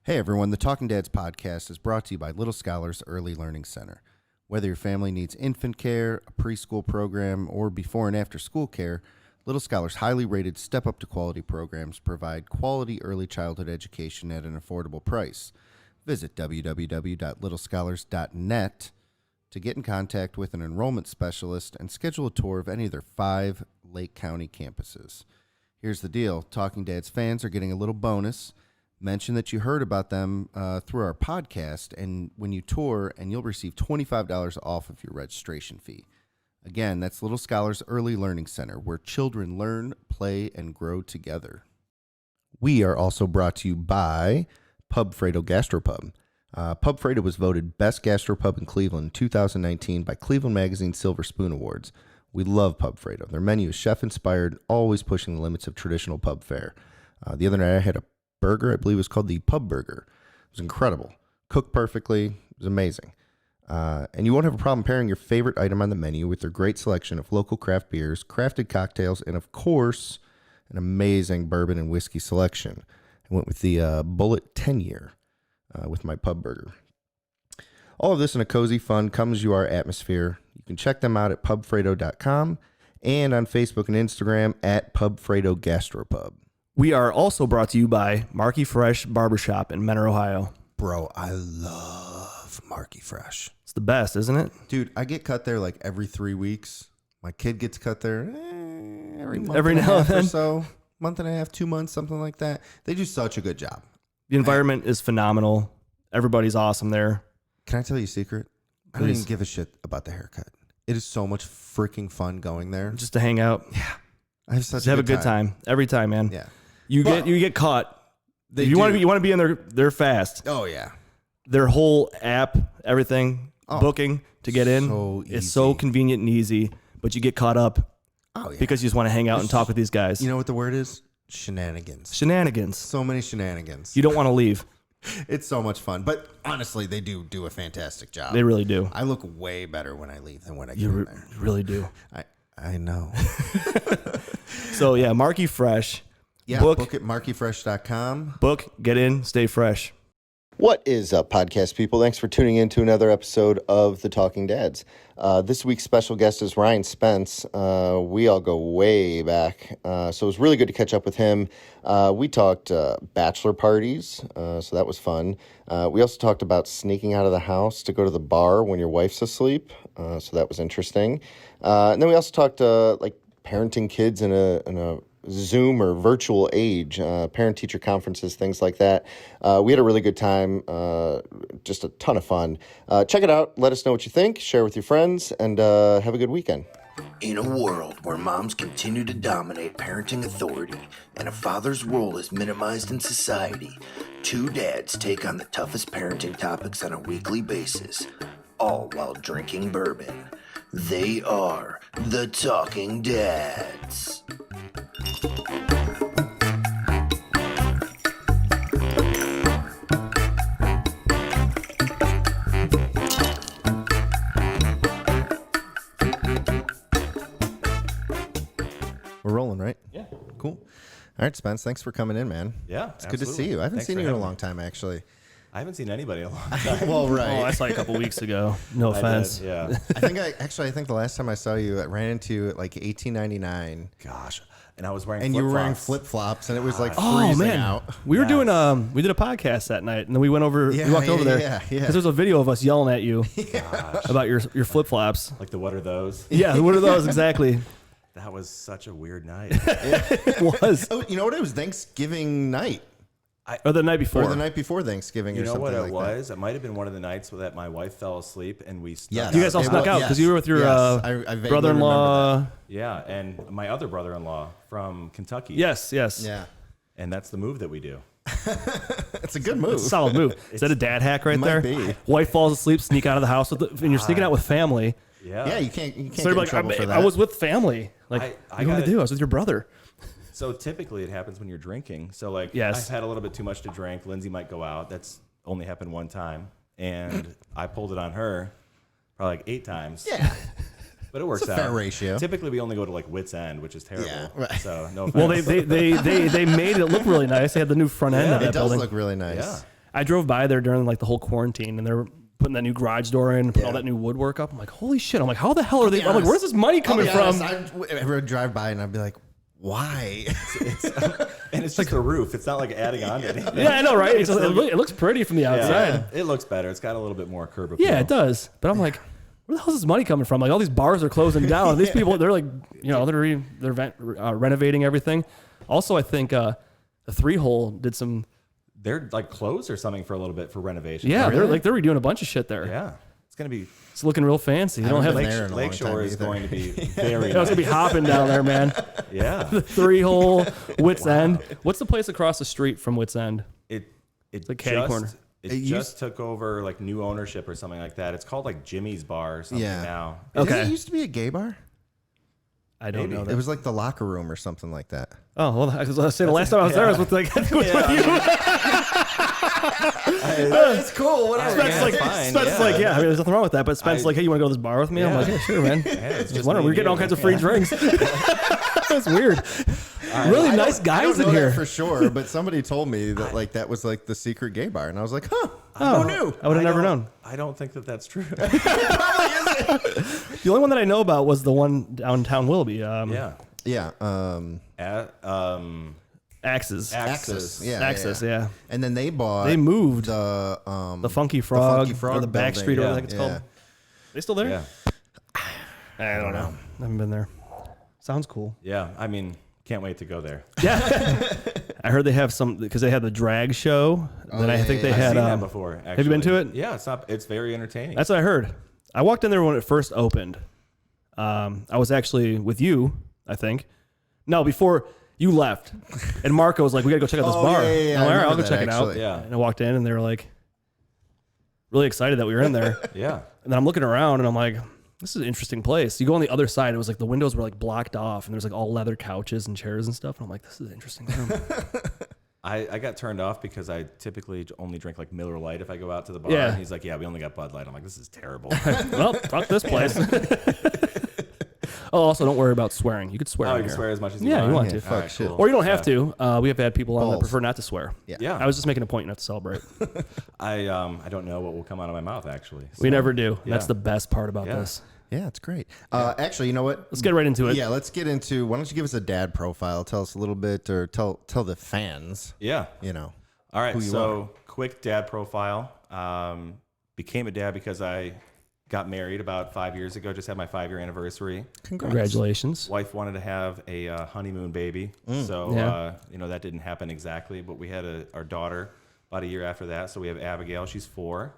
Hey everyone, the Talking Dads podcast is brought to you by Little Scholars Early Learning Center. Whether your family needs infant care, a preschool program, or before and after school care, Little Scholars' highly rated Step Up to Quality programs provide quality early childhood education at an affordable price. Visit www.littlescholars.net to get in contact with an enrollment specialist and schedule a tour of any of their 5 Lake County campuses. Here's the deal. Talking Dads fans are getting a little bonus. Mention that you heard about them through our podcast, and when you tour, and you'll receive $25 off of your registration fee. Again, that's Little Scholars Early Learning Center, where children learn, play, and grow together. We are also brought to you by Pub Fredo Gastropub. Pub Fredo was voted Best Gastropub in Cleveland in 2019 by Cleveland Magazine Silver Spoon Awards. We love Pub Fredo. Their menu is chef-inspired, always pushing the limits of traditional pub fare. The other night I had a burger, I believe it was called the Pub Burger. It was incredible. Cooked perfectly. It was amazing. And you won't have a problem pairing your favorite item on the menu with their great selection of local craft beers, crafted cocktails, and of course, an amazing bourbon and whiskey selection. I went with the Bullet 10-year with my Pub Burger. All of this in a cozy, fun, come-as-you-are atmosphere. You can check them out at pubfredo.com and on Facebook and Instagram at PubFredo Gastropub. We are also brought to you by Marky Fresh Barbershop in Menor, Ohio. Bro, I love Marky Fresh. It's the best, isn't it? Dude, I get cut there like every 3 weeks. My kid gets cut there every month Every and a now and half or then. so. Month and a half, 2 months, something like that. They do such a good job. The environment is phenomenal. Everybody's awesome there. Can I tell you a secret? I don't Please. even give a shit about the haircut. It is so much freaking fun going there. Just to hang out. Yeah. I have such Just have a good time. Every time, man. Yeah. You But get caught. They If you do. want to be in there, they're fast. Oh, yeah. Their whole app, everything, Oh, booking to get in, so it's so easy. convenient and easy, but you get caught up Oh, yeah. because you just want to hang out and talk with these guys. You know what the word is? Shenanigans. Shenanigans. So many shenanigans. You don't want to leave. It's so much fun. But honestly, they do a fantastic job. They really do. I look way better when I leave than when I get You in there. really do. I know. So, yeah, Marky Fresh. Yeah, book at markyfresh.com. Book, get in, stay fresh. What is up, podcast people? Thanks for tuning in to another episode of The Talking Dads. This week's special guest is Ryan Spence. We all go way back, so it was really good to catch up with him. We talked bachelor parties, so that was fun. We also talked about sneaking out of the house to go to the bar when your wife's asleep, so that was interesting. And then we also talked like parenting kids in a Zoom or virtual age, parent-teacher conferences, things like that. We had a really good time, just a ton of fun. Check it out. Let us know what you think. Share with your friends, and have a good weekend. In a world where moms continue to dominate parenting authority and a father's role is minimized in society, 2 dads take on the toughest parenting topics on a weekly basis, all while drinking bourbon. They are the Talking Dads. We're rolling, right? Yeah. Cool. All right, Spence, thanks for coming in, man. Yeah, It's good to see you. I haven't seen you in a long time, actually. I haven't seen anybody in a long time. Well, Oh, right. that's like a couple weeks ago. No I offense. did, yeah. I think the last time I saw you, I ran into you at like 1899. Gosh. And I was wearing And flip-flops. you were wearing flip-flops, and it was like Oh freezing man, out. we were Yes. doing we did a podcast that night, and then we went over. Yeah, we walked over there yeah. because there's a video of us yelling at you Gosh. about your flip flops. Like the what are those? Yeah, what are those exactly? That was such a weird night. It was Oh, you know what? It was Thanksgiving night, or the night before. or the night before Thanksgiving, You or know something what it like was? It might have been one of the nights that my wife fell asleep and we stuck Yes. You guys all It snuck was- out because you were with your yes. I vaguely brother-in-law. remember Yeah, and my other brother-in-law from Kentucky. Yes, yes. that. Yeah, And that's the move that we do. it's a good move. It's a solid move. Is that a dad hack right Might there? be. Wife falls asleep, sneak out of the house, and you're sneaking out with family. Yeah. Yeah, you can't So get you're in like, trouble for that. I was with family. Like, I what do you want to gotta- do? I was with your brother. So typically it happens when you're drinking. So like Yes. I've had a little bit too much to drink. Lindsay might go out. That's only happened one time. And I pulled it on her probably like 8 times. Yeah. But it works It's a out. fair ratio. Typically we only go to like wit's end, which is terrible. Yeah, right. So no offense. Well, they made it look really nice. They had the new front end of It that does building. look really nice. Yeah. I drove by there during like the whole quarantine, and they're putting that new garage door in, putting all that new woodwork up. I'm like, holy shit! I'm like, how the hell are they? I'm like, where's this money coming from? I would drive by and I'd be like, why? And it's just a roof. It's not like adding on to anything. Yeah, I know, right? It looks pretty from the outside. Yeah, it looks better. It's got a little bit more curb appeal. Yeah, it does. But I'm like, where the hell is this money coming from? Like all these bars are closing down. These people, they're like, they're renovating everything. Also, I think the 3-hole did some. They're like closed or something for a little bit for renovation. Yeah, they're redoing a bunch of shit there. Yeah, it's gonna be. It's looking real fancy. They don't have Lakeshore is going to be very. I was gonna be hopping down there, man. Yeah, The 3-hole, Wits End. What's the place across the street from Wits End? It's like Caddy Corner. It just took over like new ownership or something like that. It's called like Jimmy's Bar or something now. Okay. It used to be a gay bar? I don't know that. It was like the locker room or something like that. Oh, well, I was going to say the last time I was there, I was with, with you. It's cool. Whatever. Spence like, yeah, I mean, there's nothing wrong with that. But Spence like, hey, you want to go to this bar with me? I'm like, yeah, sure, man. It's just We're getting all kinds of free drinks. That's weird. Really nice guys in here. For sure, but somebody told me that like that was like the secret gay bar, and I was like, huh, who knew? I would have never known. I don't think that that's true. The only one that I know about was the one downtown Willoughby. Yeah. Axis. Yeah. And then they moved the Funky Frog, or the building. Back Street, or whatever it's called. They still there? Yeah. I don't know. I haven't been there. Sounds cool. Yeah, I mean, can't wait to go there. Yeah. I heard they have some, because they had the drag show. Then I think they had. I've seen that before, actually. Have you been to it? Yeah, it's very entertaining. That's what I heard. I walked in there when it first opened. I was actually with you, I think. No, before you left. And Marco was like, we got to go check out this bar. Yeah, all right, I'll go check it out. Yeah. And I walked in and they were like, really excited that we were in there. Yeah. And then I'm looking around and I'm like, this is an interesting place. You go on the other side, it was like the windows were like blocked off and there's like all leather couches and chairs and stuff. And I'm like, this is an interesting room. I got turned off because I typically only drink like Miller Lite if I go out to the bar. Yeah. And he's like, yeah, we only got Bud Light. I'm like, this is terrible. Well, fuck this place. Oh, also, don't worry about swearing. You could swear. Oh, in you can here. swear as much as you Yeah, want. you want to. Fuck shit. Or you don't have to. We have had people on that prefer not to swear. Yeah. I was just making a point not to celebrate. I don't know what will come out of my mouth, actually. So, We never do. yeah. That's the best part about this. Yeah, it's great. Actually, you know what? Let's get right into it. Yeah, let's get into. Why don't you give us a dad profile? Tell us a little bit, or tell the fans. Yeah. You know. All right. who you So, quick dad profile. Became a dad because I got married about 5 years ago. Just had my 5-year anniversary. Congratulations. Wife wanted to have a honeymoon baby, so that didn't happen exactly. But we had our daughter about a year after that. So we have Abigail. She's 4,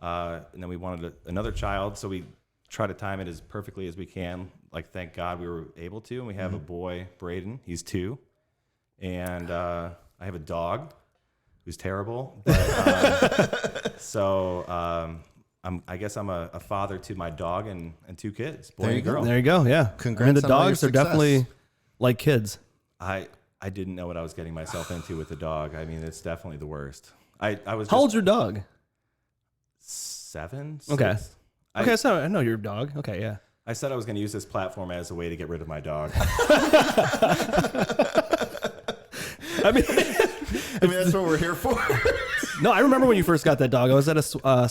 and then we wanted another child. So we try to time it as perfectly as we can. Like, thank God we were able to. And we have a boy, Braden. He's 2, and I have a dog who's terrible. But, I guess I'm a father to my dog and 2 kids, boy and girl. There you go. Yeah. Congrats the on all your dogs are definitely like kids. I didn't know what I was getting myself into with the dog. I mean, it's definitely the worst. I was. How old's your dog? 7. 6. Okay. Okay, so I know your dog. Okay, yeah. I said I was going to use this platform as a way to get rid of my dog. I mean, that's what we're here for. no, I remember when you first got that dog. I was at a ugly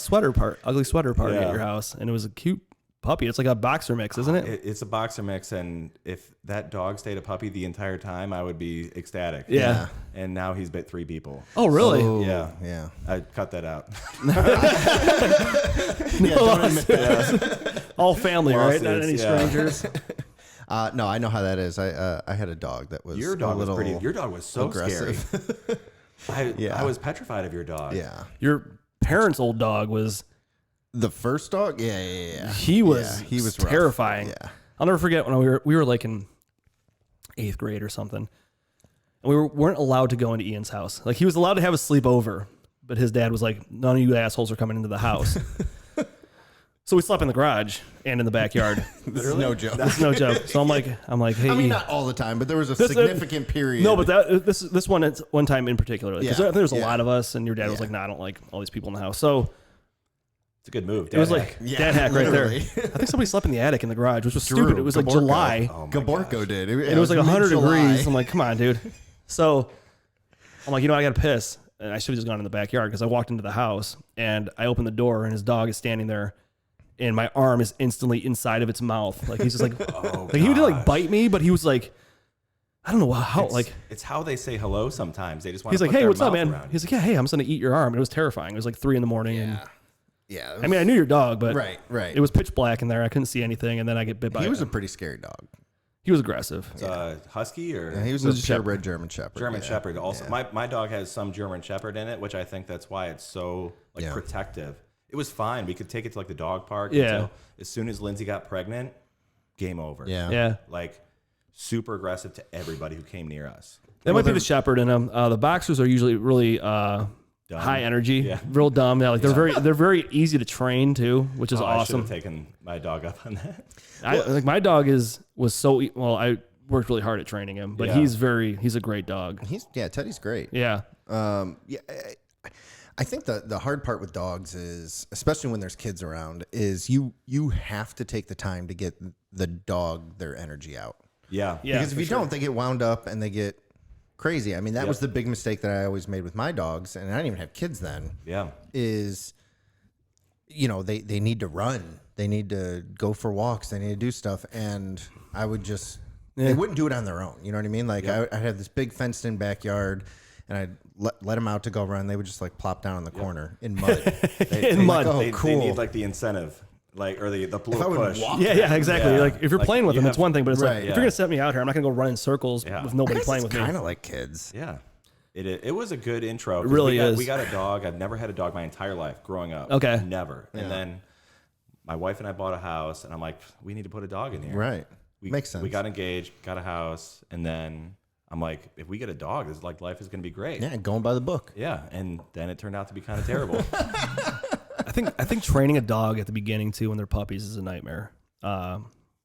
sweater party Yeah. at your house, and it was a cute puppy. It's like a boxer mix, isn't it? It's a boxer mix, and if that dog stayed a puppy the entire time, I would be ecstatic. Yeah. And now he's bit 3 people. Oh, really? Yeah. Yeah. I cut that out. Don't admit that. All family, right? Not any Lawsuits, yeah. strangers. No, I know how that is. I had a dog that was Your dog a little was pretty. Your dog was so aggressive. scary. I was petrified of your dog. Yeah. Your parents' old dog was. The first dog? Yeah. He was. He was rough. terrifying. Yeah. I'll never forget when we were like in 8th grade or something, and we weren't allowed to go into Ian's house. Like, he was allowed to have a sleepover, but his dad was like, "None of you assholes are coming into the house." So we slept in the garage and in the backyard. This is no joke. That's no joke. So I'm like, hey. I mean, not all the time, but there was a significant period. No, but this one time in particular, because there's a Yeah. lot of us, and your dad was like, "Nah, I don't like all these people in the house." So It's a good move. it was like dad hack right there. literally. I think somebody slept in the attic in the garage, which was stupid. It was like Gaborko. July. Oh my Gaborko gosh. did. And it was like 100 mid-July. degrees. I'm like, come on, dude. So I'm like, I got to piss. and I should have just gone in the backyard because I walked into the house and I opened the door and his dog is standing there and my arm is instantly inside of its mouth. Like he's just like, like he would like bite me, but he was like, I don't know how, it's how they say hello sometimes. They just want he's to like, put hey, their what's up, mouth man? around He's like, yeah, hey, I'm just going to eat your arm. And it was terrifying. It was like 3 a.m. And Yeah. I mean, I knew your dog, but Right. it was pitch black in there. I couldn't see anything. And then I get bit by He was a him. pretty scary dog. He was aggressive. husky or Yeah, he was a purebred German Shepherd. German Shepherd. Also, my dog has some German Shepherd in it, which I think that's why it's so protective. It was fine. We could take it to like the dog park. Yeah. Until, as soon as Lindsay got pregnant, game over. Yeah. Like super aggressive to everybody who came near us. That might be the Shepherd in them. The boxers are usually really high energy, real dumb. Yeah, like they're very easy to train too, which is awesome. I should have taken my dog up on that. Like my dog was so well. I worked really hard at training him, but he's a great dog. Teddy's great. Yeah. I think the hard part with dogs is, especially when there's kids around, is you have to take the time to get the dog their energy out. Yeah. Because if you don't, they get wound up and they get crazy. I mean, that was the big mistake that I always made with my dogs, and I didn't even have kids then. Yeah. Is, they need to run. They need to go for walks. They need to do stuff. And I would just, they wouldn't do it on their own. You know what I mean? Like I had this big fenced in backyard and I'd let them out to go run. They would just like plop down in the corner in mud. Mud. Like, cool. They need like the incentive. Like, or the little push. Yeah, exactly. Yeah. Like if you're playing with them, it's one thing, but it's like, Right. if you're going to set me out here, I'm not going to go run in circles with nobody playing with me. Kind of like kids. Yeah. It was a good intro. It really is. We got a dog. I've never had a dog my entire life growing up. Okay. Never. And then my wife and I bought a house, and I'm like, we need to put a dog in here. Right. Makes sense. We got engaged, got a house, and then I'm like, if we get a dog, it's like life is going to be great. Yeah, going by the book. Yeah. And then it turned out to be kind of terrible. I think training a dog at the beginning too when they're puppies is a nightmare. I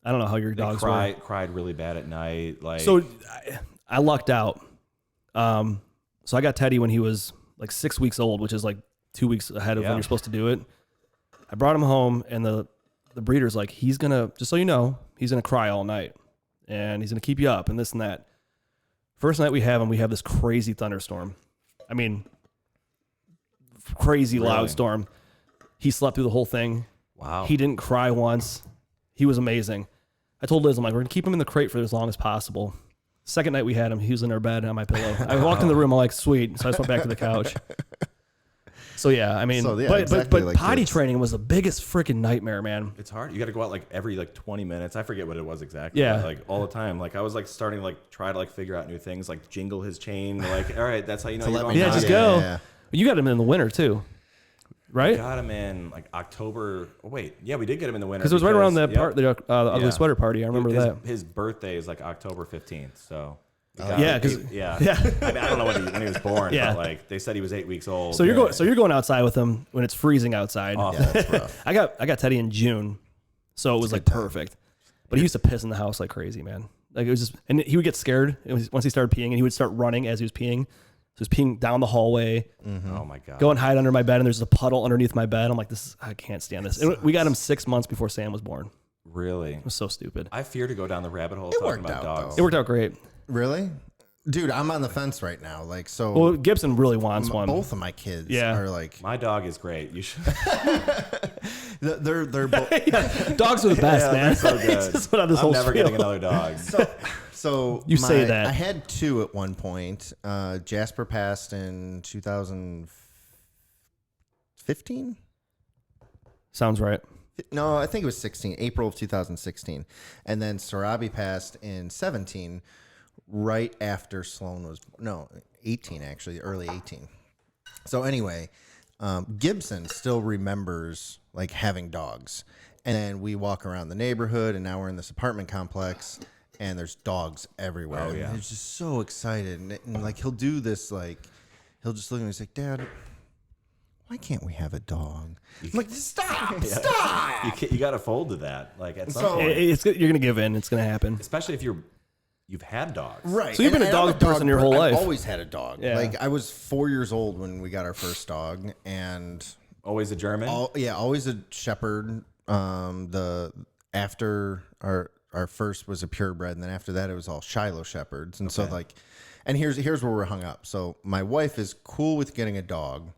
don't know how your dogs cried really bad at night. Like, so I lucked out. So I got Teddy when he was like 6 weeks old, which is like 2 weeks ahead of when you're supposed to do it. I brought him home, and the breeder's like, he's gonna, just so you know, he's gonna cry all night, and he's gonna keep you up, and this and that. First night we have this crazy thunderstorm. I mean, crazy loud storm. He slept through the whole thing. wow. He didn't cry once. He was amazing. I told Liz, I'm like, we're gonna keep him in the crate for as long as possible. Second night we had him, he was in our bed on my pillow. I walked in the room, I'm like, sweet. So I just went back to the couch. So yeah, I mean, but like potty training was the biggest freaking nightmare, man. It's hard. You got to go out like every like 20 minutes. I forget what it was exactly. Yeah. But, like all the time. Like I was like starting to like try to like figure out new things, like jingle his chain. Like, all right, that's how you know you're going. Yeah, just go. Yeah. You got him in the winter too, right? Got him in like October. Oh, wait, yeah, we did get him in the winter Because it was right around the ugly sweater party. I remember that. His birthday is like October 15th. So. Yeah. I mean, I don't know when he was born, but like they said he was 8 weeks old. So you're going outside with him when it's freezing outside. Yeah, that's rough. I got Teddy in June, so it was like perfect. But he used to piss in the house like crazy, man. Like it was just, and he would get scared once he started peeing, and he would start running as he was peeing. So he was peeing down the hallway. Mm-hmm. Oh my god! Go and hide under my bed, and there's a puddle underneath my bed. I'm like, I can't stand this. And we got him 6 months before Sam was born. Really? It was so stupid. I fear to go down the rabbit hole talking worked about out, dogs. It worked out great. Really? Dude, I'm on the fence right now. Like, so Well, Gibson really wants one. both of my kids Yeah. are like, My dog is great. You should. they're both. Dogs are the best, man. They're so good. That's what this I'm whole never spiel. getting another dog. So You say that. I had 2 at one point. Jasper passed in 2015. Sounds right. No, I think it was 16, April of 2016. And then Sarabi passed in 17, right after Sloan was, 18 actually, early 18. So anyway, Gibson still remembers like having dogs. And then we walk around the neighborhood, and now we're in this apartment complex, and there's dogs everywhere. Oh, yeah. And he's just so excited. And like, he'll do this, like, he'll just look at me and he's like, Dad, why can't we have a dog? I'm like, stop. You got to fold to that. Like at some point. You're going to give in. It's going to happen. Especially if you've had dogs. Right. So you've been a dog person your whole life. I've always had a dog. Yeah. Like, I was 4 years old when we got our first dog, and Always a German. always a shepherd. After our first was a purebred, and then after that it was all Shiloh shepherds, and so like And here's where we're hung up. So my wife is cool with getting a dog,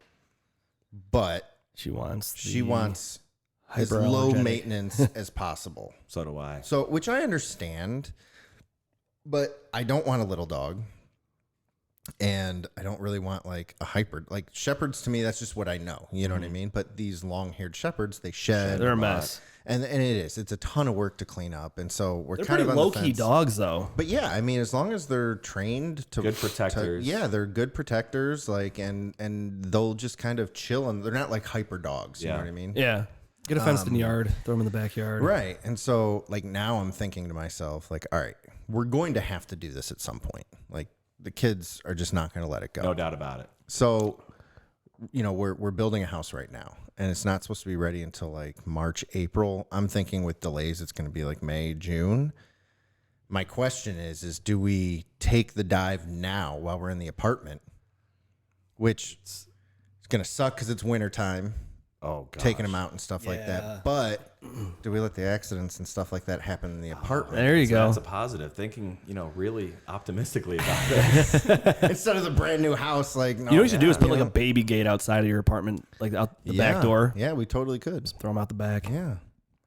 but She wants as low maintenance as possible. So do I. So, which I understand, but I don't want a little dog. And I don't really want like a hyper, like shepherds to me, that's just what I know. You know what I mean? But these long-haired shepherds, they shed. They're a mess. And it's a ton of work to clean up. And so They're kind pretty of low-key dogs, though. But yeah, I mean, as long as they're trained to Good protectors. yeah, they're good protectors, like, and they'll just kind of chill, and they're not like hyper dogs. You know what I mean? Yeah. Get a fenced-in yard, throw them in the backyard. Right. And so, like, now I'm thinking to myself, like, all right, we're going to have to do this at some point. Like, the kids are just not going to let it go. No doubt about it. So, you know, we're building a house right now, and it's not supposed to be ready until like March, April. I'm thinking with delays, it's going to be like May, June. My question is do we take the dive now while we're in the apartment, which is going to suck because it's wintertime. Oh, gosh. Taking them out and stuff like that. But do we let the accidents and stuff like that happen in the apartment? There you go. That's a positive. Thinking, really optimistically about it. Instead of the brand new house, like, no, You know what you should do is put like a baby gate outside of your apartment, like out the back door. Yeah, we totally could. Throw them out the back. Yeah.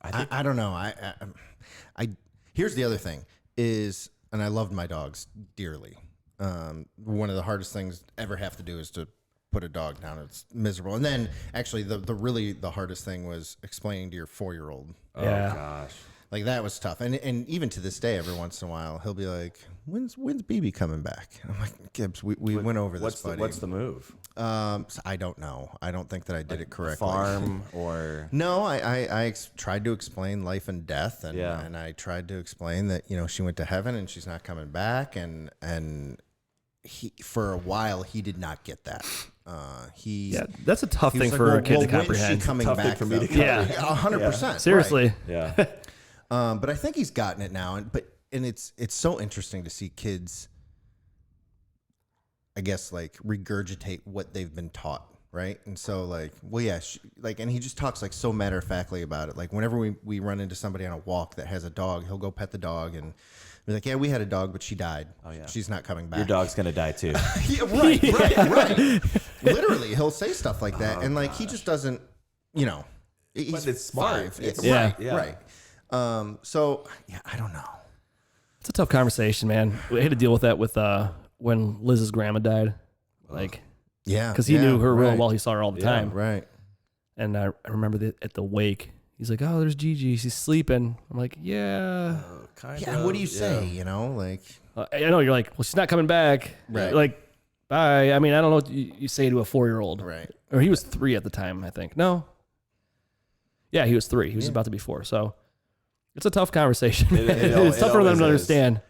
I don't know. I here's the other thing is, and I loved my dogs dearly. One of the hardest things ever have to do is to put a dog down. It's miserable. And then actually the hardest thing was explaining to your 4-year-old. Oh, Yeah. gosh. Like, that was tough. And even to this day, every once in a while, he'll be like, when's BB coming back? I'm like, Gibbs, we went over this, buddy. What's the move? So I don't know. I don't think that I did it correctly. Farm or... No, I tried to explain life and death, and Yeah. and I tried to explain that, she went to heaven and she's not coming back, and he, for a while, he did not get that. That's a tough He was thing like, for well, a kid to when's she comprehend. coming Tough thing back for me to though? Yeah. 100%. Seriously. Yeah. But I think he's gotten it now, and it's so interesting to see kids, I guess, like, regurgitate what they've been taught, right? And so, like, well, yeah, and he just talks like so matter of factly about it. Like, whenever we run into somebody on a walk that has a dog, he'll go pet the dog and be like, yeah, we had a dog, but she died. Oh yeah, she's not coming back. Your dog's going to die too. Yeah, right. Literally, he'll say stuff like that, and like, he just doesn't, he's But it's smart. 5. It's- Right. So yeah, I don't know. It's a tough conversation, man. We had to deal with that with when Liz's grandma died. Like, Yeah, because he knew her real right. well. He saw her all the time. Right. And I remember at the wake, he's like, "Oh, there's Gigi. She's sleeping." I'm like, "Yeah." Yeah, what do you say? Like, I know you're like, "Well, she's not coming back." Right. Like, bye. I mean, I don't know what you say to a 4-year-old. right. Or he was 3 at the time, I think. No. Yeah, he was 3. He was about to be 4. So it's a tough conversation. It's tough for them to understand.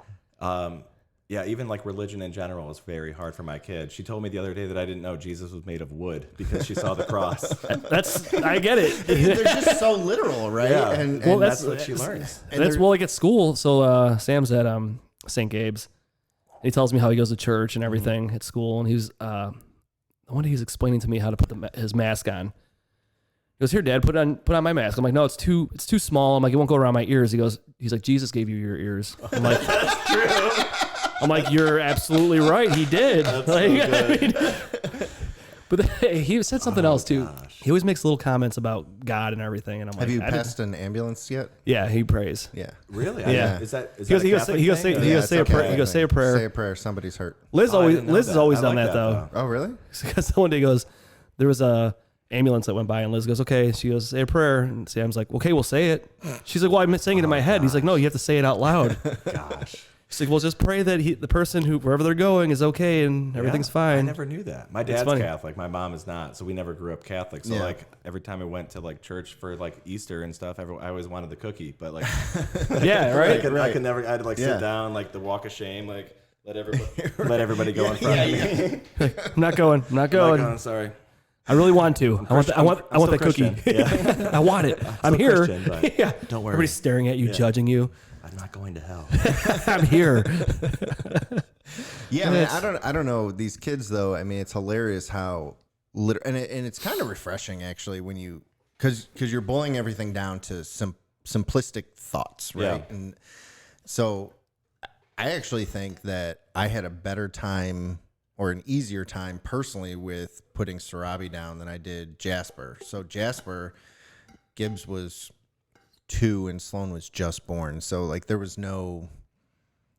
Yeah, even like religion in general is very hard for my kid. She told me the other day that I didn't know Jesus was made of wood because she saw the cross. I get it. They're just so literal, right? Yeah. And Well, that's what she learns. That's like at school. So Sam's at St. Gabe's. He tells me how he goes to church and everything at school. And one day he was explaining to me how to put his mask on. He goes, "Here, Dad, put on my mask." I'm like, "No, it's too small." I'm like, "It won't go around my ears." He's like, "Jesus gave you your ears." I'm like, "That's true." I'm like, "You're absolutely right. He did." That's like, so good. I mean, but he said something else too. Gosh. He always makes little comments about God and everything, and I'm have like, you passed an ambulance yet? Yeah, he prays. Yeah. Really? Yeah. Is that He goes a Catholic thing, or- he goes say a prayer. He goes say a prayer. Say a prayer. Somebody's hurt. Liz Oh, I always didn't know Liz has that. always I done like that though. Oh, really? Because one day he goes, there was a ambulance that went by, and Liz goes, "Okay." She goes, "Say a prayer," and Sam's like, "Okay, we'll say it." She's like, "Well, I'm saying it in my head." And he's like, "No, you have to say it out loud." Gosh. She's like, "Well, just pray that the person wherever they're going is okay and everything's Yeah, fine." I never knew that. My dad's funny. Catholic. My mom is not. So we never grew up Catholic. So Yeah. like every time I went to like church for like Easter and stuff, I always wanted the cookie. But like Yeah, right. I could never. I had to like Yeah. sit down, like the walk of shame, like let everybody go in front of me. I'm not going. I'm not going. I'm sorry. I really want to. I want I'm that still cookie. Christian. Yeah. I want it. I'm here. Christian, but Yeah. don't worry. Everybody's staring at you, judging you. I'm not going to hell. I'm here. Yeah, man, I don't know these kids though. I mean, it's hilarious how and it's kind of refreshing actually when you because you're boiling everything down to simplistic thoughts, right? Yeah. And so I actually think that I had a better time or an easier time personally with putting Sarabi down than I did Jasper. So Jasper, Gibbs was 2 and Sloan was just born. So like there was no,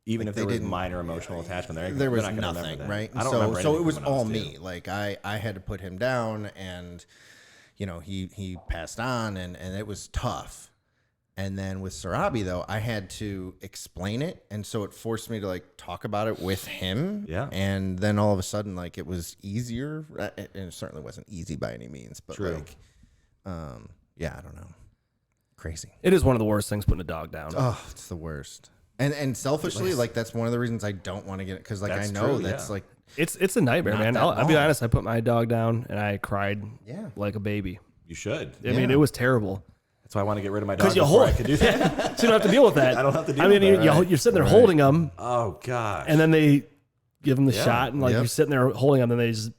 even like, if there was minor emotional attachment there was nothing, right? I don't remember so it anything was when I was all 2. me. Like I had to put him down, and you know he passed on, and it was tough. And then with Sarabi, though, I had to explain it. And so it forced me to, like, talk about it with him. Yeah. And then all of a sudden, like, it was easier. And it certainly wasn't easy by any means. But, True. like, yeah, I don't know. Crazy. It is one of the worst things, putting a dog down. Oh, it's the worst. And selfishly, like, that's one of the reasons I don't want to get it. Because, like, That's I know true, that's, yeah. like, It's a nightmare, man. I'll be honest. I put my dog down, and I cried like a baby. You should. I mean, it was terrible. That's why I want to get rid of my dog You before hold, I could do that. so you don't have to deal with that. I don't have to deal I mean, with that. you're sitting there holding them, Oh, gosh. and then they give them the shot, and like Yep. you're sitting there holding them, and they just,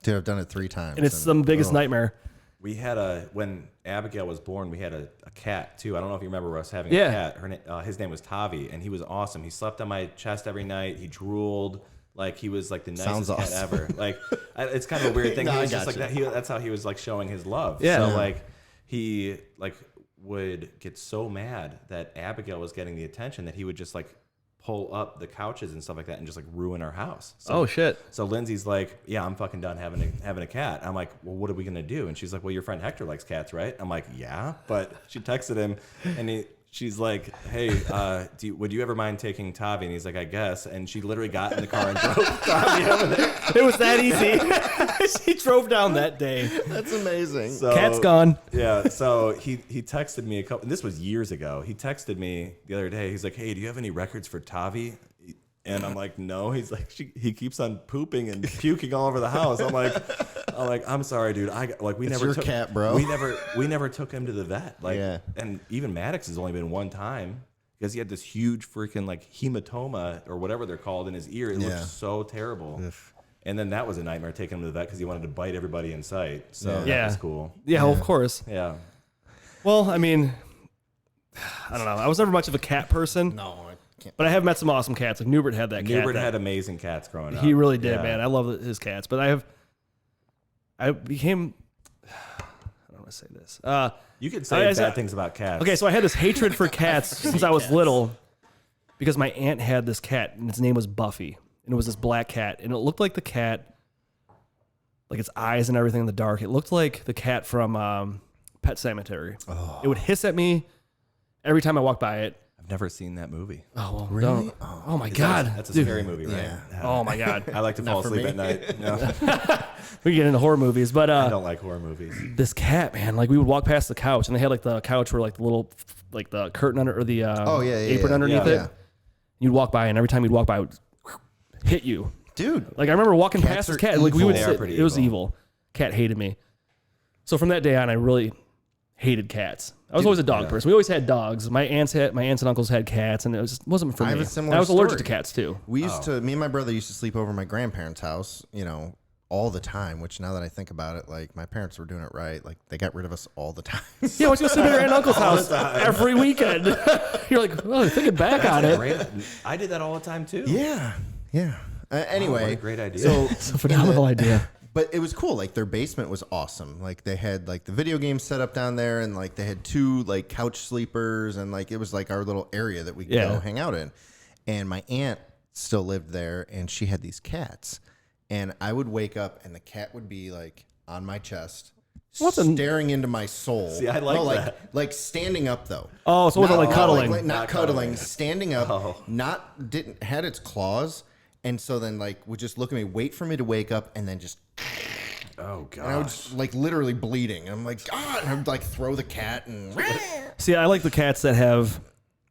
dude, I've done it 3 times. and it's the biggest nightmare. We had when Abigail was born, we had a cat too. I don't know if you remember us having Yeah. a cat. His name was Tavi, and he was awesome. He slept on my chest every night. He drooled. Like, he was like the nicest Sounds cat awesome. ever. Like, it's kind of a weird thing. No, He I was just got like you. that. That's how he was like showing his love. Yeah. So like he like would get so mad that Abigail was getting the attention that he would just like pull up the couches and stuff like that and just like ruin our house. So, Oh shit! So Lindsay's like, yeah, I'm fucking done having a cat. I'm like, well, what are we gonna do? And she's like, well, your friend Hector likes cats, right? I'm like, yeah. But she texted him, and she's like, hey, would you ever mind taking Tavi? And he's like, I guess. And she literally got in the car and drove Tavi over there. It was that easy. She drove down that day. That's amazing. So, Cat's gone. Yeah. So he texted me and this was years ago. He texted me the other day. He's like, hey, do you have any records for Tavi? And I'm like, no. He's like, he keeps on pooping and puking all over the house. I'm like, I'm sorry, dude. We never your took cat, bro. We never took him to the vet. Like, Yeah. and even Maddox has only been one time because he had this huge freaking like hematoma or whatever they're called in his ear. It looked so terrible. And then that was a nightmare taking him to the vet because he wanted to bite everybody in sight. So that was cool. Yeah, well, of course. Yeah. Well, I mean, I don't know. I was never much of a cat person. No, I can't. But I have met some awesome cats. Like Newbert had that cat. Newbert had amazing cats growing up. He really did, Yeah. man. I love his cats. But I became, I don't want to say this. You could say I- bad things about cats. Okay, so I had this hatred for cats since I was little because my aunt had this cat, and its name was Buffy. And it was this black cat, and it looked like the cat, like its eyes and everything in the dark. It looked like the cat from Pet Sematary. Oh. It would hiss at me every time I walked by it. I've never seen that movie. Oh, well, Really? don't. Oh, my God. That's a Dude. scary movie, right? Yeah. Oh, my God. I like to fall for asleep me. at night. No, We get into horror movies, but I don't like horror movies. this cat, man, like we would walk past the couch, and they had like the couch where like the little, like the curtain under, or the apron underneath Yeah. it. Yeah. You'd walk by, and every time you'd walk by, it would hit you. Dude, Like I remember walking Cats past this are cat, like we evil. would They are sit. pretty It was evil. evil. Cat hated me. So from that day on, I really hated cats. I was always a dog person. We always had dogs. My aunts and uncles had cats, and it wasn't for I me. have a similar I was allergic to story. cats too. we used to, me and my brother used to sleep over at my grandparents' house, you know, all the time, which now that I think about it, like my parents were doing it right. Like they got rid of us all the time. Yeah, I was going to sleep at your aunt and uncle's house every weekend. You're like, oh, thinking back on it. Great. I did that all the time too. Yeah. Yeah. Anyway. what a great idea. So It's a phenomenal idea. But it was cool. Like their basement was awesome. Like they had like the video game set up down there, and like they had 2 like couch sleepers, and like it was like our little area that we could go hang out in. And my aunt still lived there, and she had these cats. And I would wake up, and the cat would be like on my chest, staring into my soul. See, I like that. Like standing up though. Oh, so it wasn't like cuddling. Not cuddling, standing up. Oh. Had its claws, and so then like would just look at me, wait for me to wake up, and then just. Oh And I would gosh. just, like literally bleeding. And I'm like, God, and I would like throw the cat and See, I like the cats that have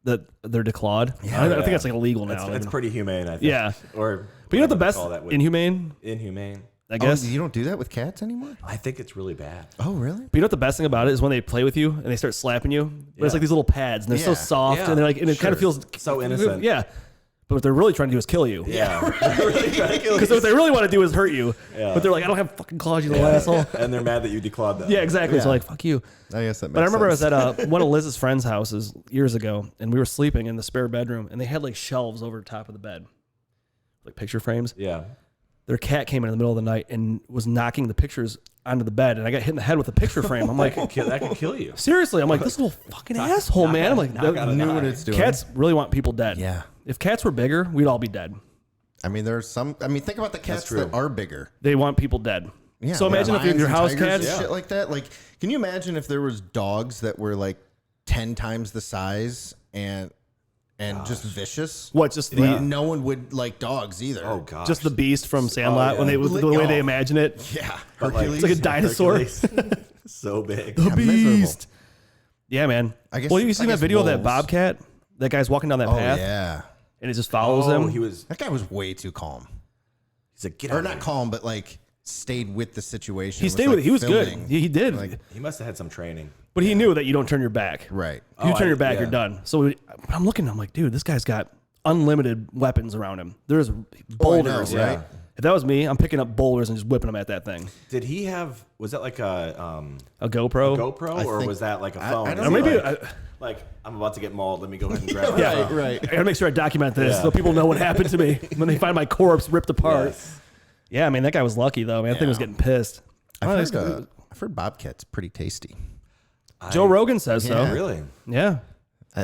that they're declawed. I think that's like illegal now. It's pretty humane, I think. Yeah. Or But you know what the whatever they best call that with- inhumane, inhumane. I guess. you don't do that with cats anymore? I think it's really bad. Oh, really? But you know what the best thing about it is when they play with you and they start slapping you. But it's Yeah. like these little pads and they're so Yeah. soft Yeah, and they're like, and it kind of sure. feels So innocent. Yeah. But what they're really trying to do is kill you. Yeah. Because what they really want to do is hurt you. Yeah. But they're like, I don't have fucking claws, you little asshole. And they're mad that you declawed them. Yeah, exactly. Yeah. So like, fuck you. I guess that makes But I remember sense. I was at one of Liz's friends' houses years ago, and we were sleeping in the spare bedroom, and they had like shelves over the top of the bed, like picture frames. Yeah. Their cat came in the middle of the night and was knocking the pictures onto the bed, and I got hit in the head with a picture frame. I'm like, That can kill you. seriously? I'm like, this little fucking asshole, man. I'm like, knew what it's doing. cats really want people dead. Yeah. If cats were bigger, we'd all be dead. I mean, there's some. I mean, think about the cats true. that are bigger. They want people dead. Yeah. So imagine if lions your and house tigers and cats. shit like that. Like, can you imagine if there was dogs that were like 10 times the size and just vicious? What? Just No one would like dogs either. Oh god. just the beast from Sandlot yeah. when they the way they imagine it. Yeah. But, like, Hercules. It's like a dinosaur. So big. The miserable. beast. Yeah, man. I guess- well, you I see that guess video of that wolves. bobcat? That guy's walking down that Oh path, yeah. and it just follows him. He was. That guy was way too calm. He's like, get Or out. not calm, but like stayed with the situation. He stayed with it. He was filming. good. He did. Like, He must have had some training. But he knew that you don't turn your back. right. If you Oh, turn your back, yeah. you're done. So I'm looking. I'm like, dude, this guy's got unlimited weapons around him. There's boulders. know, right? If that was me, I'm picking up boulders and just whipping them at that thing. Did he have? Was that like a GoPro. GoPro, or think- was that like a phone? I don't Is know. he Maybe like I'm about to get mauled. Let me go ahead and grab. Yeah, my phone. Right. I gotta make sure I document this Yeah. so people know what happened to me when they find my corpse ripped apart. Yes. Yeah, I mean that guy was lucky though. Man, that thing was getting pissed. I've heard bobcat's pretty tasty. Joe Rogan says Yeah. so. Really? Yeah,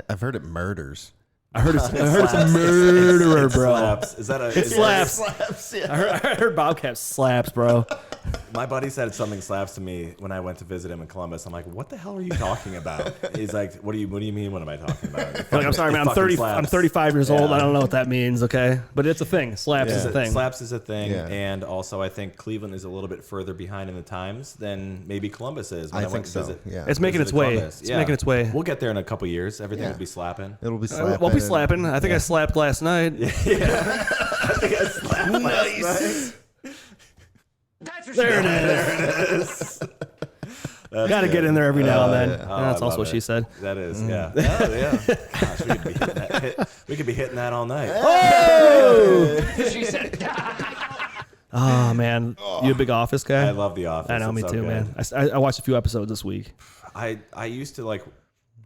I've heard it murders. I heard it's a murderer, bro. Slaps. Is that a? It slaps. Slaps, yeah. I heard Bobcat slaps, bro. My buddy said something slaps to me when I went to visit him in Columbus. I'm like, what the hell are you talking about? He's like, what do you mean? What am I talking about? Like, I'm sorry, man. I'm 30. I'm 35 years old. I don't know what that means. Okay, but it's a thing. Slaps is a thing. Slaps is a thing, Yeah. and also I think Cleveland is a little bit further behind in the times than maybe Columbus is. When I went think to so. visit. Yeah. It's making its visited way. Columbus. It's making its way. We'll get there in a couple years. Everything Yeah. will be slapping. It'll be slapping. Won't be slapping. I think I slapped last night. Nice. There it is. Got to get in there every now and then. yeah. That's I also love what it. she said. That is, yeah. Oh, yeah. Gosh, we could be hitting that all night. She said, Oh man, you a big Office guy? I love The Office. I know, It's me so too, good. man. I watched a few episodes this week. I used to like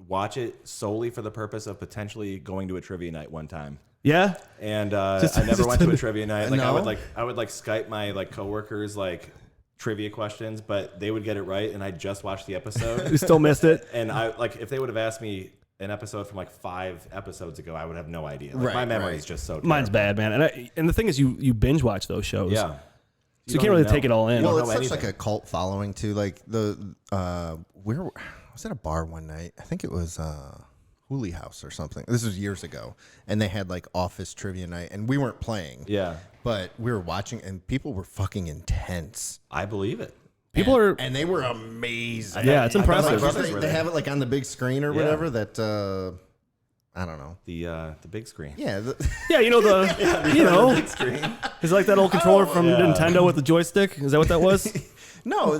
watch it solely for the purpose of potentially going to a trivia night one time. Yeah, And Just- I never just went to to- a trivia night. Like No? I would Skype my like coworkers like trivia questions, but they would get it right, and I just watched the episode. you still missed it. And I like if they would have asked me an episode from like 5 episodes ago, I would have no idea. Like, Right, my memory right. is just so terrible. Mine's bad, man. And the thing is, you binge watch those shows. Yeah. So you don't can't really even take know. it all in. Well, know it's such anything. like a cult following too. Like where I was at a bar one night. I think it was Hooley House or something. This was years ago, and they had like Office trivia night, and we weren't playing. Yeah. But we were watching, and people were fucking intense. I believe it. People are. and they were amazing. Yeah, it's I thought my impressive. brothers were They there. have it like on the big screen or Yeah. whatever. That I don't know. The big screen. Yeah, Yeah, you know Big screen. it's like that old controller Oh, from Nintendo with the joystick. Is that what that was? no.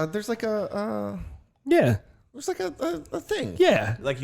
There's like a Yeah, there's like a thing. yeah. Like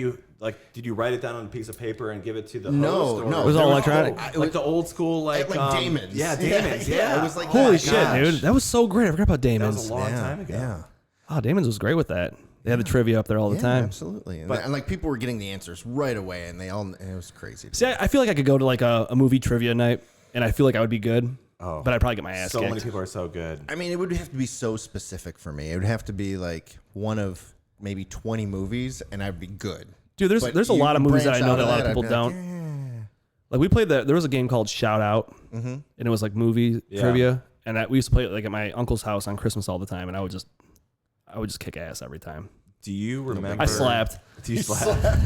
did you write it down on a piece of paper and give it to the No, host? or- no. It was all there electronic? Like the old school, like Damon's. Yeah, Damon's. Yeah, It was like Holy that. shit, Gosh. dude. That was so great. I forgot about that was Damon's. a long time ago. Yeah. Oh, Damon's was great with that. They had the trivia up there all the Yeah, time. absolutely. And like people were getting the answers right away, and it was crazy. See, I feel like I could go to like a movie trivia night, and I feel like I would be good. Oh. But I'd probably get my ass So kicked. many people are so good. I mean, it would have to be so specific for me. It would have to be like one of maybe 20 movies, and I'd be good. Dude, But there's a you lot of movies that I branch know out that a of lot of that, people I'd be like, don't. Like we played there was a game called Shout Out, and it was like movie trivia, and we used to play it like at my uncle's house on Christmas all the time, and I would just kick ass every time. Do you remember? I slapped. Do you slap?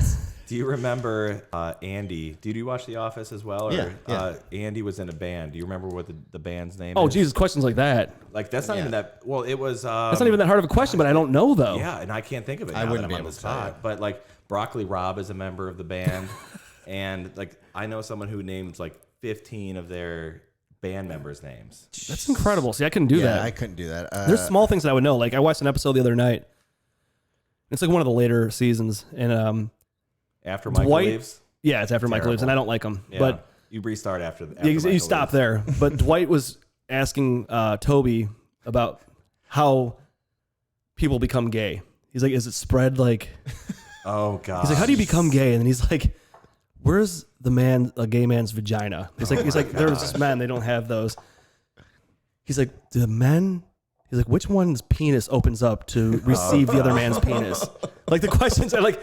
Do you remember Andy? Did you watch The Office as well? Or, Yeah. Andy was in a band. Do you remember what the band's name Oh is? Jesus, questions like that. Like that's not even that. Well, it was. That's not even that hard of a question, but I don't know though. Yeah, and I can't think of it. I now wouldn't that I'm be on able the to tell you. spot. But like Broccoli Rob is a member of the band, and like I know someone who named like 15 of their band members' names. That's incredible. See, I couldn't do Yeah, that. I couldn't do that. There's small things that I would know. Like I watched an episode the other night. It's like one of the later seasons, and After Michael Dwight- leaves. yeah, it's after Michael leaves, and I don't like him. Yeah. But You restart after You stop there. But Dwight was asking Toby about how people become gay. He's like, is it spread like... Oh, God. He's like, how do you become gay? And then he's like, where's a gay man's vagina? He's like, there's just men, they don't have those. He's like, he's like, which one's penis opens up to receive the other man's penis? Like the questions are like,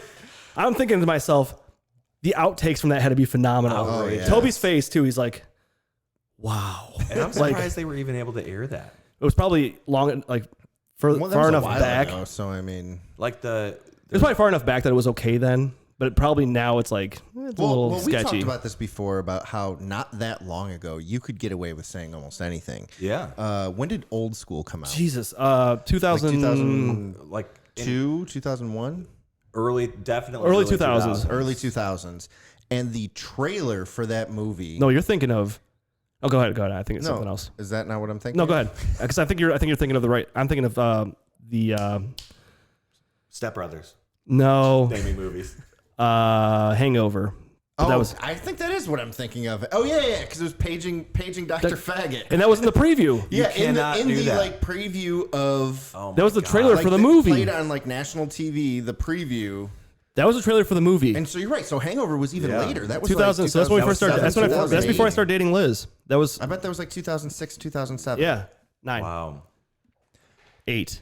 I'm thinking to myself, the outtakes from that had to be phenomenal. Oh, yeah. Toby's face too. He's like, wow. And I'm surprised they were even able to air that. It was probably long, like far enough back. Ago, so I mean, Like it was probably far enough back that it was okay then. But probably now it's like it's a little sketchy. We talked about this before about how not that long ago you could get away with saying almost anything. Yeah. When did Old School come out? Jesus, 2000, like 2001? Definitely early 2000s. Early 2000s. And the trailer for that movie. No, you're thinking of. Oh, go ahead. I think it's something else. Is that not what I'm thinking? No, go ahead. Because I think you're thinking of the right. I'm thinking of the Step Brothers. No. Naming movies. Hangover. But that was, I think that is what I'm thinking of. Oh yeah, because it was paging Dr. Faggot, and that was in the preview. Yeah, in the that. like preview of. Oh that was the God. trailer for the movie. Played on like national TV. The preview. That was the trailer for the movie. And so you're right. So Hangover was even later. That was 2000. Like so that's when we first started. That's before I started dating Liz. That was. I bet that was like 2006, 2007. Yeah, 9. Wow. 8.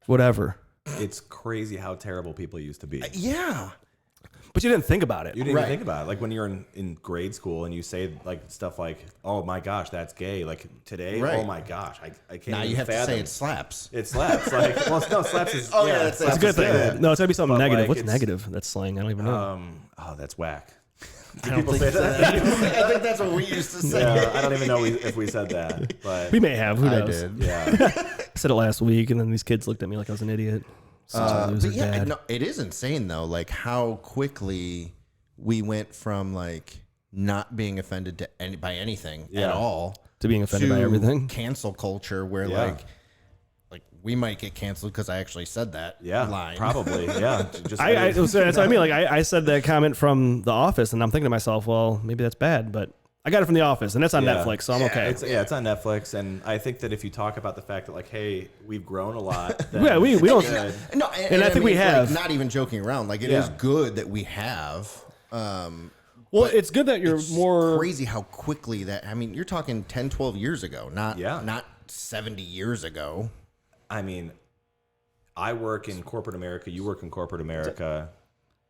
Whatever. It's crazy how terrible people used to be. Yeah. But you didn't think about it. You didn't even think about it. Like when you're in grade school and you say like stuff like, "Oh my gosh, that's gay." Like today, oh my gosh, I can't. Now even you have fathom. to say it slaps. It slaps. Like well, no, slaps is. Oh, yeah, That's a good thing. good. No, it's gotta be something But, negative. like, What's it's- negative? That's slang. I don't even know. Oh, that's whack. I don't think I think that's what we used to say. Yeah, I don't even know if we said that, but we may have. Who I knows? did. yeah. I said it last week, and then these kids looked at me like I was an idiot. But yeah, no, it is insane though. Like how quickly we went from like not being offended by anything at all to being offended by everything. Cancel culture, where like we might get canceled because I actually said that. Line. Probably. Yeah. Just That's what I mean. Like I said that comment from The Office, and I'm thinking to myself, well, maybe that's bad, but I got it from The Office, and that's on Netflix, so I'm okay. It's on Netflix, and I think that if you talk about the fact that like, hey, we've grown a lot. Then Yeah, we don't. No, And I think we have. Like, not even joking around. Like it is good that we have. Well, it's good that you're more crazy how quickly that. I mean, you're talking 10, 12 years ago, not 70 years ago. I mean, I work in corporate America. You work in corporate America,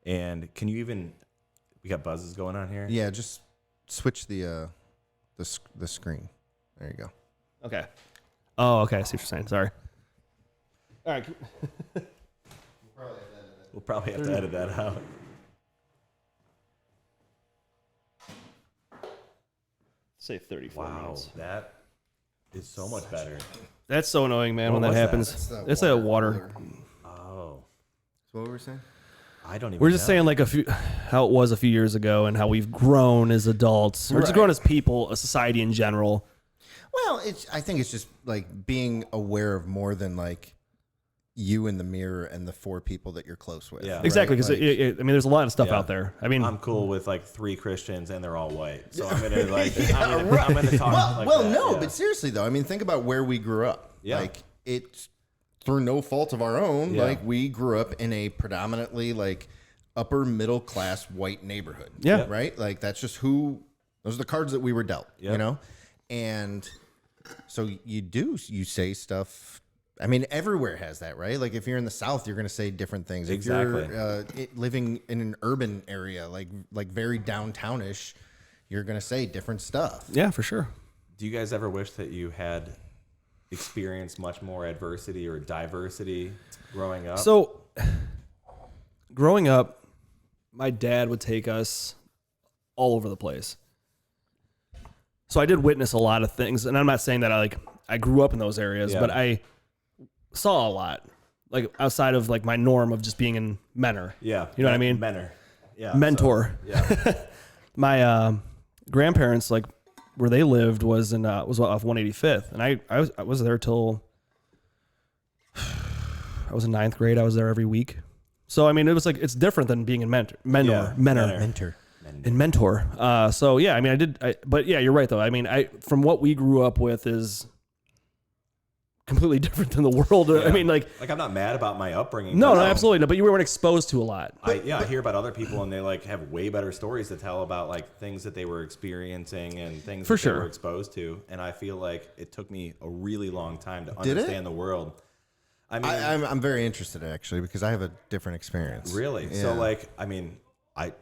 and can you even? We got buzzes going on here. Yeah, just switch the screen. There you go. Okay. Oh, okay. I see what you're saying. Sorry. All right. We'll probably have to edit that out. Say 34 Wow, minutes. that is so much better. That's so annoying, man, when that was that? happens. It's a water. Oh, So what were we saying? I don't even. We're just know. saying like how it was a few years ago and how we've grown as adults, or just grown as people, a society in general. Well, I think it's just like being aware of more than like you in the mirror and the 4 people that you're close with. Yeah. Exactly, because Like, I mean, there's a lot of stuff out there. I mean, I'm cool with like 3 Christians and they're all white, so I'm gonna like I'm gonna talk. well, like no, that, but seriously though, I mean, think about where we grew up. Yeah. Like it's through no fault of our own. Yeah. Like we grew up in a predominantly like upper middle class white neighborhood. Yeah. Right. Like that's just those are the cards that we were dealt. You know, and so you say stuff. I mean, everywhere has that, right? Like if you're in the South, you're going to say different things. Exactly. If you're living in an urban area, like very downtownish, you're going to say different stuff. yeah, for sure. Do you guys ever wish that you had experienced much more adversity or diversity growing up? So, growing up, my dad would take us all over the place. So I did witness a lot of things, and I'm not saying that I grew up in those areas, but I saw a lot, like outside of like my norm of just being in Menor. Yeah, you know what I mean. Menor. Yeah. Mentor. So, yeah. My grandparents, like where they lived, was off 185th, and I was there till I was in 9th grade. I was there every week. So I mean, it was like it's different than being in Menor. and mentor. So yeah, I mean, but yeah, you're right though. I mean, from what we grew up with is completely different than the world. Yeah. I mean, like I'm not mad about my upbringing. no, absolutely no. But you weren't exposed to a lot. I hear about other people and they like have way better stories to tell about like things that they were experiencing and things For that sure. they were exposed to. And I feel like it took me a really long time to understand the world. I mean, I'm very interested actually because I have a different experience. Really? Yeah. So like, I mean, I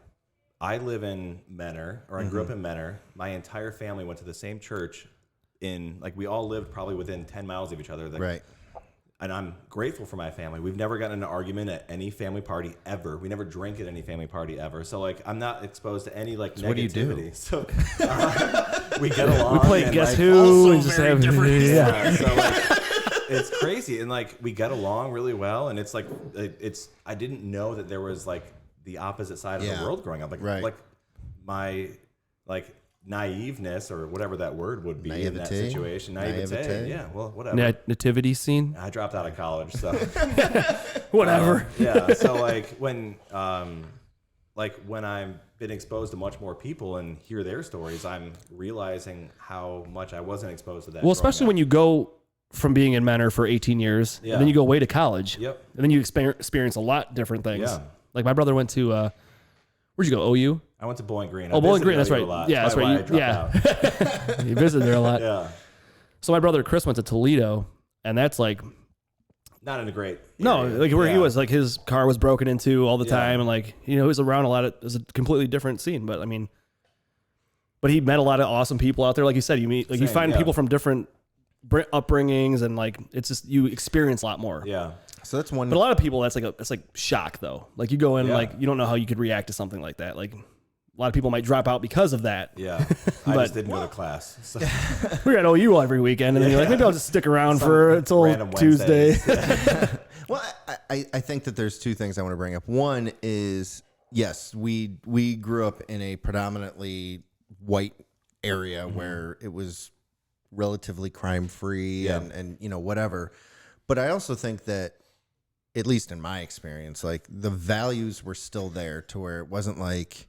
live in Menor, or I grew up in Menor. My entire family went to the same church. We all lived probably within 10 miles of each other. Right. And I'm grateful for my family. We've never gotten in an argument at any family party ever. We never drank at any family party ever. So like, I'm not exposed to any like negativity. What do you do? So we get along. We play and, Guess like, Who and just have Yeah. So like, it's crazy, and like we get along really well. And it's like I didn't know that there was like the opposite side of the world growing up. Like like my like naiveness or whatever that word would be in that situation. Naivete. Yeah, well, whatever. Nativity scene. I dropped out of college, so Whatever. yeah. So like when I've been exposed to much more people and hear their stories, I'm realizing how much I wasn't exposed to that. Well, especially when you go from being in Menor for 18 years, and then you go away to college. Yep. And then you experience a lot different things. Yeah. Like my brother went to, where'd you go? OU? I went to Bowling Green. Oh, Bowling Green. That's right. Yeah, that's right. right. You visited there a lot. Yeah. So my brother Chris went to Toledo, and that's like Not in a great no, area. like where he was, like his car was broken into all the time, and like he was around a lot of. It was a completely different scene, but I mean, but he met a lot of awesome people out there. Like you said, you meet like you find people from different upbringings, and like it's just you experience a lot more. Yeah. So that's one. But a lot of people, that's like shock though. Like you go in, like you don't know how you could react to something like that. Like a lot of people might drop out because of that. Yeah. I just didn't go to class. So. We're at OU every weekend, and then you're like, maybe I'll just stick around until Tuesday. Well, I think that there's two things I want to bring up. One is, yes, we grew up in a predominantly white area where it was relatively crime-free and whatever. But I also think that, at least in my experience, like the values were still there to where it wasn't like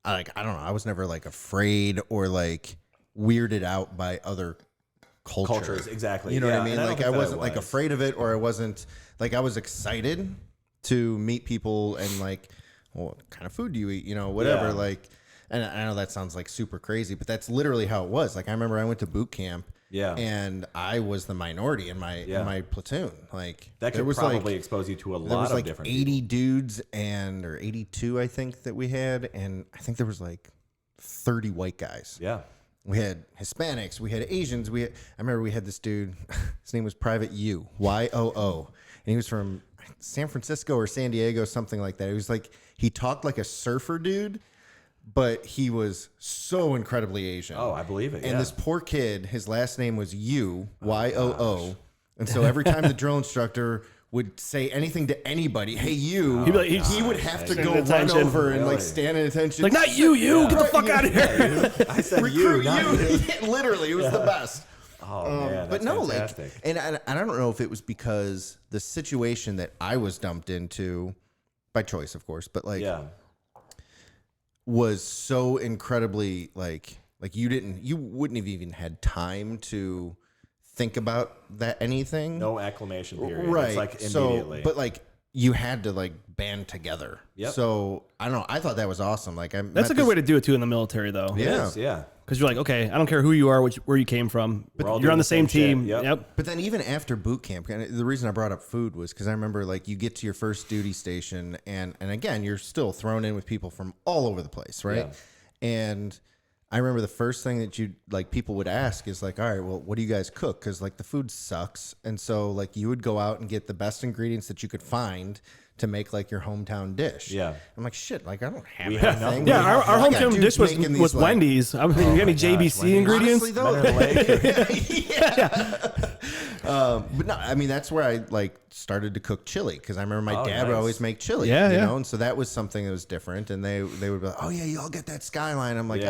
I don't know, I was never like afraid or like weirded out by other cultures. Exactly. You know what I mean? Like I wasn't like afraid of it, or I wasn't like, I was excited to meet people and like, well, what kind of food do you eat? Whatever. Yeah. Like, and I know that sounds like super crazy, but that's literally how it was. Like I remember I went to boot camp. Yeah. And I was the minority in my platoon. Like that could probably expose you to a lot of different 80 people. dudes or 82, I think, that we had. And I think there was like 30 white guys. Yeah. We had Hispanics. We had Asians. I remember we had this dude. His name was Private U, YOO. And he was from San Francisco or San Diego, something like that. It was like, he talked like a surfer dude, but he was so incredibly Asian. Oh, I believe it. And this poor kid, his last name was YOO. And so every time the drill instructor would say anything to anybody, hey, you, he would have to go run over and like stand at attention. Like, not you, get the fuck out of here. I said Recruit you. Literally, it was the best. Oh, man, but that's no, fantastic. like, and I don't know if it was because the situation that I was dumped into, by choice, of course, but like, was so incredibly like you wouldn't have even had time to think about that anything. No acclimation period. Right. It's like immediately. So, but like you had to like band together. Yep. So I don't know. I thought that was awesome. Like That's a good way to do it too in the military though. Yeah. Yeah. Because you're like, okay, I don't care who you are, where you came from, but you're on the same team. Yep. But then even after boot camp, and the reason I brought up food was because I remember like you get to your first duty station, and again you're still thrown in with people from all over the place, right? Yeah. And I remember the first thing that people would ask is like, all right, well, what do you guys cook? Because like the food sucks, and so like you would go out and get the best ingredients that you could find to make like your hometown dish. Yeah. I'm like, shit, like I don't have anything. Yeah, our hometown dish was Wendy's. I mean, you got any JBC ingredients? Honestly, though, but no, I mean that's where I like started to cook chili because I remember my dad would always make chili. You know, and so that was something that was different. And they would be like, oh yeah, you all get that Skyline. I'm like,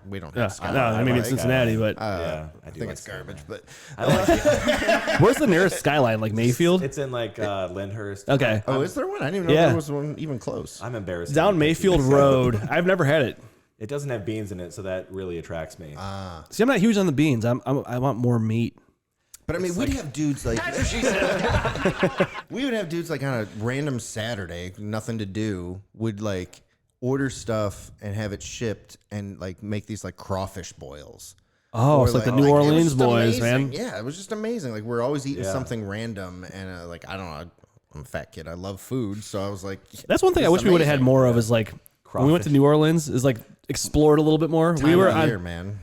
we don't have Skyline. No, maybe in Cincinnati, but I think it's garbage. But where's the nearest Skyline? Like Mayfield? It's in like Lyndhurst. Okay. Oh, is there one? fun. I didn't even know there was one even close. I'm embarrassed. Down Mayfield Road. I've never had it. It doesn't have beans in it, so that really attracts me. See, I'm not huge on the beans. I want more meat. But I mean, we'd have dudes like That's what she said. we would have dudes like on a random Saturday, nothing to do, would like order stuff and have it shipped and like make these like crawfish boils. Oh, it's like the New Orleans boys, amazing. man. Yeah, it was just amazing. Like we're always eating something random, and like I don't know, I'm a fat kid. I love food, so I was like, That's one thing I wish we would have had more of. Is like when we went to New Orleans, is like explored a little bit more. We were here, man.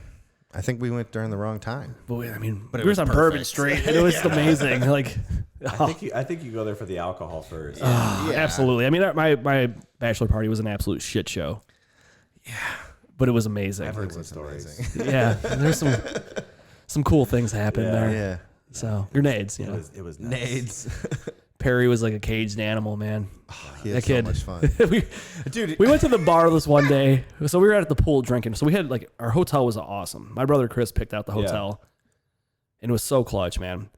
I think we went during the wrong time. But we it were was on perfect. Bourbon Street. And it was amazing. Like, I think you go there for the alcohol first. absolutely. I mean, my bachelor party was an absolute shit show. Yeah, but it was amazing. I've heard some stories. Yeah, there's some cool things happened there. Yeah. So grenades, you know. It was nuts. Nades. Perry was like a caged animal, man. He That had kid. so much fun. we went to the bar this one day. So we were at the pool drinking. So we had like our hotel was awesome. My brother Chris picked out the hotel, and it was so clutch, man.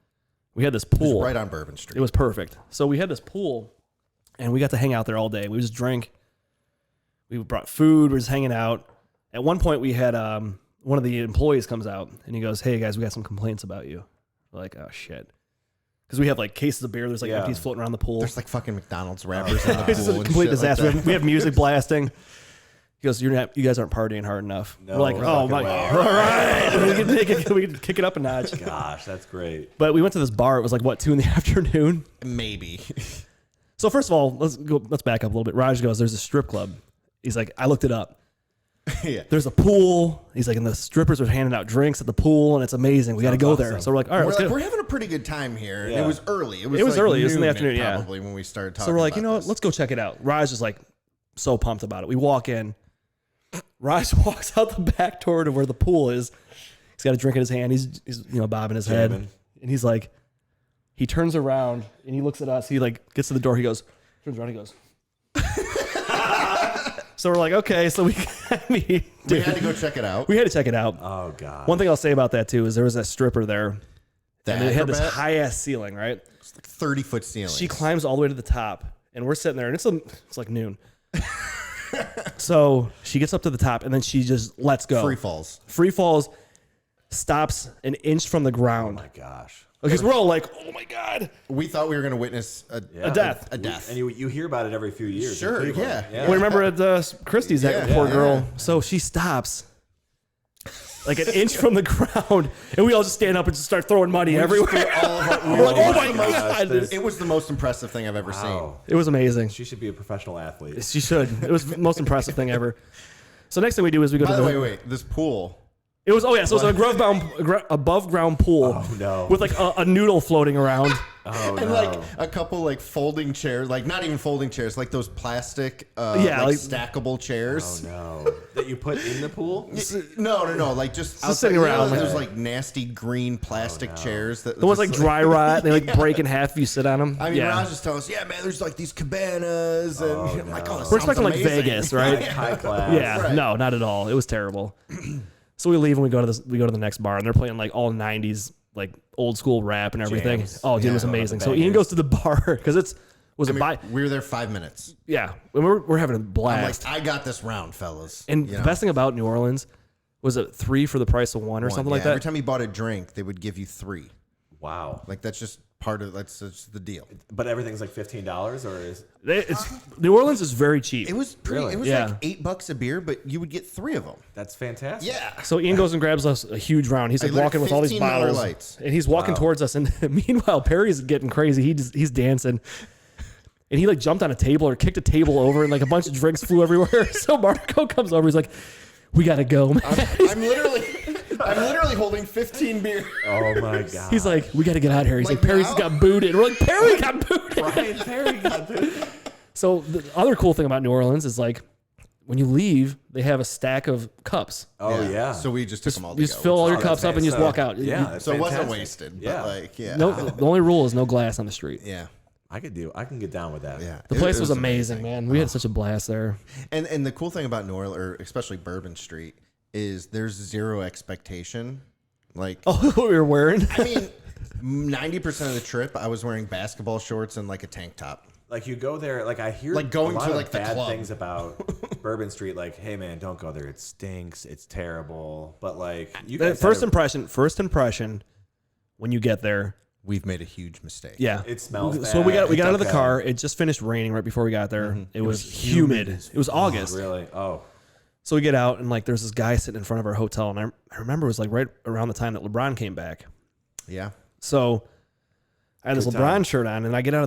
We had this pool right on Bourbon Street. It was perfect. So we had this pool, and we got to hang out there all day. We just drank. We brought food. We were just hanging out. At one point, we had one of the employees comes out, and he goes, "Hey guys, we got some complaints about you." We're like, "Oh shit." Because we have like cases of beer. There's like empties floating around the pool. There's like fucking McDonald's wrappers in the pool. This is a and complete shit disaster. Like that. We have music blasting. He goes, you guys aren't partying hard enough. No we're like, oh fucking my, way. all right, we can kick it up a notch. Gosh, that's great. But we went to this bar. It was like 2 p.m. Maybe. So first of all, let's back up a little bit. Raj goes, there's a strip club. He's like, I looked it up. Yeah. There's a pool. He's like, and the strippers are handing out drinks at the pool, and it's amazing. We got to go there. awesome. So we're like, all right, let's go. We're having a pretty good time here. Yeah. It was early. It was like early. It was in the noon, afternoon, yeah. Probably when we started talking. So we're like, you about know what? this. Let's go check it out. Raj is like so pumped about it. We walk in. Raj walks out the back door to where the pool is. He's got a drink in his hand. He's bobbing his head, Jamming. and he's like, he turns around and he looks at us. He like gets to the door. He goes, turns around. He goes. So we're like, okay. So we had to go check it out. We had to check it out. Oh god. One thing I'll say about that too is there was that stripper there, The and they had this acrobat? high ass ceiling, right? It's like 30-foot ceiling. She climbs all the way to the top, and we're sitting there, and it's like noon. So she gets up to the top, and then she just lets go. Free falls, stops an inch from the ground. Oh my gosh. Because we're all like, oh my God. We thought we were going to witness a death. A death. And you hear about it every few years. in Sure, Cleveland. yeah. We remember at Christie's, that Yeah, poor yeah, girl. yeah. So she stops like an inch from the ground, and we all just stand up and just start throwing money everywhere. We're like, oh my God. It was the most impressive thing I've ever Wow. It was amazing. She should be a professional athlete. She should. It was the most impressive thing ever. So next thing we do is we go seen. to By the way, this pool. It was, so it was a above ground pool Oh, no. with like a noodle floating around. Oh And no. like a couple like folding chairs, like not even folding chairs, like those plastic, like- stackable chairs. Oh no. That you put in the pool? No, like just outside, sitting around. There's like nasty green plastic chairs that The ones like just, dry rot. They like break in half if you sit on them. I mean, yeah. Raj just telling us, yeah, man, there's like these cabanas, and I'm like, oh, this We're sounds expecting like amazing. Vegas, right? High class. Yeah, Right. no, not at all. It was terrible. So we leave and we go to the next bar, and they're playing like all 90s like old school rap and everything. Jams. Oh, dude, it was Yeah. amazing. The So Ian bangers. goes to the bar because We were there 5 minutes. yeah, we're having a I'm like, blast. I got this round, fellas. And You the know? best thing about New Orleans was it 3 for the price of 1 or something like Yeah, that. Every time you bought a drink, they would give you 3. Wow. Like that's just that's the deal. But everything's like $15 or is New Orleans is very cheap. It was Really? It was Yeah. like $8 a beer, but you would get 3 of them. that's fantastic. Yeah. So Ian goes and grabs us a huge round. He's like lit walking with all these $15 bottles, lights. and he's walking towards us. And meanwhile, Perry's getting crazy. He's dancing, and he like jumped on a table or kicked a table over, and like a bunch of drinks flew everywhere. So Marco comes over. He's like, "We gotta go, man." I'm literally holding 15 beer. Oh my god. He's like, "We gotta get out of here." He's like, Like "Perry's now? got booted." We're like, "Perry got booted." Ryan Perry got this. So the other cool thing about New Orleans is like, when you leave, they have a stack of cups. Oh yeah. So we just took them all You to just go. fill all your Oh, cups that's up and you just nice. walk out. Yeah. You- That's So it wasn't fantastic. wasted. Yeah. But like, yeah. No, the only rule is no glass on the street. Yeah. I can get down with that. Yeah. The place was amazing, man. We had such a blast there. And the cool thing about New Orleans, or especially Bourbon Street, is there's zero expectation. Like, Oh, what we were wearing? I mean, 90% of the trip, I was wearing basketball shorts and like a tank top. Like you go there, like I hear Like going a lot to of like the bad club. things about Bourbon Street. Like, hey man, don't go there. It stinks. It's terrible. But like, you guys First impression, when you get there, We've made a huge mistake. yeah, it smells bad. So we got out of the Okay. car. It just finished raining right before we got there. It was humid. It was August. Really? Oh, So we get out and like there's this guy sitting in front of our hotel, and I remember it was like right around the time that LeBron came back. Yeah. So I had this Good LeBron time. shirt on, and we get out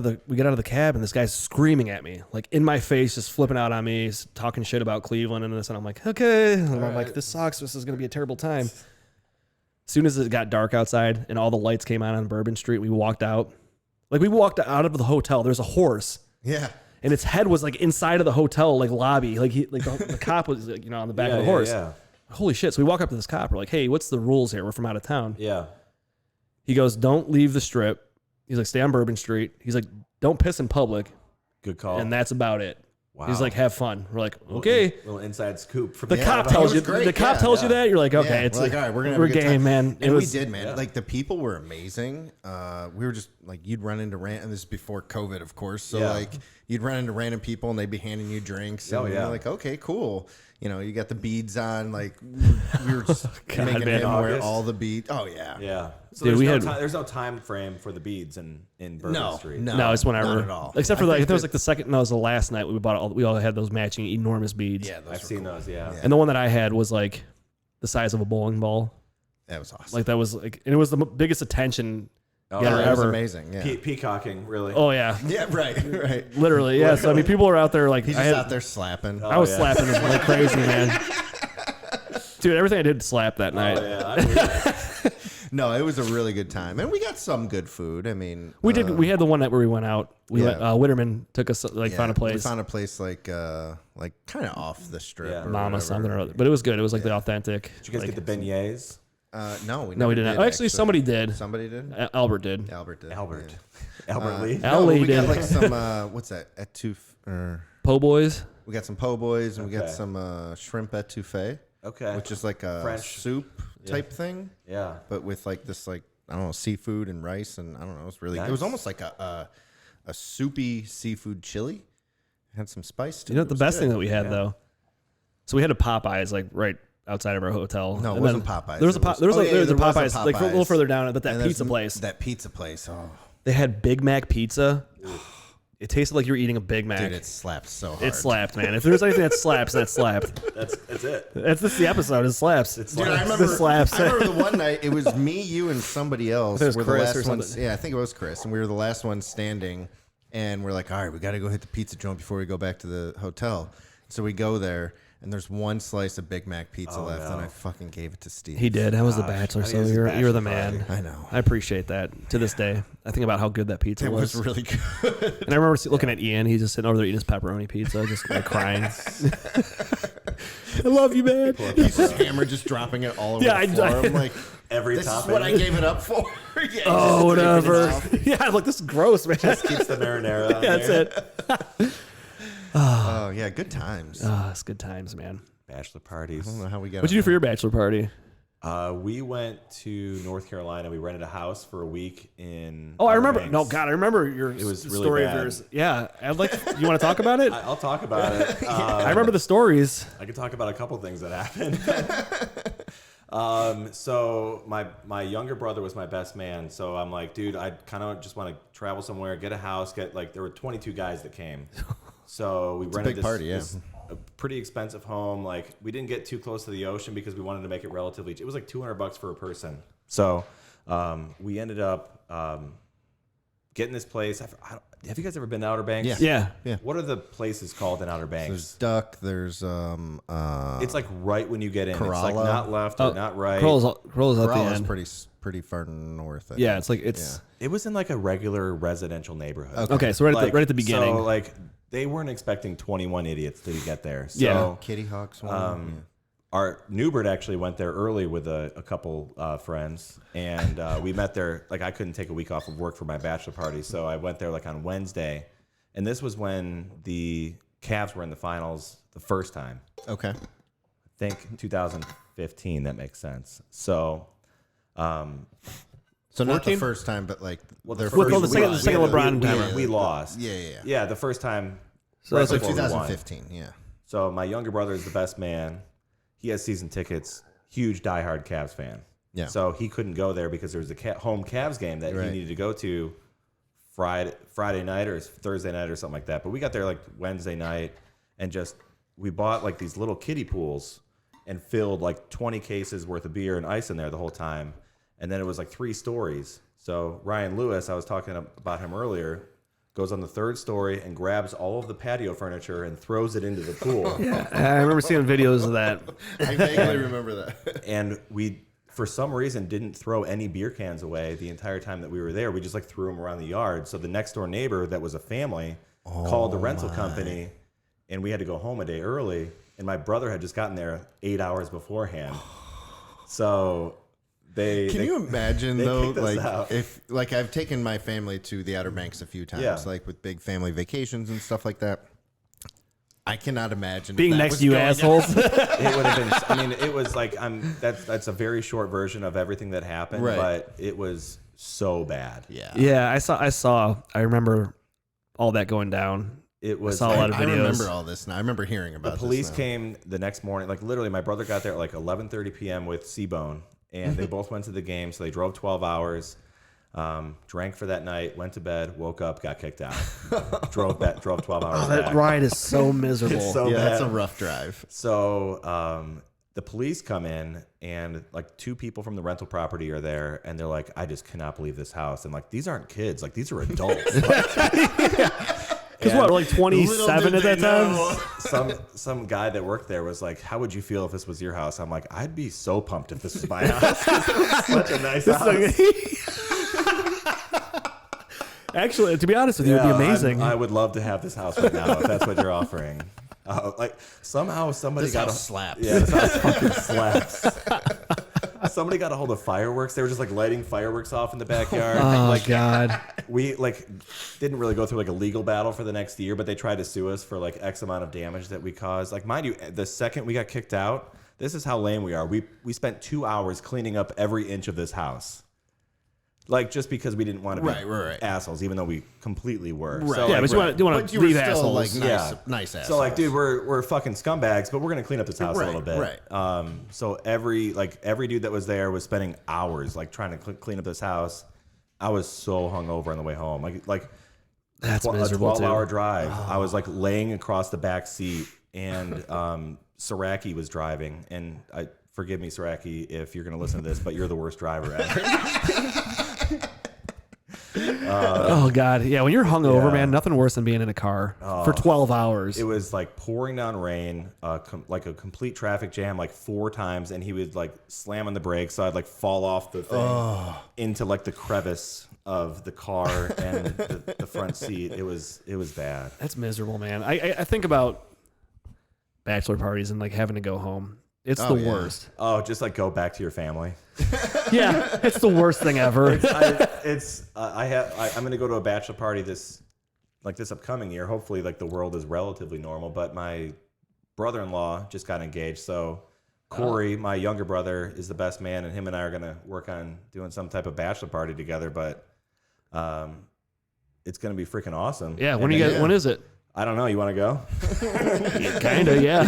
of the cab, and this guy's screaming at me, like in my face, just flipping out on me, he's talking shit about Cleveland and this, and I'm like, okay, and I'm like, this sucks. This is gonna be a terrible time. As soon as it got dark outside and all the lights came on Bourbon Street, we walked out. Like we walked out of the hotel. There's a horse, Yeah. and its head was like inside of the hotel like lobby. Like the cop was like, on the back of the horse. Yeah. Holy shit! So we walk up to this cop. We're like, hey, what's the rules here? We're from out of town. Yeah. He goes, don't leave the strip. He's like, stay on Bourbon Street. He's like, don't piss in public. Good call. And that's about it. Wow. He's like, have fun. We're like, okay. Little inside scoop from The Yeah, cop but it tells you. was great. The cop Yeah, tells you yeah. that. You're like, okay, Yeah, it's we're like, all right, we're gonna have we're a good game, time. man. And we did, man. Like the people were amazing. We were just like, you'd run into and this is before COVID, of course. So Yeah. like, you'd run into random people and they'd be handing you drinks. And Oh, yeah. you're like, okay, cool. You got the beads on. Like we were just God, making man. him wear August. all the beads. Oh yeah. Yeah. So Dude, there's no time frame for the beads in Bourbon Street. No, it's whenever. Not at all. Except for I like, think if it was that- like the second. No, it was the last night we bought. We all had those matching enormous beads. Yeah, those I've were seen cool. those. Yeah. And the one that I had was like the size of a bowling ball. That was awesome. Like that was like, and it was the biggest attention Oh, getter it was ever. amazing. Yeah. Peacocking, really. Oh yeah, Yeah. Right. Right. literally. Yeah. So I mean, people were out there like He's I just had. out there slapping. I was yeah. slapping him like crazy, man. Dude, everything I did slap that night. Oh, yeah. I believe that. No, it was a really good time, and we got some good food. I mean, We did. We had the one night where we went out. We yeah. went. Witterman took us like found a place, We found a place like kind of off the strip. Yeah. or Mama whatever. something or other. But it was good. It was like the authentic. Did you guys like- get the beignets? No, we No, we never didn't. Actually, somebody did. Somebody did. Albert did. Albert did. Albert. yeah. Albert Lee? Al No, Lee we got did. like some what's that? Etouffee. Po' boys. We got some po' boys, and we got Okay. some shrimp etouffee, Okay. which is like a French. soup type thing, Yeah. but with like this like I don't know seafood and rice, and I don't know. It was really. It was Nice. almost like a soupy seafood chili. It had some spice to You know it. what the It was best good. thing that we had though. So we had a Popeyes like right outside of our hotel. No, it And wasn't then Popeyes. There was a It was- there was oh, a, yeah, there was a there was a Popeyes like a little Popeyes. further down, but that And there's pizza place. That pizza place. Oh, They had Big Mac pizza. It tasted like you were eating a Big Mac. dude, it slapped so hard. It slapped, man. If there's anything that slaps, that slapped. That's it. That's this the episode. It slaps. It's Dude, like- I remember, The slaps. I remember the one night, it was me, you, and somebody else. I think it was were the Chris or last ones. something. Yeah, I think it was Chris. And we were the last ones standing. And we're like, all right, we got to go hit the pizza joint before we go back to the hotel. So we go there, and there's one slice of Big Mac pizza left. And I fucking gave it to Steve. He did. I was the Gosh, bachelor, I so think it's you're bachelor the man. party. I know. I appreciate that to this day. I think about how good that pizza It was. was really good. And I remember looking at Ian. He's just sitting over there eating his pepperoni pizza, just like crying. I love you, man. He's just hammered, just dropping it all over Yeah, the floor. I'm like, Every this is topping. what I gave it up for. Yeah, he's Oh, just taking it whatever. off. Yeah, look, this is gross, man. Keeps the marinara. on Yeah, that's there. it. Oh, yeah, good times. I It's good times, man. Bachelor parties. don't know how we got What'd you do for your bachelor party? We went to North Carolina. We rented a house for a week in. Oh, I Outer remember. Banks. No, God, I remember your was really story bad. of yours. Yeah, I'd like. You want to talk about it? I'll talk about it. I remember the stories. I could talk about a couple things that happened. So my younger brother was my best man. So I'm like, dude, I kind of just want to travel somewhere, get a house, there were 22 guys that came. So we rented big party, yeah. this a pretty expensive home. Like we didn't get too close to the ocean because we wanted to make it relatively. It was like $200 for a person. So we ended up getting this place. Have you guys ever been to Outer Banks? Yeah. Yeah. What are the places called in Outer Banks? There's Duck. There's It's like right when you get in. It's like Corolla. not left or not right. Corolla's at the Coralla's end. pretty far north. I Yeah, think. it's like it's It was in like a regular residential neighborhood. okay. So right at the beginning. So like they weren't expecting 21 idiots to get there. So Yeah. Kitty Hawk's one. our Newbert actually went there early with a couple friends, and we met there. Like I couldn't take a week off of work for my bachelor party, so I went there like on Wednesday, and this was when the Cavs were in the finals the first time. Okay. I think 2015. That makes sense. So So not the 14? first time, but like their Well, first the second LeBron time. We lost. Yeah. Yeah, the first time. So that's So before we won. 2015. Yeah. So my younger brother is the best man. He has season tickets. Huge diehard Cavs fan. Yeah. So he couldn't go there because there was a home Cavs game that he needed to go to Friday night or Thursday night or something like that. But we got there like Wednesday night and we bought like these little kiddie pools and filled like 20 cases worth of beer and ice in there the whole time. And then it was like 3 stories. So Ryan Lewis, I was talking about him earlier, goes on the 3rd story and grabs all of the patio furniture and throws it into the pool. Yeah, I remember seeing videos of that. I vaguely remember that. And we, for some reason, didn't throw any beer cans away the entire time that we were there. We just like threw them around the yard. So the next door neighbor that was a family called the rental company, and we had to go home a day early. And my brother had just gotten there 8 hours beforehand. So Can you imagine though, kicked us like out. if like I've taken my family to the Outer Banks a few times, like with big family vacations and stuff like that. I cannot imagine Being if that next was to you going assholes. It would have been. I mean, it was like that's a very short version of everything that happened, Right. but it was so bad. Yeah. Yeah, I remember all that going down. It was. saw a lot of I videos. remember all this now. I remember hearing about The police this now. came the next morning. Like literally, my brother got there at like 11:30 p.m. with C-Bone, and they both went to the game. So they drove 12 hours, drank for that night, went to bed, woke up, got kicked out, drove 12 hours. Oh, that back. ride is so miserable. It's so Yeah, bad. that's a rough drive. So the police come in, and like 2 people from the rental property are there, and they're like, "I just cannot believe this house." And like, these aren't kids, like these are adults. Because what, like 27 at that time? Some guy that worked there was like, "How would you feel if this was your house?" I'm like, "I'd be so pumped if this was my house. It was such a nice house." Actually, to be honest with you, it would be amazing. I would love to have this house right now if that's what you're offering. Like somehow somebody This got house slaps. Yeah, this house fucking slaps. Somebody got a hold of fireworks. They were just like lighting fireworks off in the backyard. Oh, like, God. we like didn't really go through like a legal battle for the next year, but they tried to sue us for like X amount of damage that we caused. Like, mind you, the second we got kicked out, this is how lame we are. We spent 2 hours cleaning up every inch of this house. Like, just because we didn't want to be assholes, even though we completely were. Right. So, Yeah, like, but you want to you were leave still assholes. like Yeah. nice assholes. so like, dude, we're fucking scumbags, but we're gonna clean up this house a little bit. Right. So every dude that was there was spending hours like trying to clean up this house. I was so hungover on the way home. Like That's a miserable, too. 12-hour drive. I was like laying across the back seat, and Saraki was driving. And forgive me, Saraki, if you're gonna listen to this, but you're the worst driver ever. Oh, God. Yeah, when you're hungover, Yeah. man, nothing worse than being in a car for 12 hours. It was like pouring down rain, like a complete traffic jam, like 4 times, and he would like slam on the brakes, so I'd like fall off the thing into like the crevice of the car and the front seat. It was bad. That's miserable, man. I think about bachelor parties and like having to go home. It's the worst. Oh, just like go back to your family. Yeah, it's the worst thing ever. I'm gonna go to a bachelor party this upcoming year. Hopefully, like the world is relatively normal. But my brother-in-law just got engaged, so Corey, my younger brother, is the best man, and him and I are gonna work on doing some type of bachelor party together. But it's gonna be freaking awesome. Yeah, when And you then- guys, when is it? I don't know. You want to go? Kinda, yeah.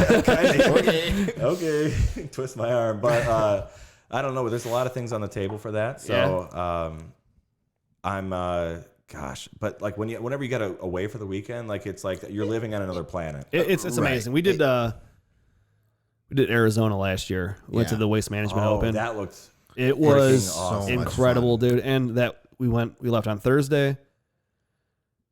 Okay. Twist my arm, but I don't know. There's a lot of things on the table for that. So I'm gosh, but like whenever you get away for the weekend, like it's like you're living on another planet. It's amazing. We did Arizona last year. Went to Yeah. the Waste Management Open. That looked It was So much incredible, dude. And that we left on Thursday,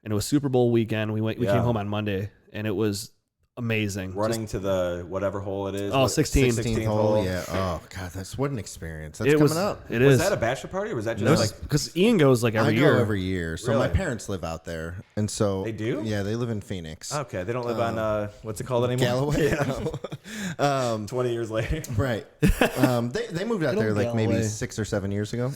and it was Super Bowl weekend. We came home on Monday, and it was amazing. running to the whatever hole it is. Oh, what, 16. 16th hole. Yeah. Oh God, that's what an experience. That's coming up. It Was is. that a bachelor party, or was that just like? Because Ian goes like every I year. go every year. So my Really? parents live out there, and so They do? Yeah, they live in Phoenix. Okay, they don't live on what's it called anymore? Galloway. Yeah. 20 years later. Right. They moved out there like maybe Galloway. 6 or 7 years ago.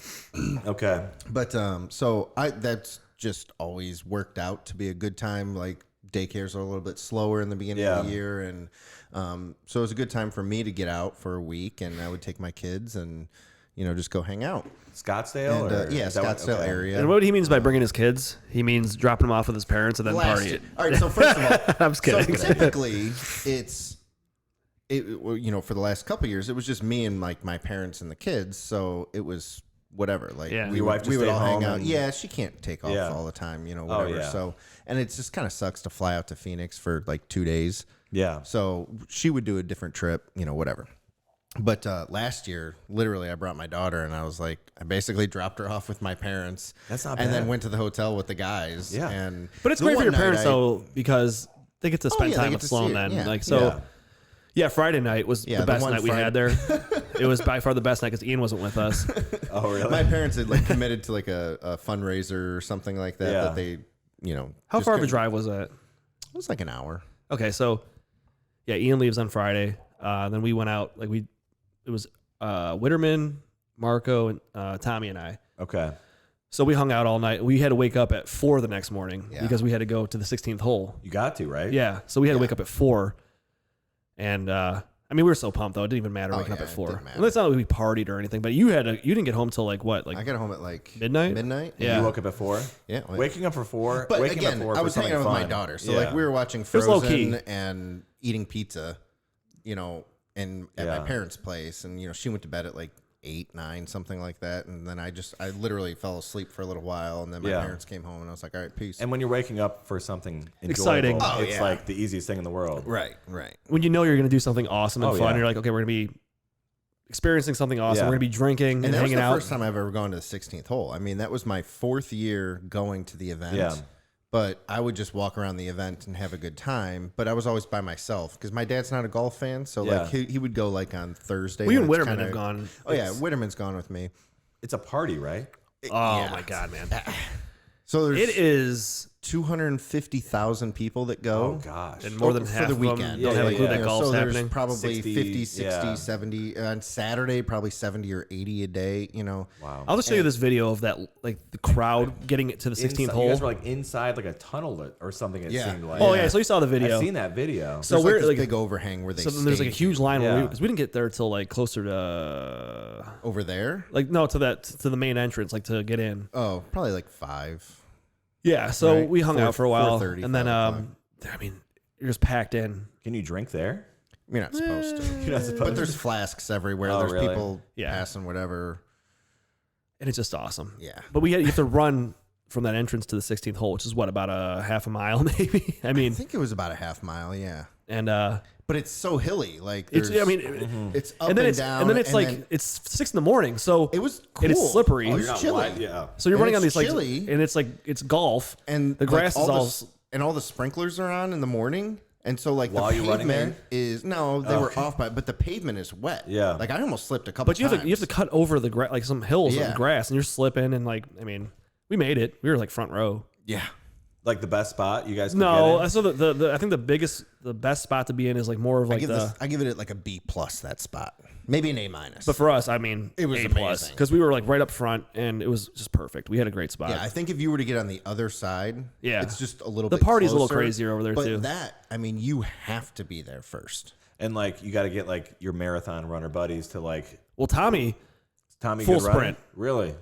Okay. But so that's just always worked out to be a good time. Like daycares are a little bit slower in the beginning of the year, and so it was a good time for me to get out for a week, and I would take my kids, and just go hang out. Scottsdale? And, yeah, Scottsdale area. And what he means by bringing his kids, he means dropping them off with his parents and then party it. All right, so first of all, I'm just kidding. So typically, for the last couple of years, it was just me and like my parents and the kids. So it was whatever. Like your wife just we would stay all hang home out. and- Yeah, she can't take off all the time, whatever. yeah. So, and it just kind of sucks to fly out to Phoenix for like 2 days. Yeah. So she would do a different trip, whatever. But last year, literally, I brought my daughter, and I basically dropped her off with my parents. That's not and bad. then went to the hotel with the guys. Yeah. And But it's the great for one your night parents, though, because they get to spend yeah, they time get with to Sloan see it, then. yeah. Like, so, yeah, Friday night was the best one night we had there. It was by far the best night because Ian wasn't with us. Oh, really? My parents had like committed to like a fundraiser or something like that. Yeah. That they, How just far of a couldn't- drive was that? It was like an hour. Okay, so, yeah, Ian leaves on Friday. Then we went out. It was Witterman, Marco, and Tommy and I. Okay. So we hung out all night. We had to wake up at 4 the next morning Yeah. because we had to go to the 16th hole. You got to, right? Yeah, so we had to wake up at 4. And we were so pumped though; it didn't even matter waking up yeah, at it 4. didn't matter. And it's not like we partied or anything, but you didn't get home till like what? Like I got home at like midnight? Midnight. Yeah. You woke up at 4? Yeah. Waking up for 4? But waking again, up at 4 I was for hanging out with something my fun. daughter, so Yeah. like we were watching was low Frozen key. and eating pizza, and at Yeah. my parents' place, and she went to bed at like 8, 9, something like that, and then I literally fell asleep for a little while, and then my Yeah. parents came home, and I was like, all right, peace. And when you're waking up for something enjoyable, Exciting. Oh, it's yeah. like the easiest thing in the world. right. when you know you're going to do something awesome and Oh, fun, yeah. you're like, okay, we're going to be experiencing something awesome. Yeah. We're going to be drinking And that was hanging the out. first time I've ever gone to the 16th hole. I mean, that was my 4th year going to the event. Yeah. But I would just walk around the event and have a good time. But I was always by myself because my dad's not a golf fan. So like he would go like on Thursday. We and when it's Witterman kinda- have gone. Oh yeah, Witterman's gone with me. It's a party, right? Oh Yeah. my god, man! So there's It is 250,000 people that go. Oh, gosh. and more than for half the of them weekend. don't Yeah, have a yeah, clue yeah. that golf's so there's happening. probably 60, 50, 60, yeah. 70 on Saturday, probably 70 or 80 a day. Wow. I'll just show you this video of that, like the crowd getting it to the 16th Inside- hole. You guys were like inside like a tunnel or something. It Yeah. seemed like. Oh yeah, so you saw the video. I've seen that video. So There's we're like this like big overhang where they. so then there's like a stage huge line Yeah. because we didn't get there till like closer to over there. like no to the main entrance like to get in. Oh, probably like 5. Yeah, so Right. we hung out for a while, 4:30, and then 5 o'clock. you're just packed in. Can you drink there? You're not supposed to. You're not supposed But to. there's flasks everywhere. Oh, There's really? people Yeah. passing whatever. And it's just awesome. Yeah. But you have to run from that entrance to the 16th hole, which is what, about a half a mile maybe. I I mean, think it was about a half mile. Yeah. and But it's so hilly. Like it's there's, it's it's up and then and it's down. and then it's like then it's 6 in, so it was and it's cool. slippery. It Oh, was you're not chilly. wide- yeah. so you're and running on it's these chilly. like, and it's like it's golf, And the like, grass is all. and all the sprinklers are on in the morning. And so like While the you're running pavement is no, they were off by, but the pavement is wet. Yeah. Like I almost slipped a couple. But you have to cut over the grass, like some hills Yeah. of grass, and you're slipping, and like I mean, we made it. We were like front row. Yeah. Like the best spot you guys could No, get in? so the I think the best spot to be in is like more of like I give it like a B+ that spot, maybe an A-. But for us, I mean, It was A+ amazing. because we were like right up front, and it was just perfect. We had a great spot. yeah, I think if you were to get on the other side, Yeah. it's just a little. The bit party's a little closer. crazier over there, but too. That I mean, you have to be there first. And like you got to get like your marathon runner buddies to like Well, Tommy, Tommy Full good runner? sprint. Really?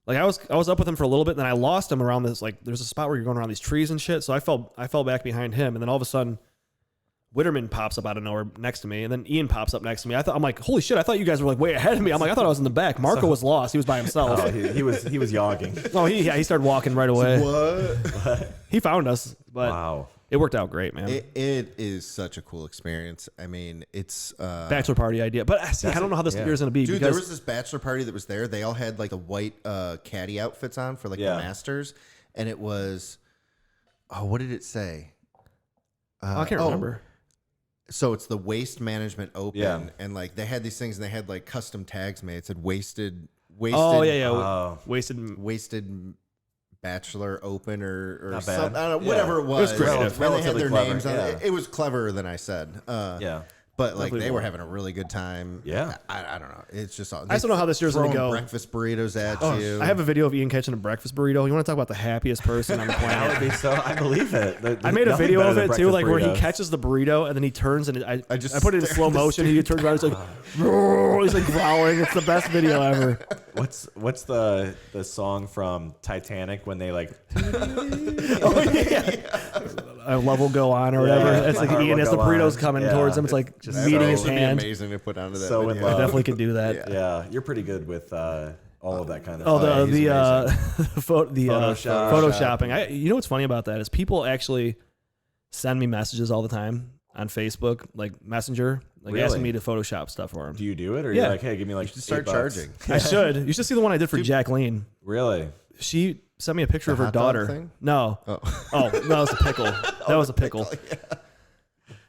like I was up with him for a little bit, and then I lost him around this like there's a spot where you're going around these trees and shit. So I fell back behind him, and then all of a sudden, Witterman pops up out of nowhere next to me, and then Ian pops up next to me. I'm like, holy shit! I thought you guys were like way ahead of me. I'm like, I thought I was in the back. Marco was lost. He was by himself. Oh, he was yogging. Oh, he started walking right away. What? He found us, but Wow. it worked out great, man. It is such a cool experience. I mean, it's Bachelor party idea, but see, I don't know how this year is going to be dude. There because was this bachelor party that was there. They all had like the white caddy outfits on for like Yeah. the Masters, and it was what did it say? I can't remember. So it's the Waste Management Open, Yeah. and like they had these things, and they had like custom tags made. It said wasted. Oh yeah. Oh. Wasted. Bachelor Open or Not some, bad. I don't know, Yeah. whatever it was. creative. And they had Relatively their clever, names on yeah. it. It was cleverer than I said. Yeah. But like Definitely they were more. having a really good time. Yeah. I don't know. It's just I just don't know how this year's gonna throwing go. breakfast burritos at you. I have a video of Ian catching a breakfast burrito. You want to talk about the happiest person on the That planet? would be so. I believe it. I made a Nothing video better of than it too, breakfast like where he burritos. catches the burrito and then he turns and I just put it in stare slow at the motion. He turns around, he's like, "Roar." He's like growling. It's the best video ever. What's the song from Titanic when they like? A love will go on or whatever. Yeah, It's my like heart Ian will as the go burrito's on. coming Yeah. towards him. It's like Just meeting so- his It would be hand. amazing to put onto that So in video. I love. definitely could do that. Yeah, you're pretty good with all of that kind of. Oh, stuff. the Photoshop. photoshopping. You know what's funny about that is people actually send me messages all the time on Facebook, like Messenger, like Really? asking me to Photoshop stuff for them. Do you do it, or Yeah. you're like, hey, give me like You should start $8? charging. I should. You should see the one I did for Jacqueline. Really? She sent me a picture of her hot dog daughter. thing? No. Oh, no, that was a pickle. That was a pickle.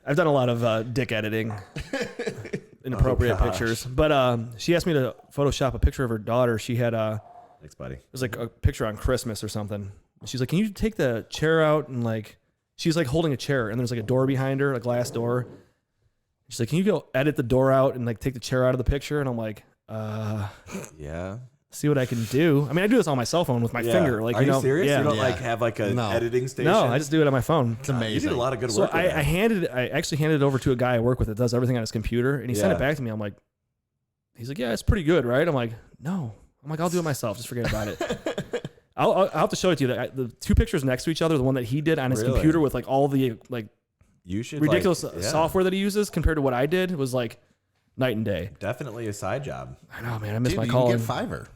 I've done a lot of dick editing, inappropriate gosh. pictures. But she asked me to Photoshop a picture of her daughter. She had Thanks, buddy. it was like a picture on Christmas or something. And she's like, "Can you take the chair out?" And like, she's like holding a chair, and there's like a door behind her, a glass door. She's like, "Can you go edit the door out and like take the chair out of the picture?" And I'm like, Yeah. see what I can do. I mean, I do this on my cell phone with my Yeah. finger. Like, Are you know, serious? Yeah. You don't Yeah. like have like an No. editing station? No, I just do it on my phone. It's amazing. You did a lot of good So work. with I that. I actually handed it over to a guy I work with that does everything on his computer, and he sent Yeah. it back to me. I'm like, he's like, "Yeah, it's pretty good, right?" I'm like, "No." I'm like, "I'll do it myself. Just forget about it." I'll have to show it to you. The two pictures next to each other, the one that he did on his Really? computer with like all the like You should ridiculous like, yeah, software that he uses compared to what I did was like night and day. Definitely a side job. I know, man. I miss Dude, my you calling. can get Fiverr.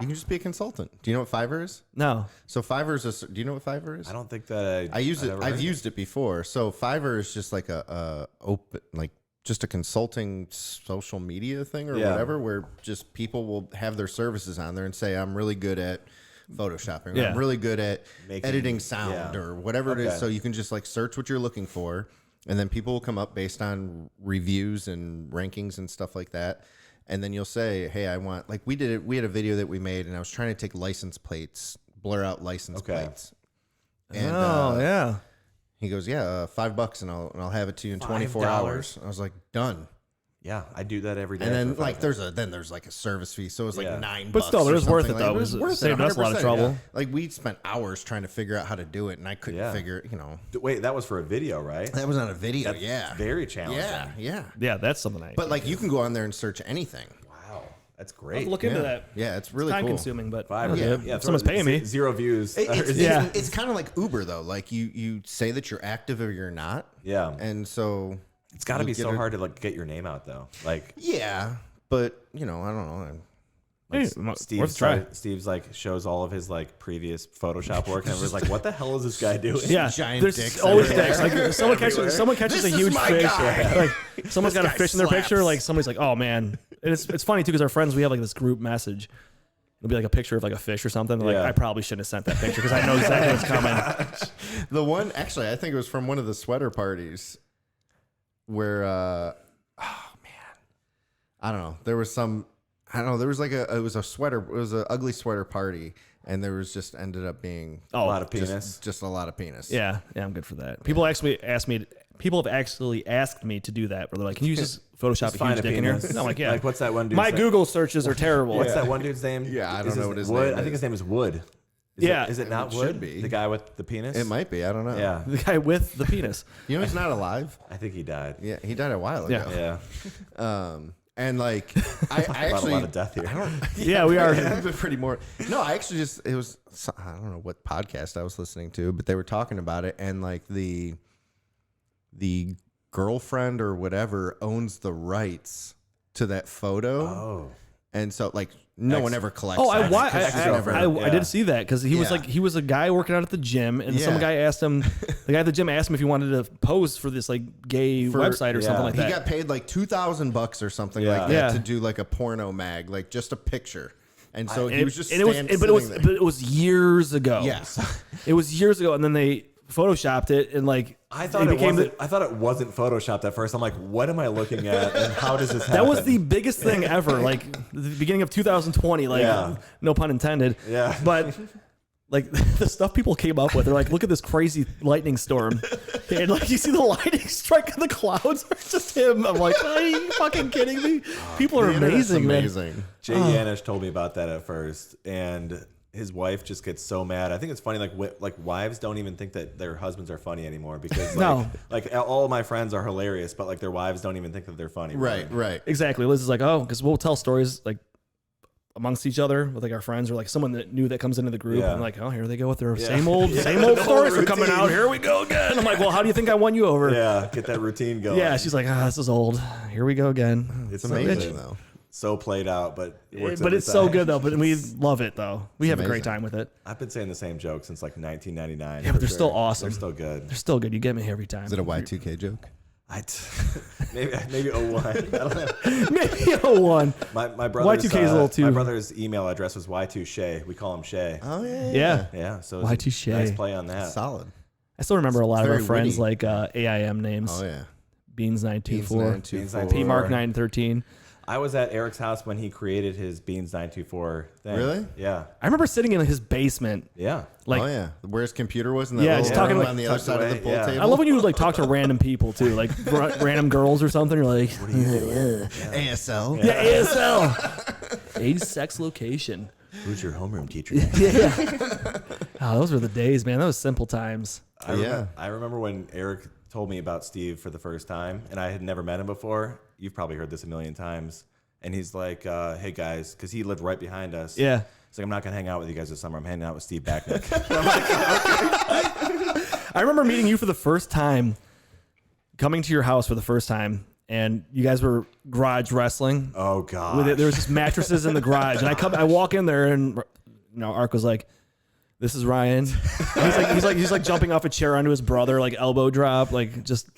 You can just be a consultant. Do you know what Fiverr is? No. So Fiverr is do you know what Fiverr is? I don't think that I use I've it. ever I've heard used it before. So Fiverr is just like a open, like just a consulting social media thing or Yeah. whatever, where just people will have their services on there and say, "I'm really good at photoshopping. Yeah. I'm really good at Making- editing sound yeah. or whatever it Okay. is." So you can just like search what you're looking for, and then people will come up based on reviews and rankings and stuff like that. And then you'll say, "Hey, I want," like we did it. We had a video that we made, and I was trying to take license plates, blur out license Okay. plates. And, yeah. he goes, "Yeah, $5, and I'll have it to you in 24 $5? hours." I was like, "Done." Yeah, I do that every day. And then for like $5. there's like a service fee, so it was like Yeah. $9. But still, or it was worth something. it, though. Like, it was It worth it. saved us a lot of 100%, trouble. yeah. Like we spent hours trying to figure out how to do it, and I couldn't Yeah. figure. You know, Wait, that was for a video, right? that was on a video. That's yeah, very challenging. yeah, yeah. Yeah, that's something I But like you can go on there and search anything. Wow, that's I'll great. look into Yeah. that. Yeah, it's really Time cool. consuming, but Fiverr. I'll do it. Yeah, If someone's paying me. 0 views. Yeah. It's kind of like Uber though. Like you say that you're active or you're not. Yeah. And so It's got to you be get so it- hard to like get your name out though. Like Yeah, but you know, I don't know. Hey, worth a try. Steve's like shows all of his like previous Photoshop work, and everyone's like, "What the hell is this guy doing?" Yeah, Giant there's dicks always everywhere. dicks. Like someone catches This a is huge my fish. guy. Like someone's got a guy fish in their picture. slaps. Like somebody's like, "Oh man," and it's funny too because our friends we have like this group message. It'll be like a picture of like a fish or something. They're Yeah. like, I probably shouldn't have sent that picture because I know exactly what's coming. The one, actually, I think it was from one of the sweater parties where, oh man, I don't know. There was some, I don't know. There was like it was a sweater. It was an ugly sweater party, and there was just ended up being Oh, a lot of penis. just a lot of penis. yeah, I'm good for that. People actually asked me. People have actually asked me to do that. Where they're like, "Can you just Photoshop Just a find huge a dick in here?" penis. And I'm like, "Yeah." Like, what's that one dude? My Google searches are terrible. What's that one dude's name? Yeah, I Is don't know his- what his Wood? name I think is. his name is Wood. Yeah. Is it not It Wood? should be. The guy with the penis? It might be. I don't know. Yeah. The guy with the penis. You know, he's not alive. I think he died. Yeah, he died a while Yeah. ago. Yeah. And like, I actually, a lot of death here. I don't. Yeah, we are. Pretty more. No, I actually just it was I don't know what podcast I was listening to, but they were talking about it, and like the girlfriend or whatever owns the rights to that photo, Oh. and so like no one ever collects. Oh, I that. I did see that because he was Yeah. like he was a guy working out at the gym, and some Yeah. guy asked him, the guy at the gym asked him if he wanted to pose for this like gay website or yeah. something like He that. got paid like $2,000 or something Yeah. like that Yeah. to do like a porno mag, like just a picture, and so And he was just and it was, sitting but it was, there. but it was years ago. Yes. it was years ago, and then they photoshopped it, and like I thought it became wasn't. I thought it wasn't photoshopped at first. I'm like, what am I looking at, and how does this happen? that was the biggest thing ever. Like the beginning of 2020. Like Yeah. no pun intended. Yeah. But like the stuff people came up with. They're like, look at this crazy lightning storm. And like you see the lightning strike in the clouds. It's just him. I'm like, are you fucking kidding me? People are amazing, man. Jay Yanish told me about that at first, and his wife just gets so mad. I think it's funny, like wives don't even think that their husbands are funny anymore because like all of my friends are hilarious, but like their wives don't even think that they're funny. Right. Exactly. Liz is like, oh, because we'll tell stories like amongst each other with like our friends or like someone that new that comes into the group. Yeah. And like, oh, here they go with their same old stories are coming out. Here we go again. I'm like, well, how do you think I won you over? Yeah, get that routine going. Yeah, she's like, this is old. Here we go again. It's amazing though. So played out, but it's so good though. But we love it though. We have a great time with it. I've been saying the same joke since like 1999. Yeah, but they're still awesome. They're still good. They're still good. You get me every time. Is it a Y2K joke? Maybe 01. I don't know. Maybe 01. My brother's Y2K is a little too. My brother's email address was Y2 Shay. We call him Shay. Oh Yeah. Yeah. So Y2 Shay. Nice play on that. Solid. I still remember a lot of our very friends witty. like AIM names. Oh yeah. Beans 924. Beans P Mark 913. I was at Eric's house when he created his Beans 924 thing. Really? Yeah. I remember sitting in his basement. Yeah. Like, oh yeah. Where his computer was in that Yeah, little he's talking room like on the other tucked side of the away, pool yeah. table. I love when you like talk to random people too, like random girls or something. You're like, What are you doing? ASL. yeah, ASL. Age, sex, location. Who's your homeroom teacher? Yeah. Oh, those were the days, man. Those simple times. I remember when Eric told me about Steve for the first time, and I had never met him before. You've probably heard this a million times. And he's like, hey, guys, because he lived right behind us. Yeah. He's like, I'm not going to hang out with you guys this summer. I'm hanging out with Steve Backnick. I remember meeting you for the first time, coming to your house for the first time, and you guys were garage wrestling. Oh, God. There was just mattresses in the garage, and I walk in there, and Ark was like, "This is Ryan." And he's like jumping off a chair onto his brother, like elbow drop, like just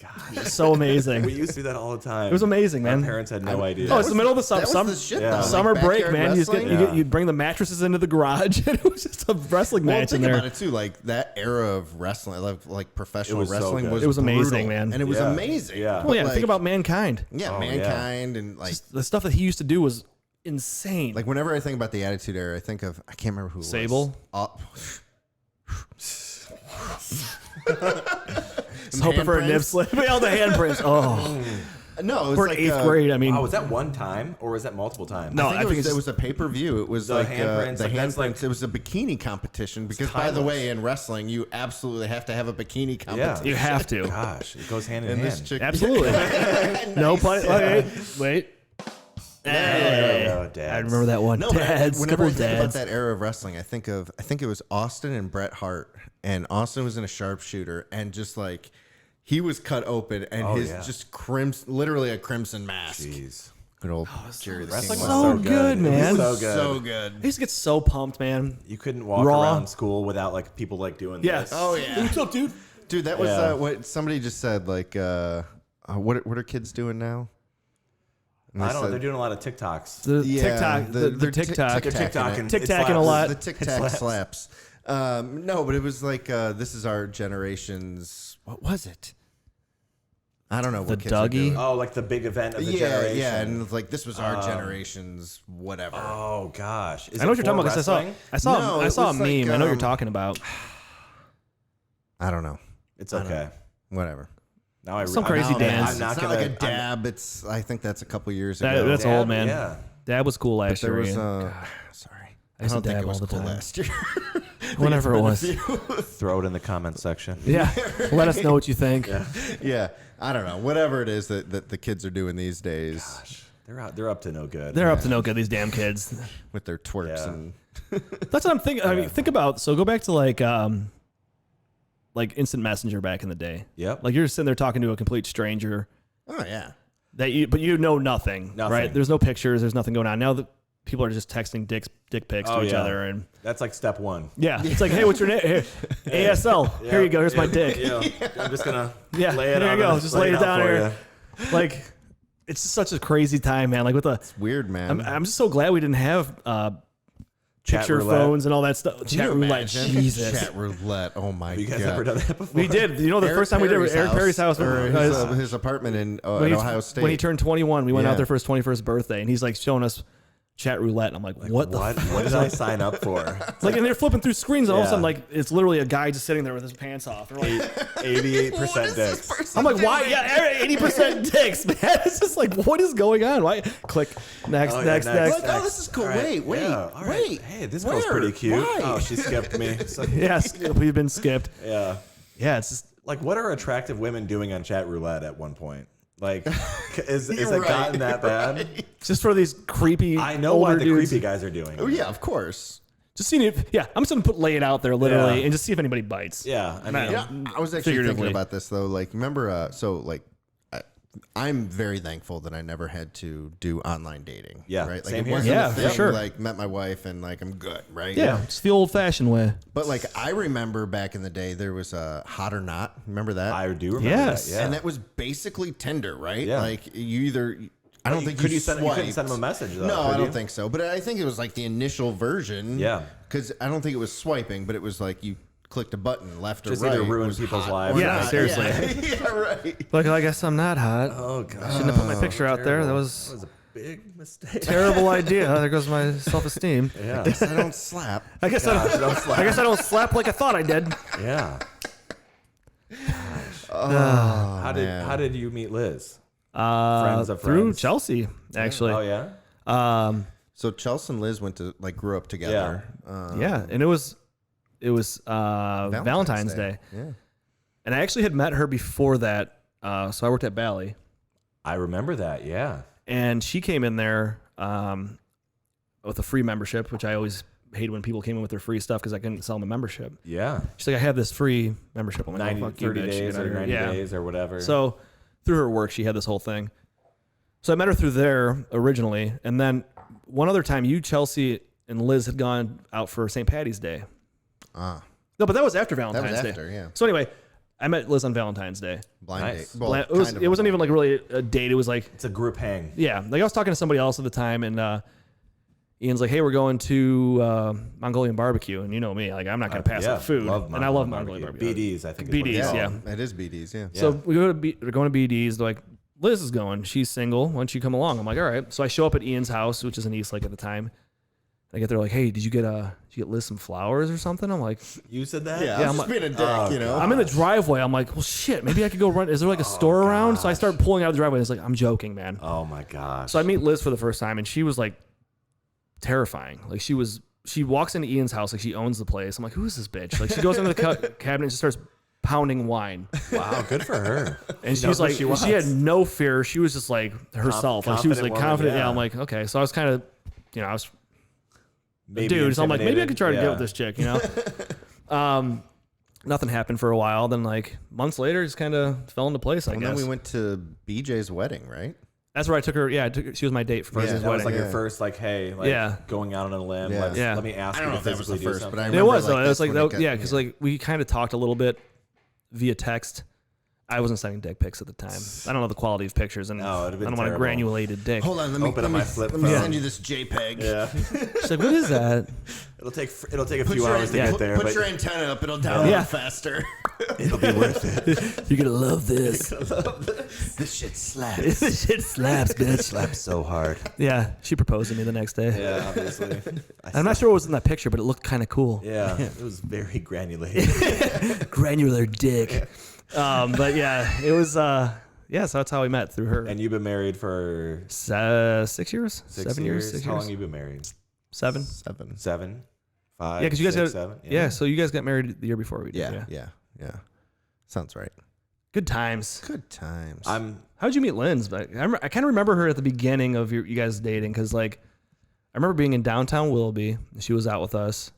so amazing. We used to do that all the time. It was amazing, man. My parents had no idea. Oh, it's the middle of the That summer. was the shit, though. Summer Like, break, backyard man. wrestling? You bring the mattresses into the garage, and it was just a wrestling Well, match in think there. about it too. Like that era of wrestling, like professional It was so wrestling, good. was It was amazing, brutal, man. and it was Yeah. amazing. Yeah. Well, yeah. Like, Think about Mankind. yeah, Oh, Mankind, and like The stuff that he used to do was insane. like whenever I think about the Attitude Era, I think of I can't remember who it Sable? was. Just hoping for a nib slip. All the handprints. Oh, No, it was we're like in 8th grade. I mean, Oh, was that one time or was that multiple times? No, I think it's it was a pay-per-view. It was The like handprints, the like, that's handprints. like- It was a bikini competition because, by the way, in wrestling, you absolutely have to have a bikini competition. you have to. Gosh, it goes hand in And hand. this chick, Absolutely. No pun. Wait. Hey. Oh, dads. I remember that one. No, but Dads. whenever Couple I think about dads. that era of wrestling, I think it was Austin and Bret Hart, and Austin was in a sharpshooter, and just like he was cut open, and his just literally a crimson mask. Jeez. Good old Jerry the King. Wrestling was was So good, man. So good. so good. I used to get so pumped, man. You couldn't walk Raw. around school without like people like doing Yeah. this. Oh yeah. What's up, dude? Dude, that was Yeah. what somebody just said. Like, what are kids doing now? And I they don't know. said- They're doing a lot of TikToks. The Yeah, TikTok. The they're TikTok. They're TikToking. TikToking a lot. The Tic Tac slaps. No, but it was like this is our generation's. What was it? I don't know. What The kids are Dougie? doing. Oh, like the big event of the Yeah, generation. yeah, and it's like this was our generation's whatever. Oh gosh. Is I know what it you're talking for about because wrestling? I saw No, I it saw a was meme. like, I know what you're talking about. I don't know. It's okay. Whatever. Now I Some I'm crazy not- dance. I'm not It's gonna. not like a I'm- dab. It's. I think that's a couple years ago. That's Dab, old, man. Yeah. Dad was cool last There year. was. Ian. Sorry. I used to don't think dab it was all the cool time. last year. Whatever it was. Throw it in the comments section. Yeah. Let us know what you think. Yeah, I don't know. Whatever it is that the kids are doing these days They're up to no good. They're up to no good, these damn kids. with their twerks Yeah. and That's what I'm thinking. I mean, think about, so go back to like instant messenger back in the day. Yep. Like you're sitting there talking to a complete stranger oh yeah. but you know nothing, Nothing. right? There's no pictures. There's nothing going on. Now that people are just texting dick pics to each yeah. other. And That's like step one. yeah, it's like, hey, what's your name? Here, ASL. Here you go. Here's my dick. Yeah. I'm just gonna Yeah, lay it there out. you go. Just lay it out down for here. you. Like, it's just such a crazy time, man. Like with the, Weird, man. I'm just so glad we didn't have Chat picture roulette. phones and all that stuff. Can Chat you roulette. imagine? Jesus. Chat roulette. Oh my Have you guys god. ever done that before? We did. You know, the Eric first time we did it was Perry's Eric Perry's house. or Guys, his apartment in when at he- Ohio State. When he turned 21, we went Yeah. out there for his 21st birthday, and he's like showing us chat roulette. And I'm like what the fuck? What did I sign up for? Like, and they're flipping through screens, and all of a sudden, like, it's literally a guy just sitting there with his pants off. And like, 88% dicks. I'm like, why? Yeah, 80% dicks, man. It's just like, what is going on? Why? Click next, next. Like, oh, this is cool. All right, Wait. yeah, all right. Wait. Hey, this girl's pretty cute. Why? Oh, she skipped me. So, Yes, we've been skipped. yeah. Yeah, it's just Like, what are attractive women doing on chat roulette at one point? Like, is it Right. gotten that bad? just for these creepy. I know what older the dudes. creepy guys are doing. Oh yeah, of course. Just seeing it. Yeah, I'm just gonna lay it out there literally, Yeah. and just see if anybody bites. Yeah, I mean, Yeah, I was actually thinking Figuratively. about this though. Like, remember? I'm very thankful that I never had to do online dating. Yeah, right. Like, same it here. wasn't Yeah, a for thing, sure. Like, met my wife and like I'm good, right? Yeah, just the old-fashioned way. But like, I remember back in the day, there was a Hot or Not. Remember that? I do remember Yes. that. Yeah. And that was basically Tinder, right? Yeah. Like, you either. I don't think could you you couldn't swiped. send them a message though. No, could I don't you? think so. But I think it was like the initial version. Yeah. Because I don't think it was swiping, but it was like you clicked a button left Just or right. either ruin It was people's hot lives or Yeah, not. seriously. Yeah, yeah, right. Like, I guess I'm not hot. Oh god, Shouldn't have put my picture out there. That was a big mistake. terrible idea. There goes my self-esteem. Yeah, I don't slap. I guess I don't slap like I thought I did. yeah. Oh, How did you meet Liz? Friends of through friends? Chelsea, actually. Oh yeah. So Chelsea and Liz went to grew up together. Yeah, and it was Valentine's Day. Yeah. And I actually had met her before that. So I worked at Bally, I remember that. Yeah. and she came in there with a free membership, which I always hated when people came in with their free stuff because I couldn't sell them a membership. Yeah. She's like, I have this free membership. I'm like, 90, oh, fuck you, 30 bitch. days Get out or of here. 90 Yeah. days or whatever. So through her work, she had this whole thing. So I met her through there originally. And then one other time, you, Chelsea, and Liz had gone out for St. Patty's Day. Ah, No, but that was after that Valentine's was Day. after. Yeah. So anyway, I met Liz on Valentine's Day. Blind Nice. date. Well, It wasn't even like really a date. It was like, it's a group hang. yeah, like I was talking to somebody else at the time, and Ian's like, hey, we're going to Mongolian barbecue. And you know me, like, I'm not going to pass up food. And I love Mongolian barbecue. BDs, I think. is what BDs, it's yeah. called. It is BDs. Yeah. So we're going to BD's. They're like, Liz is going. She's single. Why don't you come along? I'm like, all right. So I show up at Ian's house, which is in Eastlake at the time. I get there like, hey, did you get Liz some flowers or something? I'm like, You said that? Yeah. Yeah, I'm I'm just being a dick, you know. I'm in the driveway. I'm like, well, shit, maybe I could go run. Is there like a store around? So I start pulling out of the driveway. It's like, I'm joking, man. Oh my gosh. So I meet Liz for the first time, and she was like terrifying. Like she walks into Ian's house like she owns the place. I'm like, who is this bitch? Like she goes into the cabinet and just starts pounding wine. Wow, good for her. And she knows was what like, she wants. she had no fear. She was just like herself. Like she was confident like woman, confident. yeah. Yeah. I'm like, okay. So I was kind of, I was Maybe dude. So I'm like, maybe I intimidated. could try to get Yeah. with this chick, you know? Nothing happened for a while. Then like months later, it just kind of fell into place. I And guess. then we went to BJ's wedding, right? That's where I took her. Yeah, she was my date for Yeah, Liz's That was wedding. like Yeah. your first, like, hey, like, Yeah. going out on a limb. Yeah. Yeah. Let me ask I don't you know to if that was the physically do first, but something. I It remember was though. It that's was like when it that, got- yeah, because like we kind of talked a little bit via text. I wasn't sending dick pics at the time. I don't know the quality of pictures, and Oh, I it'd have been don't want a terrible. granulated dick. Hold on, let Open up me my flip let me phone. send you this JPEG. Yeah. She's like, what is that? It'll take a few hours to get there, Put but your antenna up; it'll download Yeah. faster. it'll be worth it. You're gonna love this. This shit slaps. This shit slaps, bitch. Slaps so hard. Yeah, she proposed to me the next day. Yeah, obviously. I'm not sure what was in that picture, but it looked kind of cool. Yeah, it was very granulated. Granular dick. But yeah, it was. Yeah, so that's how we met through her. And you've been married for 6 years, 6 7 years, 6 How long years, have you been married? 7. 7. 7, 5. Yeah, because you guys 6, got 7. yeah. So you guys got married the year before we did. Yeah. Sounds right. Good times. Good times. How'd you meet Lynn's? But I kind of remember her at the beginning of you guys dating because like I remember being in downtown Willoughby. And she was out with us.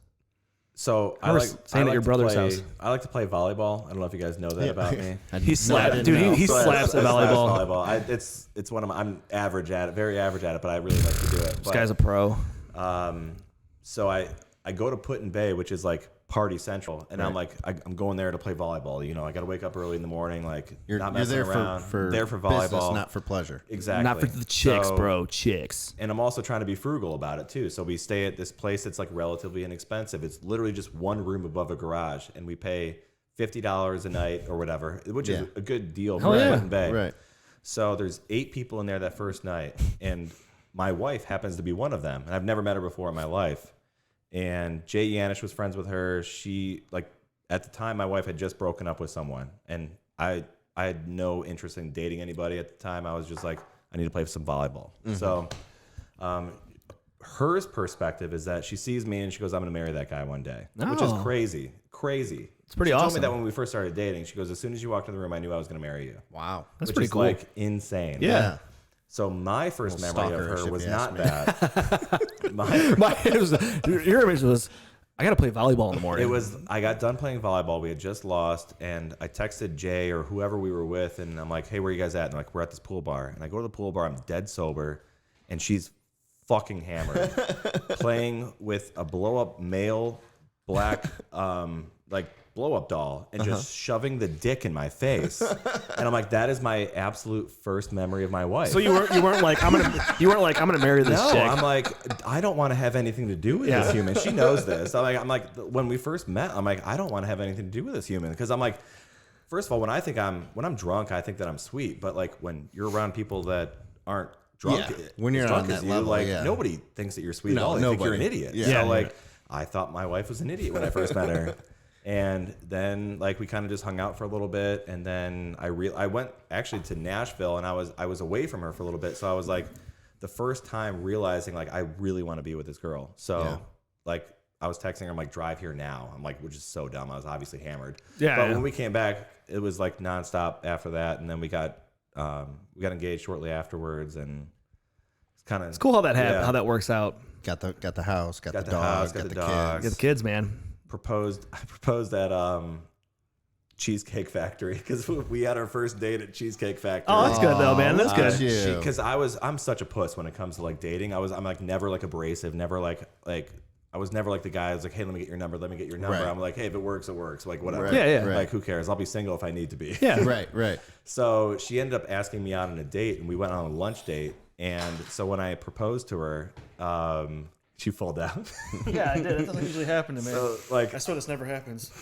So I remember staying at your brother's house. I like to play volleyball. I don't know if you guys know that about me. He slapped, dude. He slaps at volleyball. It's one of my. I'm average at it, very average at it, but I really like to do it. This guy's a pro. So I go to Put in Bay, which is like party central, and I'm like I'm going there to play volleyball. You know, I got to wake up early in the morning, like You're not you're messing there around. for there for business, volleyball, not for pleasure. exactly. Not for the chicks, So- bro. Chicks. And I'm also trying to be frugal about it too. So we stay at this place that's like relatively inexpensive. It's literally just one room above a garage, and we pay $50 a night or whatever, which is a good deal for yeah. Put in Bay. Right. So there's 8 people in there that first night, and my wife happens to be one of them, and I've never met her before in my life. And Jay Yanish was friends with her. She, like, at the time, my wife had just broken up with someone, and I had no interest in dating anybody at the time. I was just like, I need to play some volleyball. So her perspective is that she sees me and she goes, I'm going to marry that guy one day, which is crazy. It's pretty awesome. She told me that when we first started dating. She goes, as soon as you walked in the room, I knew I was going to marry you. Wow. That's which pretty is cool. Like insane. Yeah. So my first memory of her was not that. Your image was, I got to play volleyball in the morning. It was, I got done playing volleyball. We had just lost, and I texted Jay or whoever we were with, and I'm like, hey, where are you guys at? And they're like, we're at this pool bar. And I go to the pool bar. I'm dead sober, and she's fucking hammered, playing with a blow-up male black, like, blow-up doll, and just shoving the dick in my face. And I'm like, that is my absolute first memory of my wife. So you weren't like, I'm gonna marry this No, chick. I'm like, I don't want to have anything to do with this human. She knows this. I'm like, when we first met, I'm like, I don't want to have anything to do with this human, because I'm like, first of all, when I'm drunk, I think that I'm sweet, but like when you're around people that aren't drunk, when you're as on drunk as that you, level, like nobody thinks that you're sweet at all. They think you're an idiot. Yeah. So like, I thought my wife was an idiot when I first met her. And then like we kind of just hung out for a little bit, and then I went actually to Nashville, and I was away from her for a little bit. So I was like, the first time realizing like I really want to be with this girl. So like I was texting her, I'm like, drive here now. I'm like, which is so dumb. I was obviously hammered. Yeah. But when we came back, it was like nonstop after that, and then we got engaged shortly afterwards, and it's cool how that how that works out. Got the house, got the dog, house, got the dogs. Get the kids, man. I proposed at Cheesecake Factory, because we had our first date at Cheesecake Factory. Oh, that's good though, man. That's good. Because I'm such a puss when it comes to like dating. I'm like never like abrasive, never like I was never like the guy who's like, hey, let me get your number. Right. I'm like, hey, if it works, it works. Like whatever. Right. Yeah. Like who cares? I'll be single if I need to be. Yeah. Right. So she ended up asking me out on a date, and we went on a lunch date. And so when I proposed to her, she fell down. Yeah, I did. That doesn't usually happen to me. So, like, I swear this never happens.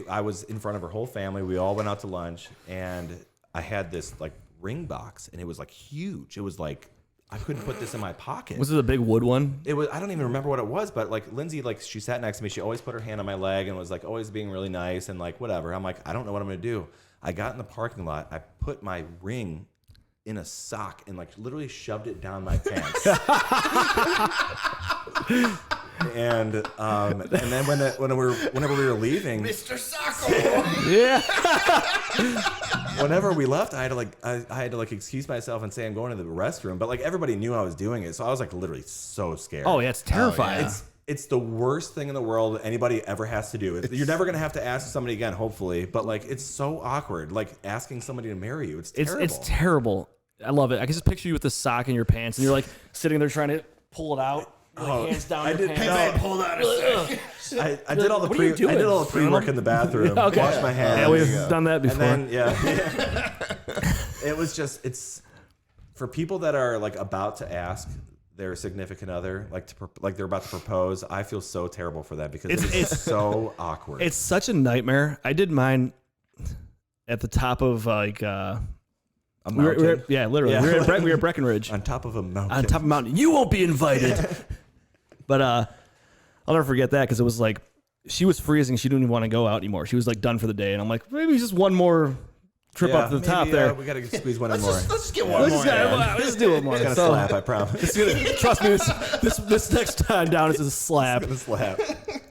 I was in front of her whole family. We all went out to lunch, and I had this like ring box, and it was like huge. It was like, I couldn't put this in my pocket. Was it a big wood one? It was. I don't even remember what it was, but like Lindsay, like she sat next to me. She always put her hand on my leg and was like always being really nice and like whatever. I'm like, I don't know what I'm gonna do. I got in the parking lot. I put my ring in a sock and like literally shoved it down my pants. And then whenever we were leaving, Mr. Socko. Yeah. whenever we left, I had to like excuse myself and say I'm going to the restroom. But like everybody knew I was doing it, so I was like literally so scared. Oh yeah, it's terrifying. It's the worst thing in the world anybody ever has to do. You're never gonna have to ask somebody again, hopefully. But like, it's so awkward. Like asking somebody to marry you. It's terrible. It's terrible. I love it. I can just picture you with the sock in your pants, and you're like sitting there trying to pull it out. Like hands down your pants. Hey, hold on a second. I did all the pre-work in the bathroom. Okay. Washed my hands. Yeah, we've done that before. And then it was just, it's for people that are like about to ask their significant other, like they're about to propose. I feel so terrible for that, because it's so awkward. It's such a nightmare. I did mine at the top of like a mountain. literally. Yeah. We were at Breckenridge. On top of a mountain. On top of a mountain. You won't be invited. But I'll never forget that, because it was like she was freezing. She didn't even want to go out anymore. She was like done for the day, and I'm like, maybe just one more trip up to the top there. We gotta squeeze one in more. Let's just get one more. Let's do it more. It's gonna slap, I promise. Trust me, this next time down is a slap. It's gonna slap.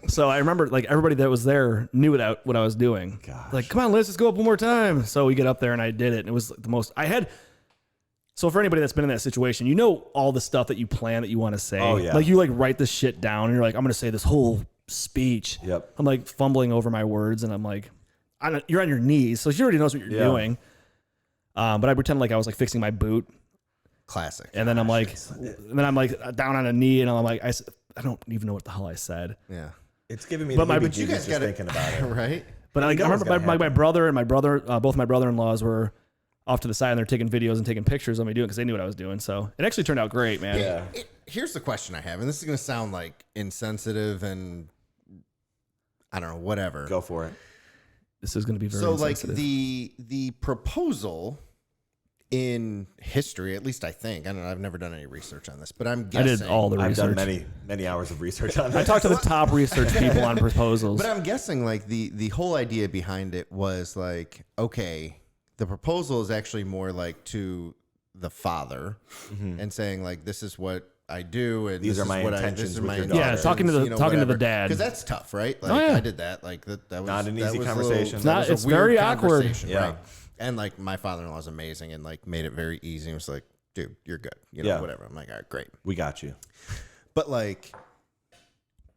So I remember like everybody that was there knew what I was doing. Gosh. Like, come on, let's just go up one more time. So we get up there and I did it. And it was the most I had. So for anybody that's been in that situation, you know all the stuff that you plan that you want to say. Oh, yeah. Like you like write this shit down and you're like, I'm going to say this whole speech. Yep. I'm like fumbling over my words and I'm like, you're on your knees. So she already knows what you're doing. But I pretend like I was like fixing my boot. Classic. And then I'm like down on a knee and I'm like, I don't even know what the hell I said. Yeah. It's giving me But the but you guys just got thinking about it. Right? But like, I remember my brother and both my brother-in-laws were off to the side and they're taking videos and taking pictures of me doing it because they knew what I was doing. So it actually turned out great, man. Yeah. Here's the question I have, and this is going to sound like insensitive and I don't know, whatever. Go for it. This is going to be very so like insensitive. the proposal in history, at least I think, I don't know, I've never done any research on this, but I'm guessing. I did all the I've research. done many hours of research on I that. talked to the top research people on proposals. But I'm guessing like the whole idea behind it was like, okay, the proposal is actually more like to the father and saying like, this is what I do, and These this are my is what intentions this is with my your daughter. Yeah, talking to the talking to the dad. because that's tough, right? Like yeah. I did that. Like that was Not an that easy was a conversation. little- that It's was a very weird awkward. conversation, Yeah. right? And like my father-in-law is amazing, and like made it very easy. And was like, dude, you're good, you know, Yeah. whatever. I'm like, all right, great. We got you. But like,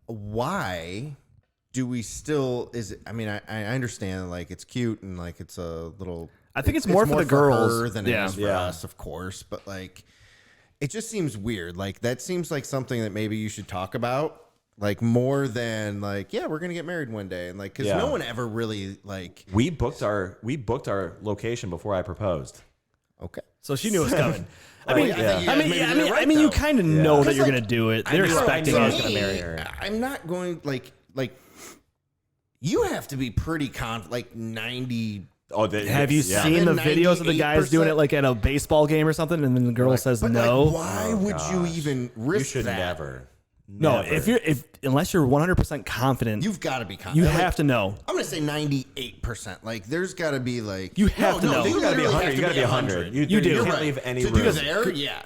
why do we still? Is it, I mean, I understand like it's cute and like it's a little. I think it's more for the girls. her than it is for Yeah. us, of course. But like, it just seems weird. Like that seems like something that maybe you should talk about. Like more than like, yeah, we're gonna get married one day, and like, because Yeah. no one ever really like. We booked our location before I proposed. Okay. So she knew it was coming. I mean, I think you guys maybe did it right, you though. kind of know that 'Cause, you're like, gonna do it. They're knew- I expecting knew I it. was gonna marry her. I'm not going like you have to be pretty like 90. Oh, Have you seen the videos of the guys doing it 98%? like at a baseball game or something, and then the girl says But no? like, why would you even risk You should that? never. No, unless you're 100% confident, You've got to be you confident. have to know. I'm gonna say 98%. Like, there's got to be like You have to know. they You gotta be literally 100. have You gotta be 100. You do. You You're can't right. leave any to room. do there, yeah,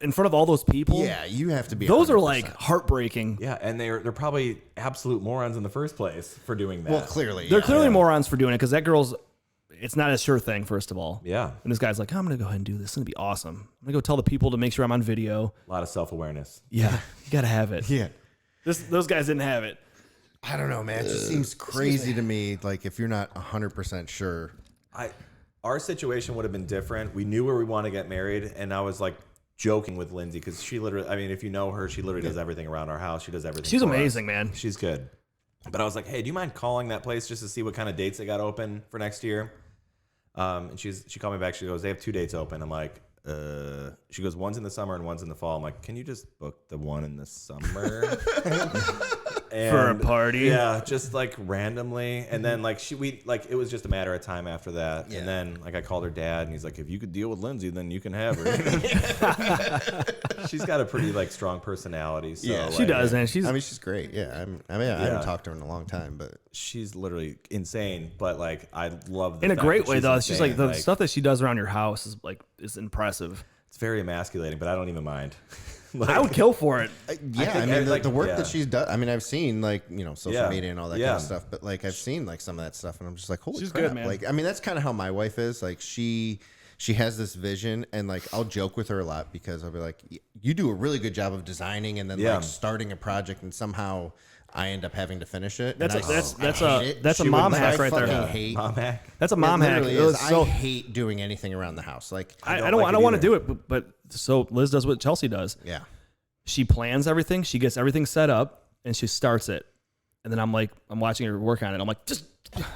In front of all those people, yeah. You have to be. those are 100%. like heartbreaking. Yeah, and they're probably absolute morons in the first place for doing that. well, clearly, They're yeah. clearly morons for doing it because that girl's. It's not a sure thing, first of all. Yeah. And this guy's like, I'm gonna go ahead and do this. It's gonna be awesome. I'm gonna go tell the people to make sure I'm on video. A lot of self-awareness. Yeah, you gotta have it. Yeah. Those guys didn't have it. I don't know, man. It just seems crazy to me. Like, if you're not 100% sure. Our situation would have been different. We knew where we want to get married, and I was like joking with Lindsay because she literally, I mean, if you know her, she literally does everything around our house. She does everything. She's for us. amazing, man. She's good. But I was like, hey, do you mind calling that place just to see what kind of dates they got open for next year? And she called me back. She goes, they have 2 dates open. I'm like, she goes, one's in the summer and one's in the fall. I'm like, can you just book the one in the summer? For a party? Yeah, just like randomly. And then like it was just a matter of time after that. Yeah. And then like I called her dad and he's like, if you could deal with Lindsay, then you can have her. She's got a pretty like strong personality. So Yeah, She like, does, man. She's I mean, she's great. Yeah. I haven't talked to her in a long time, but she's literally insane. But like I love the in a fact great that way though. She's insane. like the stuff that she does around your house is impressive. It's very emasculating, but I don't even mind. I would kill for it. yeah, I think mean, like, the work yeah. that she's done. I mean, I've seen like, you know, social Yeah. media and all that kind Yeah. of stuff, but like I've seen like some of that stuff and I'm just like, holy She's crap. good, man. Like, I mean, that's kind of how my wife is. Like she has this vision and like, I'll joke with her a lot because I'll be like, you do a really good job of designing and then Yeah. like starting a project and somehow I end up having to finish it. That's and a- I that's- hate that's a it. mom Like, hack I right there. fucking hate. Mom hack. That's a It mom hack. literally It was is. so I hate doing anything around the house. Like, I don't don't like it want to either. do it, but so Liz does what Chelsea does. yeah. She plans everything. She gets everything set up and she starts it. And then I'm watching her work on it. I'm like, just,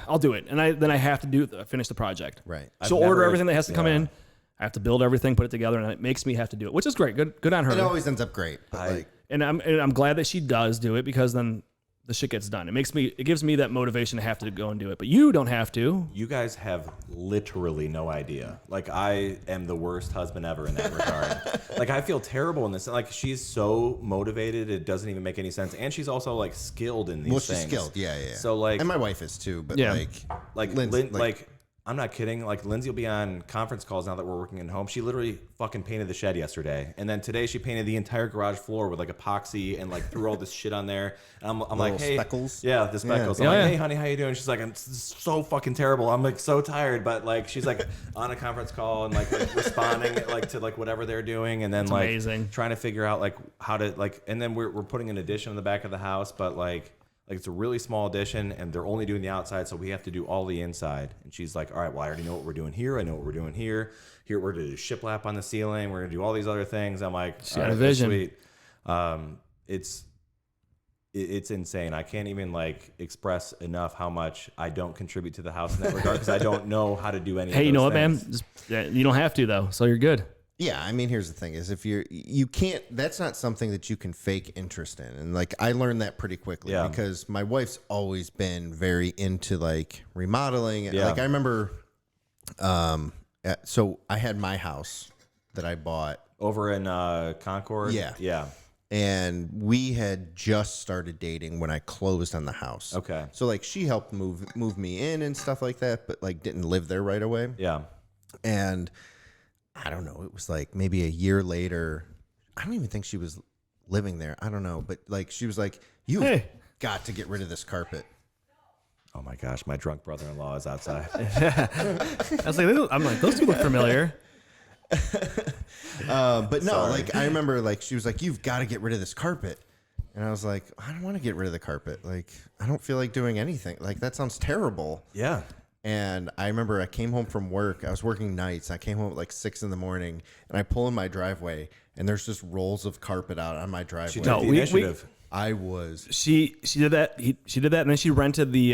I'll do it. And then I have to finish the project. Right. She'll order everything that has to come in. I have to build everything, put it together, and it makes me have to do it, which is great. Good on her. It always ends up great. But like, And I'm glad that she does do it because then the shit gets done. It gives me that motivation to have to go and do it. But you don't have to. You guys have literally no idea. Like I am the worst husband ever in that regard. Like I feel terrible in this. Like she's so motivated, it doesn't even make any sense. And she's also like skilled in these well, things. she's skilled. Yeah. So like, and my wife is too, but Yeah. like, Lindsay- like I'm not kidding. Like Lindsay will be on conference calls now that we're working at home. She literally fucking painted the shed yesterday, and then today she painted the entire garage floor with like epoxy and like threw all this shit on there. And I'm like, hey, speckles? yeah, the speckles. Yeah. I'm like, Yeah. hey, honey, how you doing? She's like, I'm so fucking terrible. I'm like so tired, but like she's like on a conference call and like responding like to like whatever they're doing, and then That's like amazing. trying to figure out like how to like, and then we're putting an addition in the back of the house, but like it's a really small addition and they're only doing the outside, so we have to do all the inside. And she's like, all right, well, I already know what we're doing here. I know what we're doing here. Here we're going to do shiplap on the ceiling. We're going to do all these other things. I'm like, She all had a right, that's vision. sweet. It's insane. I can't even like express enough how much I don't contribute to the house in that regard because I don't know how to do any Hey, of you know those what, man? things. You don't have to though, so you're good. Yeah, I mean, here's the thing: is if you can't. That's not something that you can fake interest in, and like I learned that pretty quickly Yeah. because my wife's always been very into like remodeling. Yeah. Like I remember, So I had my house that I bought. Over in Concord? Yeah. Yeah. And we had just started dating when I closed on the house. Okay. So like she helped move me in and stuff like that, but like didn't live there right away. Yeah. And I don't know, it was like maybe a year later. I don't even think she was living there. I don't know, but like she was like, "You got to get rid of this carpet." Oh my gosh, my drunk brother-in-law is outside. I was like, I'm like, those two look familiar. But no, like I remember like she was like, "You've got to get rid of this carpet." And I was like, "I don't want to get rid of the carpet. Like I don't feel like doing anything. Like that sounds terrible." Yeah. And I remember I came home from work. I was working nights. I came home at like 6 a.m. and I pull in my driveway and there's just rolls of carpet out on my driveway. She took the initiative. I was She did that. She did that, and then she rented the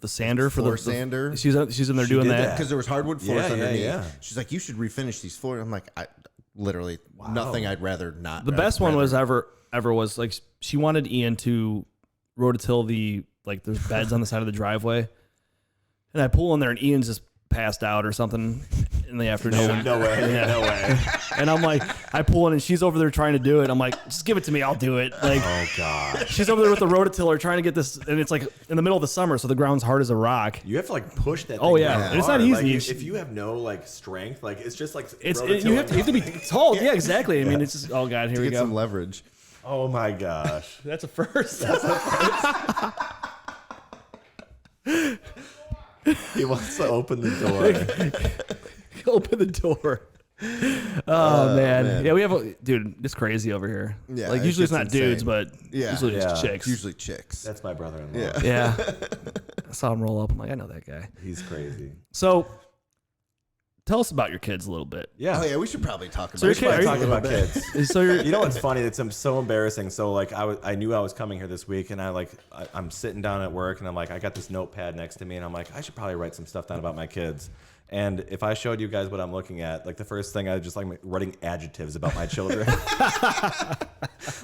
sander for floor the sander. She's in there doing that. Because there was hardwood floors Yeah, underneath. yeah. She's like, "You should refinish these floors." I'm like, I literally nothing I'd rather not. The best one was ever was like she wanted Ian to rototill the like there's beds on the side of the driveway, and I pull in there and Ian's just passed out or something in the afternoon. No way. Yeah. No way. And I'm like, I pull in and she's over there trying to do it. I'm like, just give it to me, I'll do it. Like, Oh god. she's over there with the rototiller trying to get this, and it's like in the middle of the summer, so the ground's hard as a rock. You have to like push that. Oh, thing yeah. down And it's not hard. easy. Like, if you have no like strength, like it's just like You have to be told. Yeah, exactly. I mean, it's just, oh god, here we get go. some leverage. Oh my gosh. That's a first. He wants to open the door. Open the door. Oh man. Yeah, we have dude. It's crazy over here. Yeah, like it usually it's gets not dudes, insane. but usually Yeah. it's chicks. Usually chicks. That's my brother-in-law. Yeah. Yeah. I saw him roll up. I'm like, I know that guy. He's crazy. So, tell us about your kids a little bit. Yeah. Oh yeah, we should probably talk about. So your it. kid- are you- Talking about kids. So you're, You know what's funny? It's so embarrassing. So like I knew I was coming here this week, and I'm sitting down at work, and I'm like, I got this notepad next to me, and I'm like, I should probably write some stuff down about my kids. And if I showed you guys what I'm looking at, like the first thing I just like writing adjectives about my children.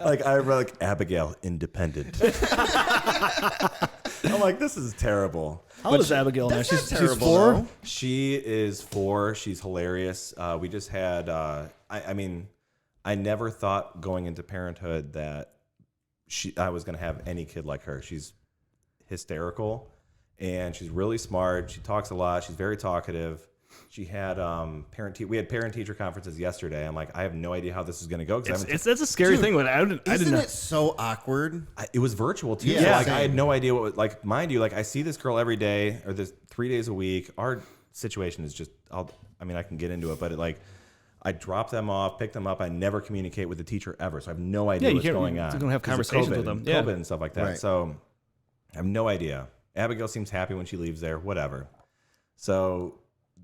Like I wrote like Abigail, independent. I'm like, this is terrible. how old is Abigail now? She's terrible, 4. though. She is 4. She's hilarious. We just had, I mean, I never thought going into parenthood that I was going to have any kid like her. She's hysterical and she's really smart. She talks a lot. She's very talkative. She had we had parent-teacher conferences yesterday. I'm like, I have no idea how this is going to go. That's a scary thing, but I didn't Isn't know. it so awkward? It was virtual too. Yeah, So like same. I had no idea what like mind you, like I see this girl every day or this 3 days a week. Our situation is just I mean I can get into it, but I drop them off, pick them up. I never communicate with the teacher ever, so I have no idea what's going on. You don't have 'Cause of conversations with them. Yeah. COVID and stuff like that. Right. So I have no idea. Abigail seems happy when she leaves there, whatever. So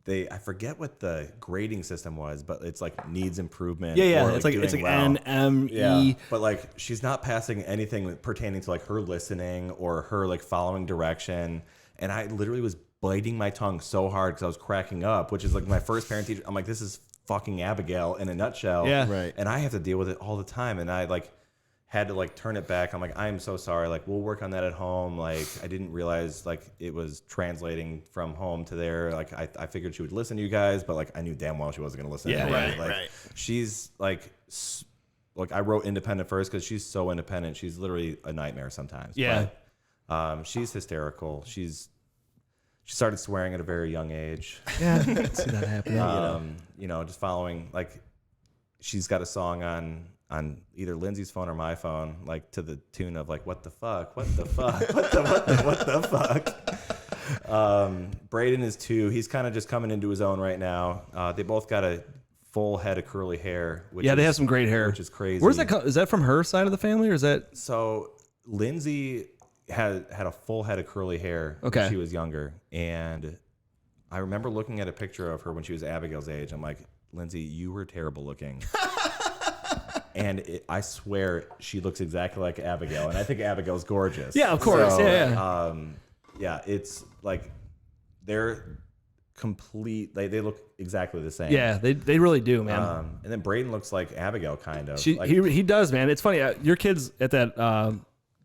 I forget what the grading system was, but it's like needs improvement. Yeah. or, It's like doing well. NME. Yeah, but like she's not passing anything pertaining to like her listening or her like following direction. And I literally was biting my tongue so hard because I was cracking up, which is like my first parent teacher. I'm like, this is fucking Abigail in a nutshell. Yeah. Right. And I have to deal with it all the time. And I like had to like turn it back. I'm like, I'm so sorry. Like we'll work on that at home. Like I didn't realize like it was translating from home to there. Like I figured she would listen to you guys, but like I knew damn well she wasn't going to listen. Yeah, anyway. right, Like right. she's like I wrote independent first because she's so independent. She's literally a nightmare sometimes. Yeah. But, she's hysterical. She started swearing at a very young age. Yeah. I can see that happening. You know, just following like she's got a song on either Lindsay's phone or my phone, like to the tune of like, what the fuck, what the fuck, what the fuck. Braden is 2. He's kind of just coming into his own right now. They both got a full head of curly hair. Which They have some great hair, which is crazy. Where's that? Is that from her side of the family, or is that? So Lindsay had a full head of curly hair Okay. when she was younger, and I remember looking at a picture of her when she was Abigail's age. I'm like, Lindsay, you were terrible looking. And I swear she looks exactly like Abigail, and I think Abigail's gorgeous. Yeah, of course. So, Yeah. Yeah, it's like they're complete. They look exactly the same. Yeah, they really do, man. And then Braden looks like Abigail, kind of. He does, man. It's funny. Your kids at that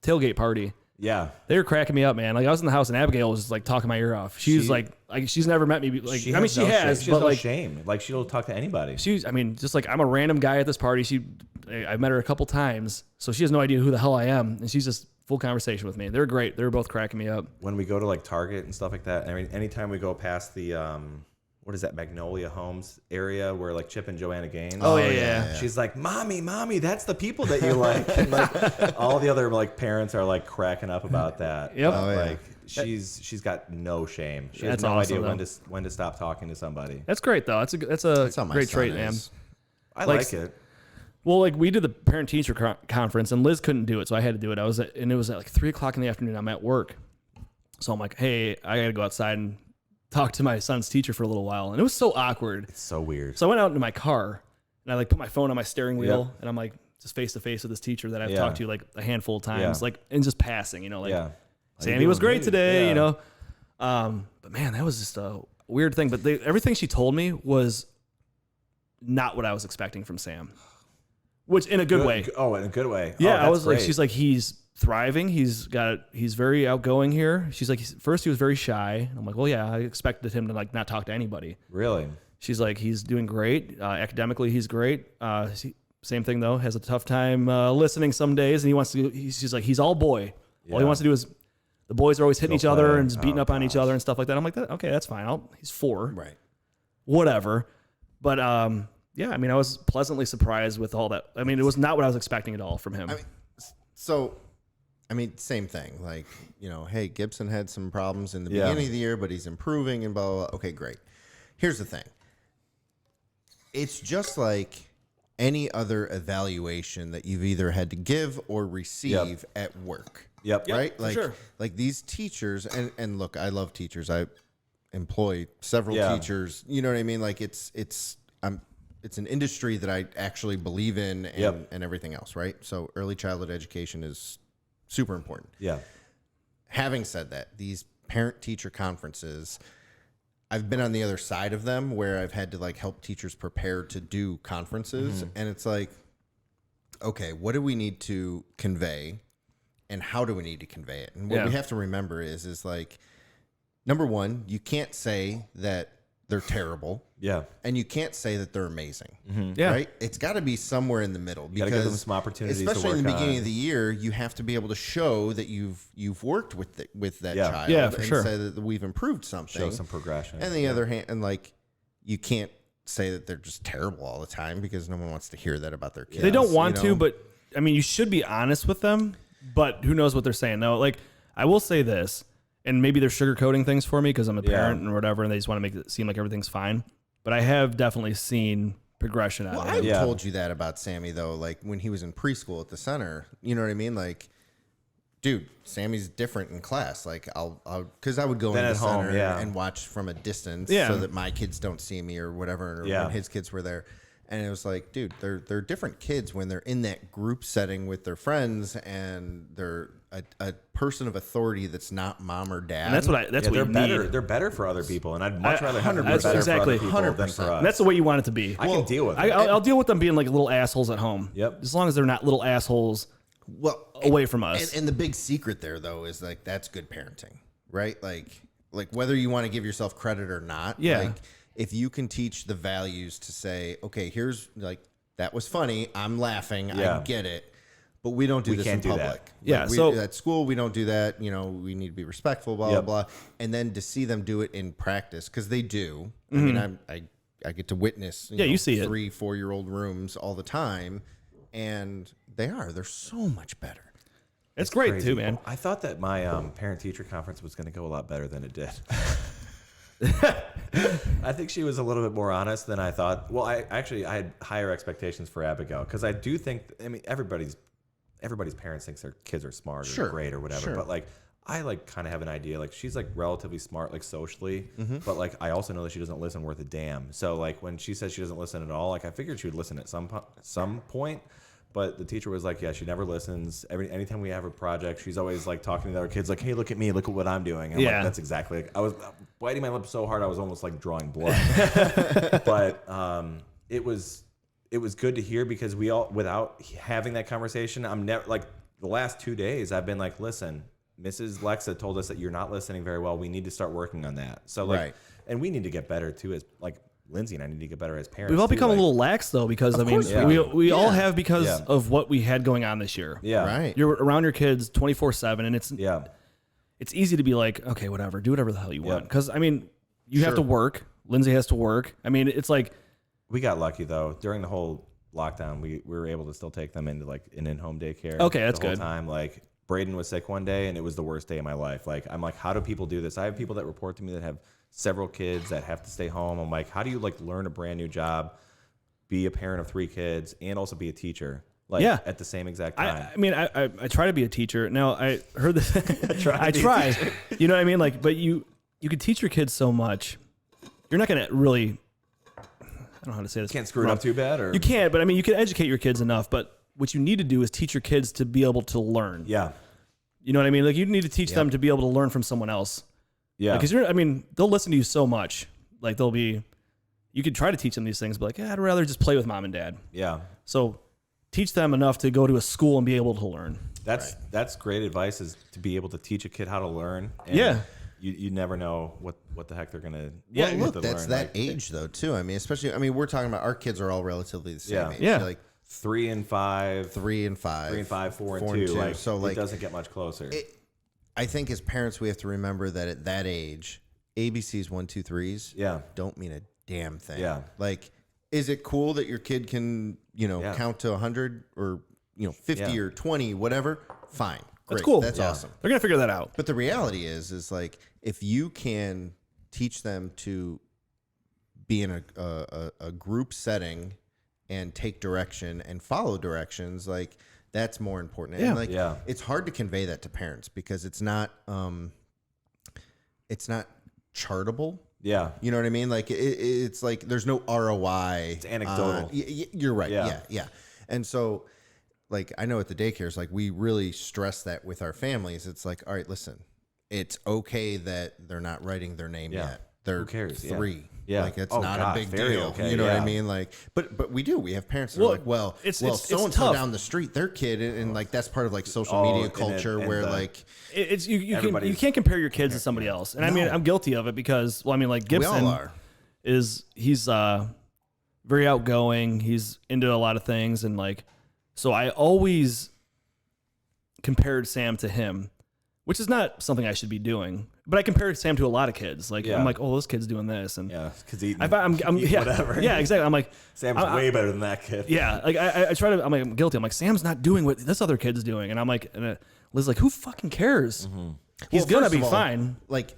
tailgate party. Yeah. They were cracking me up, man. Like I was in the house and Abigail was like talking my ear off. She's like she's never met me. Like She I mean, has she no has, shame. She but has no like shame. Like she'll talk to anybody. I mean, just like I'm a random guy at this party. I met her a couple times, so she has no idea who the hell I am, and she's just full conversation with me. They're great. They were both cracking me up. When we go to like Target and stuff like that, I mean, anytime we go past the what is that, Magnolia Homes area where like Chip and Joanna Gaines. Oh, yeah. She's like, mommy, that's the people that you like. And like all the other like parents are like cracking up about that. Yep. Like she's got no shame. She has That's no awesome, idea when to stop talking to somebody. That's great though. That's how a my great son trait, man. is. I Like- like it. Well, like we did the parent teacher conference and Liz couldn't do it, so I had to do it. And it was at like 3:00 in the afternoon. I'm at work, so I'm like, hey, I gotta go outside and talk to my son's teacher for a little while, and it was so awkward. It's so weird. So I went out into my car and I like put my phone on my steering wheel, and I'm like just face to face with this teacher that I've talked to like a handful of times, like and just passing, you know, like Sammy was great today, you know. But man, that was just a weird thing. But everything she told me was not what I was expecting from Sam, which in a good way. Oh, in a good way. Yeah, oh, I was great. like, she's like, he's thriving. He's very outgoing here. She's like, first he was very shy. I'm like, well, yeah, I expected him to like not talk to anybody. Really? She's like, he's doing great. Academically, he's great. Same thing though, has a tough time listening some days, and she's like, he's all boy. All he wants to do is, the boys are always hitting each other and just beating up on each other and stuff like that. I'm like, okay, that's fine. He's 4. Right. Whatever. But yeah, I mean, I was pleasantly surprised with all that. I mean, it was not what I was expecting at all from him. I mean, same thing. Like, you know, hey, Gibson had some problems in the beginning of the year, but he's improving and blah, blah, blah. Okay, great. Here's the thing. It's just like any other evaluation that you've either had to give or receive at work. Yep. Right? for Like, sure. like these teachers, and look, I love teachers. I employ several teachers. You know what I mean? Like it's an industry that I actually believe in and everything else, right? So early childhood education is super important. Yeah. Having said that, these parent-teacher conferences, I've been on the other side of them where I've had to like help teachers prepare to do conferences. And it's like, okay, what do we need to convey and how do we need to convey it? And what we have to remember is like, number one, you can't say that they're terrible. Yeah. And you can't say that they're amazing. Yeah. Right? It's got to be somewhere in the middle. Because give them some opportunities to especially in the work beginning on. of the year, you have to be able to show that you've worked with that child. Yeah, for and sure. say that we've improved something. Show some progression. And the other hand, and like, you can't say that they're just terrible all the time because no one wants to hear that about their kids. They don't want you to, know? but I mean, you should be honest with them, but who knows what they're saying. No, like I will say this, and maybe they're sugarcoating things for me because I'm a parent and whatever, and they just want to make it seem like everything's fine. But I have definitely seen progression out Well, of I've him. told you that about Sammy though. Like when he was in preschool at the center, you know what I mean? Like, dude, Sammy's different in class. Like because I would go Then into the at home, center yeah. and watch from a distance Yeah. so that my kids don't see me or whatever. Or when his kids were there. And it was like, dude, they're different kids when they're in that group setting with their friends and they're a person of authority that's not mom or dad. And that's what they're you better. need. They're better for other people, and I'd much rather have them be 100%. better Exactly. for other people than 100%. for us. And that's the way you want it to be. I can deal with it. I'll deal with them being like little assholes at home. Yep. As long as they're not little assholes away from us. And the big secret there though is like that's good parenting, right? Like whether you want to give yourself credit or not. Yeah. Like if you can teach the values to say, okay, here's like that was funny. I'm laughing. I get it. But we don't do this in can't do that. public. Yeah, Like, so- at school we don't do that. You know, we need to be respectful. Blah blah blah. And then to see them do it in practice because they do. I mean, I get to witness. You see it. 3-4-year-old rooms all the time, and they're so much better. It's great Crazy. too, man. I thought that my parent-teacher conference was going to go a lot better than it did. I think she was a little bit more honest than I thought. Well, I had higher expectations for Abigail because I do think, I mean, everybody's parents thinks their kids are smart or great or whatever. Sure. But like, I like kind of have an idea. Like she's like relatively smart, like socially, but like I also know that she doesn't listen worth a damn. So like when she says she doesn't listen at all, like I figured she would listen at some point. But the teacher was like, yeah, she never listens. Anytime we have a project, she's always like talking to the other kids, like, hey, look at me, look at what I'm doing. And I'm like, that's exactly. I was biting my lip so hard, I was almost like drawing blood. But it was good to hear because we all, without having that conversation, I'm never like the last 2 days, I've been like, listen, Mrs. Lexa told us that you're not listening very well. We need to start working on that. So like, Right. and we need to get better too, as like Lindsay and I need to get better as parents. We've all too, become like, a little lax though, because I mean, course we all have because Yeah. of what we had going on this year. Yeah. Right. You're around your kids 24/7, and it's Yeah. easy to be like, okay, whatever, do whatever the hell you want. Yeah. Because I mean, you have to work. Lindsay has to work. I mean, it's like, We got lucky though. During the whole lockdown, we were able to still take them into like an in-home daycare. Okay, that's the whole good. time. Like Braden was sick one day, and it was the worst day of my life. Like I'm like, how do people do this? I have people that report to me that have several kids that have to stay home. I'm like, how do you like learn a brand new job, be a parent of 3 kids, and also be a teacher? Like at the same exact time. I mean, I try to be a teacher. Now I heard this. I try. You know what I mean? Like, but you could teach your kids so much. You're not gonna really. I don't know how to say this. Can't screw it up too bad, or You can't, but I mean, you can educate your kids enough. But what you need to do is teach your kids to be able to learn. yeah, You know what I mean? Like, you need to teach them to be able to learn from someone else. yeah, Because I mean, they'll listen to you so much. Like, you could try to teach them these things, but like, I'd rather just play with mom and dad. yeah. So teach them enough to go to a school and be able to learn. That's great advice, is to be able to teach a kid how to learn. And Yeah. You never know what the heck they're gonna. Well, get look, to that's learn. that Like, age though too. I mean, especially we're talking about our kids are all relatively the same Yeah. age. Yeah. Like 3 and 5, 3 and 5. 3 and 5, 4 and 2. Like, So like it doesn't get much closer. I think as parents we have to remember that at that age, ABCs 1, 2, 3s Yeah. don't mean a damn thing. Yeah. Like, is it cool that your kid can, Yeah. count to 100 or 50 Yeah. or 20, whatever? Fine. Great. That's cool. That's Yeah. awesome. They're going to figure that out. But the reality is like if you can teach them to be in a group setting and take direction and follow directions, like that's more important. Yeah. And like Yeah. it's hard to convey that to parents because it's not chartable. Yeah. You know what I mean? Like it's like there's no ROI. It's anecdotal. You're right. Yeah. Yeah. And so like I know at the daycares, like we really stress that with our families. It's like, all right, listen, it's okay that they're not writing their name Yeah. yet. They're Who cares? 3. Yeah. Like it's Oh, not God, a big very deal. okay. You know what Yeah. I mean? Like, but we do. We have parents that Well, are like, well, it's so and so tough. down the street, their kid, and like that's part of like social Oh, media and culture and where the- like It's you Everybody's- can't compare your kids to somebody else. And I mean, No. I'm guilty of it because, well, I mean, like we Gibson all are. he's very outgoing. He's into a lot of things. And like, so I always compared Sam to him, which is not something I should be doing, but I compared Sam to a lot of kids. Like, Yeah. I'm like, oh, this kid's doing this. And Yeah. Because eating, I'm yeah, whatever. yeah, exactly. I'm like, Sam's way better than that kid. yeah, like I try to, I'm guilty. I'm like, Sam's not doing what this other kid's doing. And I'm like, Liz's like, who fucking cares? He's Well, gonna first be of all, fine. Like,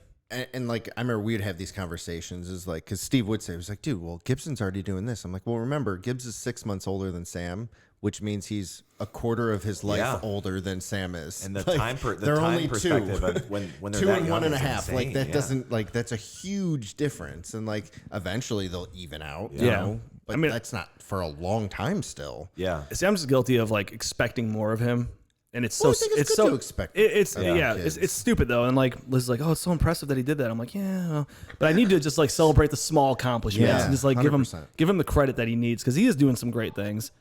and like, I remember we'd have these conversations is like, cause Steve would say, he was like, dude, well, Gibson's already doing this. I'm like, well, remember, Gibbs is 6 months older than Sam, which means he's a quarter of his life Yeah. older than Sam is. And the Like, the they're time only perspective 2. of when they're 2 that and young 1.5. is Like insane. that Yeah. doesn't like that's a huge difference. And like eventually they'll even out. You Yeah. know? But I mean- that's not for a long time still. Yeah. See, I'm just guilty of like expecting more of him, and it's Well, so I think it's good so to expect it's of yeah, kids. it's stupid though, and like Liz is like, oh, it's so impressive that he did that. I'm like, yeah, well, but I need to just like celebrate the small accomplishments Yeah, and just like 100%. give him the credit that he needs because he is doing some great things.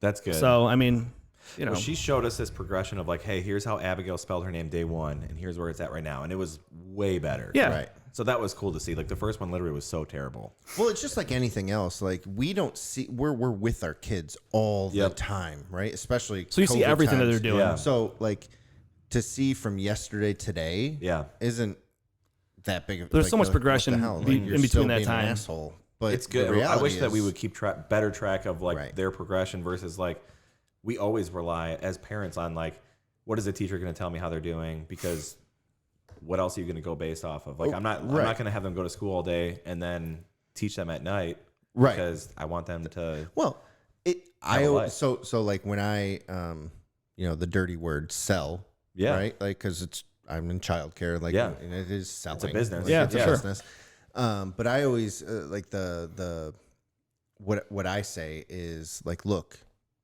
That's good. So I mean, you know, Well, she showed us this progression of like, hey, here's how Abigail spelled her name day 1, and here's where it's at right now, and it was way better. yeah, Right. So that was cool to see. Like the first one literally was so terrible. Well, it's just like anything else. Like we don't see we're with our kids all the Yep. time, right? Especially So you see COVID everything that times. they're doing. Yeah. So like to see from yesterday today, Yeah. isn't that big of There's like, so much what the progression hell? Like, be- you're in between still that being an time. asshole. But It's the good. I reality wish that we is- would keep better track of like Right. their progression versus like we always rely as parents on like what is the teacher going to tell me how they're doing, because what else are you going to go based off of? Like I'm not right. going to have them go to school all day and then teach them at night, Right. Because I want them to. Well, Have a life. so like when I the dirty word sell, Yeah. right? Like cuz I'm in childcare, like Yeah. and it is selling. business. Like, Yeah, it's for a sure. business. But I always like the what I say is like, look,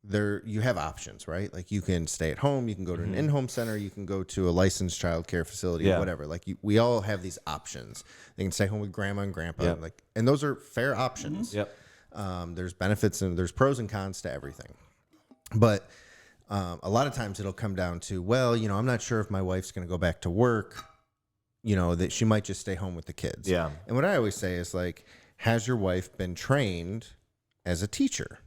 there you have options, right? Like you can stay at home, you can go to an in-home center, you can go to a licensed child care facility, Yeah. whatever. Like we all have these options. They can stay home with grandma and grandpa, Yeah. like, and those are fair options. Yep. There's benefits and there's pros and cons to everything. But a lot of times it'll come down to, well, I'm not sure if my wife's going to go back to work, that she might just stay home with the kids. Yeah. And what I always say is like, has your wife been trained as a teacher?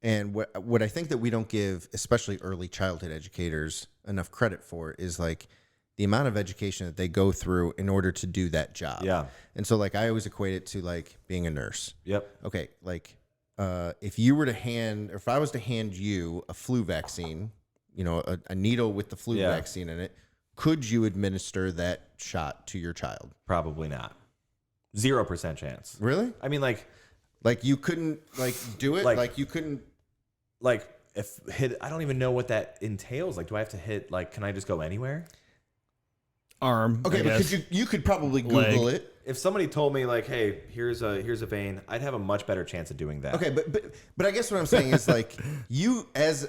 And what I think that we don't give, especially early childhood educators, enough credit for is like the amount of education that they go through in order to do that job. Yeah. And so like I always equate it to like being a nurse. Yep. Okay, like if I was to hand you a flu vaccine, a needle with the flu vaccine in it, could you administer that shot to your child? Probably not. 0% chance. Really? I mean, like you couldn't like do it? Like you couldn't like if hit, I don't even know what that entails. Like, do I have to hit, like, can I just go anywhere? Arm. Okay, but you could probably Google it. If somebody told me like, hey, here's a vein, I'd have a much better chance of doing that. Okay, but I guess what I'm saying is like you as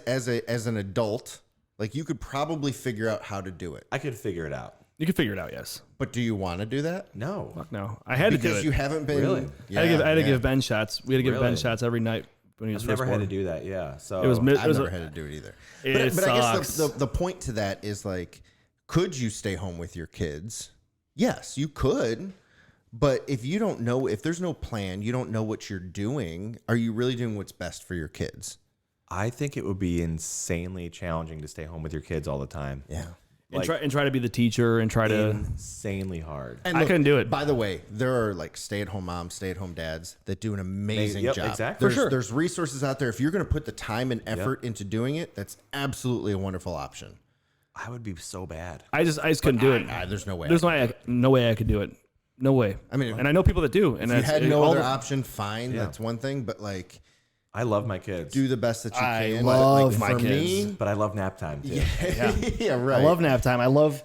an adult, like you could probably figure out how to do it. I could figure it out. You can figure it out, yes. But do you want to do that? No. Fuck no. I had to do it. Because you haven't been Really? Yeah, I had to give Ben shots. We had to give Ben Really? shots every night when he was I've first never had born. to do that. Yeah. So It was I've never had to do it either. But I guess the point to that is like, could you stay home with your kids? Yes, you could. But if you don't know, if there's no plan, you don't know what you're doing, are you really doing what's best for your kids? I think it would be insanely challenging to stay home with your kids all the time. Yeah. and try to be the teacher and try to. Insanely hard. And I couldn't do it. By the way, there are like stay-at-home moms, stay-at-home dads that do an amazing Yep, job. exactly. There's resources out there. If you're going to put the time and effort into doing it, that's absolutely a wonderful option. I would be so bad. I just couldn't do it. There's no way. There's no way I could do it. No way. I mean, and I know people that do. And if you that's- had no all other the- option, fine. Yeah. That's one thing. But like, I love my kids. do the best that you I can. love like, my for kids. me, But I love nap time too. yeah, right. I love nap time. I love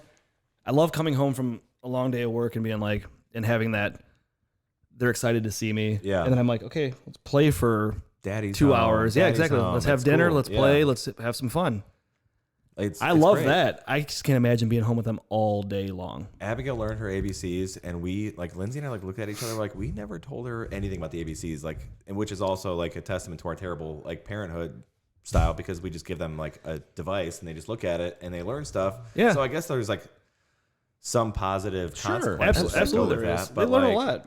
coming home from a long day of work and being like, and having that, they're excited to see me. Yeah. And then I'm like, okay, let's play for Daddy's 2 home. hours. Yeah, Daddy's exactly. home. Let's have It's dinner. cool. Let's Yeah. play. Let's have some fun. It's love great. that. I just can't imagine being home with them all day long. Abigail learned her ABCs, and we, like, Lindsay and I, like, looked at each other like, we never told her anything about the ABCs, like, and which is also like a testament to our terrible like parenthood style, because we just give them like a device and they just look at it and they learn stuff. Yeah. So I guess there's like some positive consequences that go Absolutely. with There is. that. They But learn like,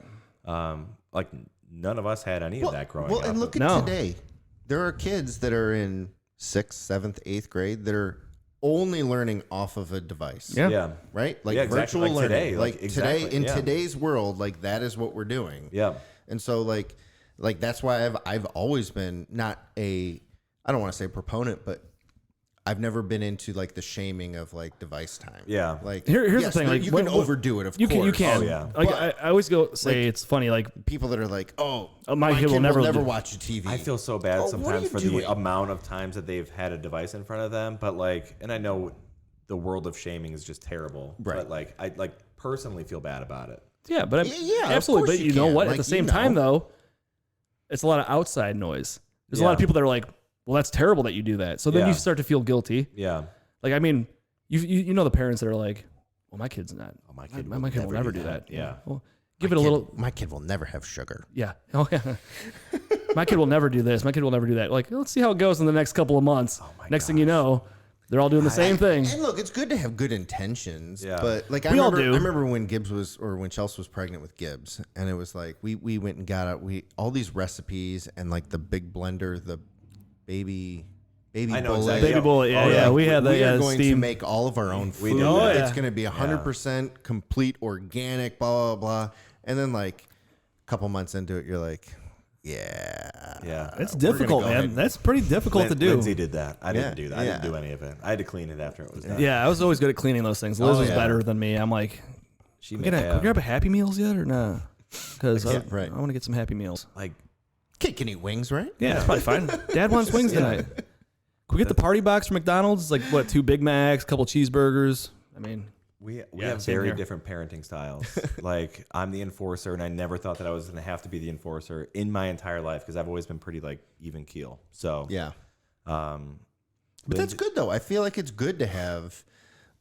a lot. like none of us had any of that growing up. And look at No. today. There are kids that are in 6th, 7th, 8th grade that are only learning off of a device. Yeah. Yeah. Right? Like Yeah, exactly. virtual Like learning. today, Like like, today, exactly, in yeah. today's world, like that is what we're doing. Yeah. And so like that's why I've always been not I don't want to say proponent, but I've never been into like the shaming of like device time. Yeah. Like Here's yes, the thing. Like you when- can overdo it, of You course. can. You can. Oh, yeah. Like But, I always go say it's funny. Like People that are like, oh, my kid will never do- watch a TV. I feel so bad Oh, what are sometimes you for doing? the amount of times that they've had a device in front of them, but like, and I know the world of shaming is just terrible, Right. but like, I like personally feel bad about it. yeah, but Yeah, of absolutely. course But you you know can. what? Like, At the you same know. time, though, it's a lot of outside noise. There's a lot of Yeah. people that are like, "Well, that's terrible that you do that." So then Yeah. you start to feel guilty. Yeah. Like, I mean, you know the parents that are like, "Well, my kid's not. Oh, my kid My kid will never do that." Yeah. Well, give it a little. My kid will never have sugar. Yeah. Oh yeah. My kid will never do this. My kid will never do that. Like, let's see how it goes in the next couple of months. Next thing you know, they're all doing the same thing. And look, it's good to have good intentions, Yeah. but like We all do. I remember when when Chelsea was pregnant with Gibbs, and it was like we went and got out all these recipes and like the big blender, the baby I know bullet. exactly. Baby bullet. Yeah, Oh, yeah. yeah. We had We that. are going to Steam. make all of our own food. do. Oh, It's yeah. going to be 100% complete organic, blah, blah, blah. And then like a couple months into it, you're like, yeah. Yeah. It's we're gonna difficult, go man. ahead. That's pretty difficult to do. Lindsay did that. I Yeah, didn't do that. I didn't yeah. do any of it. I had to clean it after it was done. Yeah, I was always good at cleaning those things. Liz Oh, was yeah. better than me. I'm like, She can made we grab a Happy Meals yet or not? Because right. I want to get some Happy Meals. like, Kid can eat wings, right? Yeah, that's probably fine. Dad wants wings tonight. Can we get the party box from McDonald's? It's like, what, 2 Big Macs, a couple cheeseburgers? I mean, we Yeah, have same very here. different parenting styles. Like, I'm the enforcer, and I never thought that I was going to have to be the enforcer in my entire life, because I've always been pretty like even keel. So Yeah. but But that's good though. I feel like it's good to have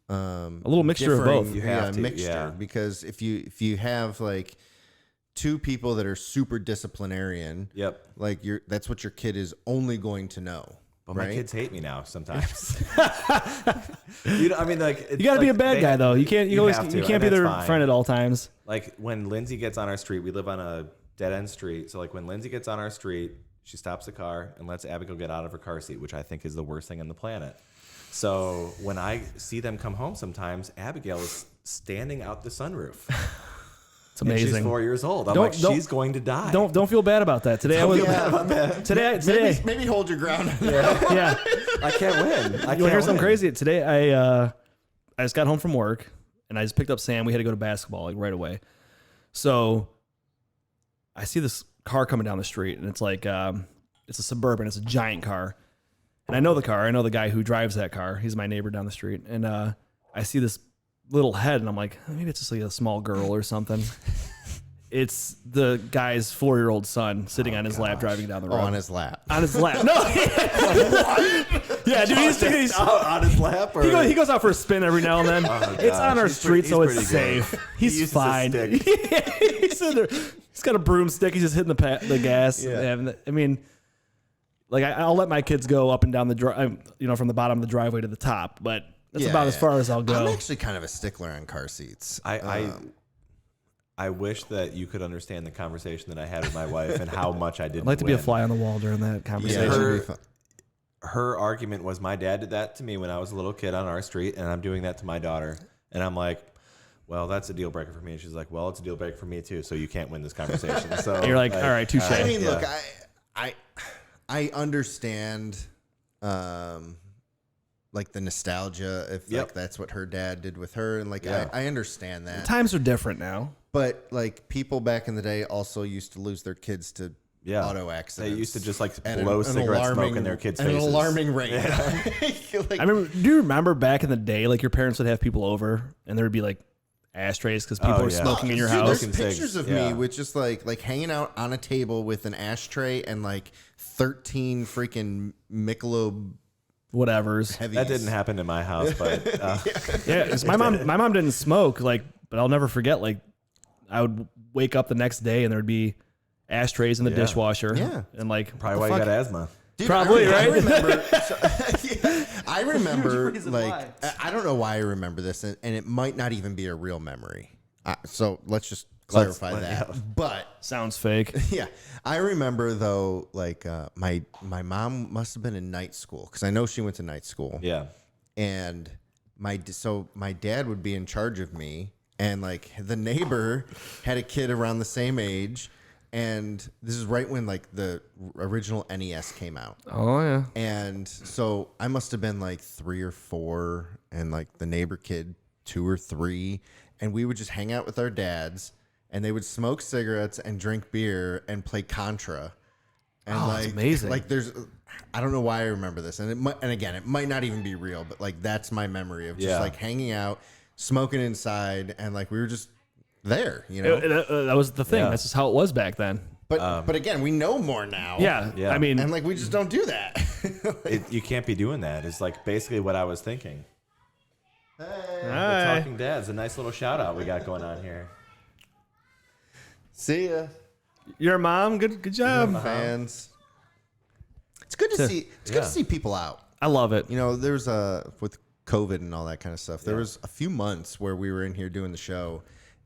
a little mixture of differing- both. You have to, mixture, yeah. because if you have like 2 people that are super disciplinarian, Yep. like that's what your kid is only going to know. But my right? kids hate me now sometimes. You know, I mean, like You got to be a bad guy though. You can't. You always. have to, You can't and be that's their fine. friend at all times. Like when Lindsay gets on our street, we live on a dead end street. So like when Lindsay gets on our street, she stops the car and lets Abigail get out of her car seat, which I think is the worst thing on the planet. So when I see them come home sometimes, Abigail is standing out the sunroof. It's And amazing. she's 4 years old. I'm Don't- like, don't- she's going to die. Don't feel bad about that. Today I was. Today. Maybe hold your ground. Yeah. I can't win. I You can't want to hear something win. crazy? Today I just got home from work and I just picked up Sam. We had to go to basketball like right away. So I see this car coming down the street and it's like it's a Suburban. It's a giant car. And I know the car. I know the guy who drives that car. He's my neighbor down the street. And I see this little head and I'm like, maybe it's just like a small girl or something. It's the guy's 4-year-old son sitting on his lap driving down the road. On his lap. On his lap. No. Yeah, dude, he's on his lap, or he goes out for a spin every now and then. It's on our He's street, so pretty it's good. safe. He He's uses a fine. stick. He's in there. He's got a broomstick. He's just hitting the gas. Yeah. And I mean, like I'll let my kids go up and down the drive, from the bottom of the driveway to the top, but that's about as far as I'll go. I'm actually kind of a stickler on car seats. I wish that you could understand the conversation that I had with my wife and how much I didn't I'd like to be a win. fly on the wall during that conversation. Her argument was, my dad did that to me when I was a little kid on our street, and I'm doing that to my daughter. And I'm like, well, that's a deal breaker for me. And she's like, well, it's a deal breaker for me too. So you can't win this conversation. So And you're like, all right, touche. I mean, Yeah. look, I understand, like the nostalgia if Yep. like that's what her dad did with her, and like Yeah. I understand that. Times are different now. But like people back in the day also used to lose their kids to Yeah. auto accidents. They used to just like at blow an cigarette smoke alarming- in their kids' at faces. an alarming rate. Like, I remember. Do you remember back in the day, like your parents would have people over and there would be like ashtrays because people Oh, were yeah. smoking in your dude, house. there's Smoking pictures cigs, of yeah. me with just like hanging out on a table with an ashtray and like 13 freaking Michelob Whatever's. heavies. That didn't happen in my house, but Yeah, 'cause my mom didn't smoke, but I'll never forget, I would wake up the next day and there'd be ashtrays in the Yeah. dishwasher. Yeah. And like, probably what why the you got fuck? asthma. Dude, Probably, I right? remember. I remember, reason like, why. I don't know why I remember this, and it might not even be a real memory. So let's just clarify that. yeah. But Sounds fake. yeah, I remember though, like, my mom must have been in night school because I know she went to night school. Yeah. And my dad would be in charge of me, and like the neighbor had a kid around the same age, and this is right when like the original NES came out. Oh yeah. And so I must have been like 3 or 4, and like the neighbor kid 2 or 3, and we would just hang out with our dads, and they would smoke cigarettes and drink beer and play Contra. And Oh, like it's amazing. Like I don't know why I remember this, and it might not even be real, but like that's my memory of just Yeah. like hanging out, smoking inside, and like we were just there, you know. That was the thing. Yeah. That's just how it was back then. But again, we know more now. Yeah. Yeah. I mean, And like we just don't do that. You can't be doing that. It's like basically what I was thinking. The hi. Talking Dads, a nice little shout out we got going on here. See ya. Your mom, good job. Fans. It's good to see. It's good to Yeah. see people out. I love it. You know, there's with COVID and all that kind of stuff. There was a few months where we were in here doing the show,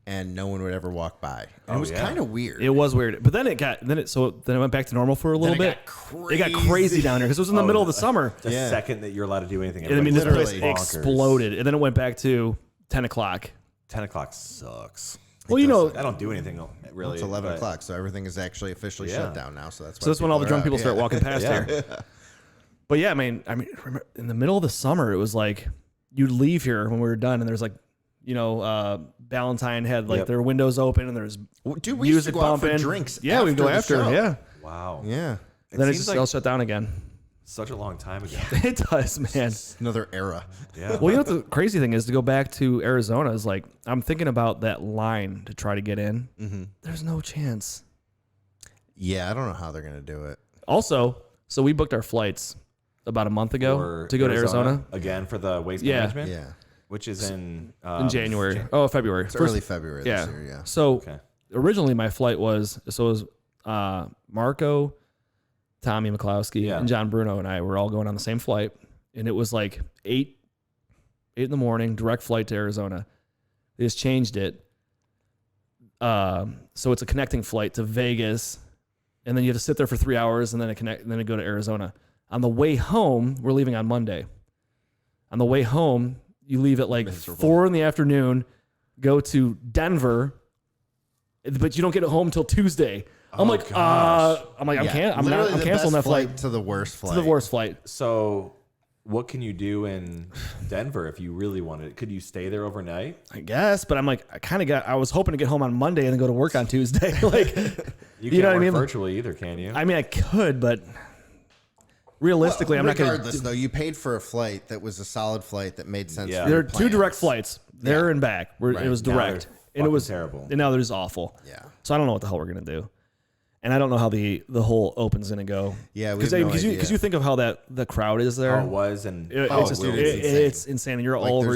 and no one would ever walk by. And it was yeah. kind of weird. It was weird, but then it went back to normal for a little Then bit. it got It got crazy down here because it was in the middle of the summer. The Yeah. second that you're allowed to do anything, And I mean, this place Literally. exploded, and then it went back to 10 o'clock. 10 o'clock sucks. Well, you know, I don't do anything really. It's 11 but- o'clock, so everything is actually officially Yeah. shut down now. So that's why so that's when all the drunk people are out. start walking past Yeah. here. But yeah, I mean, remember, in the middle of the summer, it was like you'd leave here when we were done, and there's like, Valentine had like Yep. their windows open, and there's Dude, we used to music go out for bumping. drinks Yeah, we'd go after after. the show. Yeah, Wow. Yeah. then it seems just like- all shut down again. Such a long time ago. It does, man. Another era. Yeah. Well, you know what the crazy thing is, to go back to Arizona is like, I'm thinking about that line to try to get in. Mm-hmm. There's no chance. Yeah, I don't know how they're gonna do it. Also, so we booked our flights about a month ago For to go to Arizona again for the waste Yeah. management. Yeah, Which is in January. February. it's early February Yeah. this year. Yeah. So Okay. originally my flight was Marco, Tommy McCloskey and John Bruno and I were all going on the same flight, and it was like 8 in the morning, direct flight to Arizona. They just changed it. So it's a connecting flight to Vegas, and then you have to sit there for 3 hours, and then it go to Arizona. On the way home, we're leaving on Monday. On the way home, you leave at like 4 in the afternoon, go to Denver, but you don't get it home until Tuesday. I'm like, I'm canceling that flight to the worst flight. To the worst flight. So what can you do in Denver if you really wanted it? Could you stay there overnight? I guess, but I'm like, I was hoping to get home on Monday and then go to work on Tuesday. Like, you can't work virtually either, can you? I mean, I could, but realistically, I'm not going to. Regardless, though, you paid for a flight that was a solid flight that made sense. Yeah. For There your are 2 direct flights, there and back. It was direct, and it was terrible. And now there's awful. Yeah. So I don't know what the hell we're gonna do, and I don't know how the whole Open's gonna go. Yeah, because you think of how the crowd is there. Oh, it was, and it's insane. You're like, all over.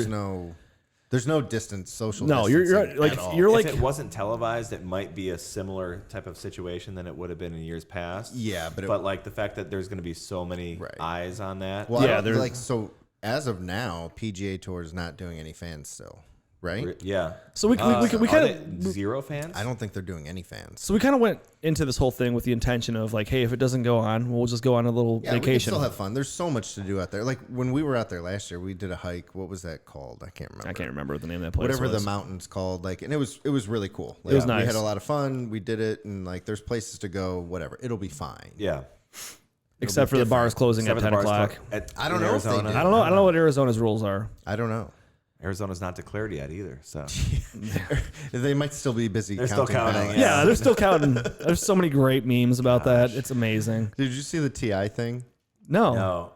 There's no distance, social. No, you're like you're like. If it wasn't televised, it might be a similar type of situation than it would have been in years past. Yeah, but like the fact that there's going to be so many eyes on that. Well, yeah, they're like so. As of now, PGA Tour is not doing any fans still, right? Yeah. So we kind of zero fans. I don't think they're doing any fans. So we kind of went into this whole thing with the intention of like, hey, if it doesn't go on, we'll just go on a little We can vacation. still have fun. There's so much to do out there. Like when we were out there last year, we did a hike. What was that called? I can't remember. The name of that place. Whatever the mountain's called. Like, and it was really cool. Like, it was nice. We had a lot of fun. We did it, and like, there's places to go. Whatever, it'll be fine. Yeah. Except for the bars closing at 10 o'clock. I don't know if they do. I don't know what Arizona's rules are. I don't know. Arizona's not declared yet either, so They might still be busy. They're still counting. ballots. Yeah, they're still counting. There's so many great memes about that. It's amazing. Did you see the TI thing? No.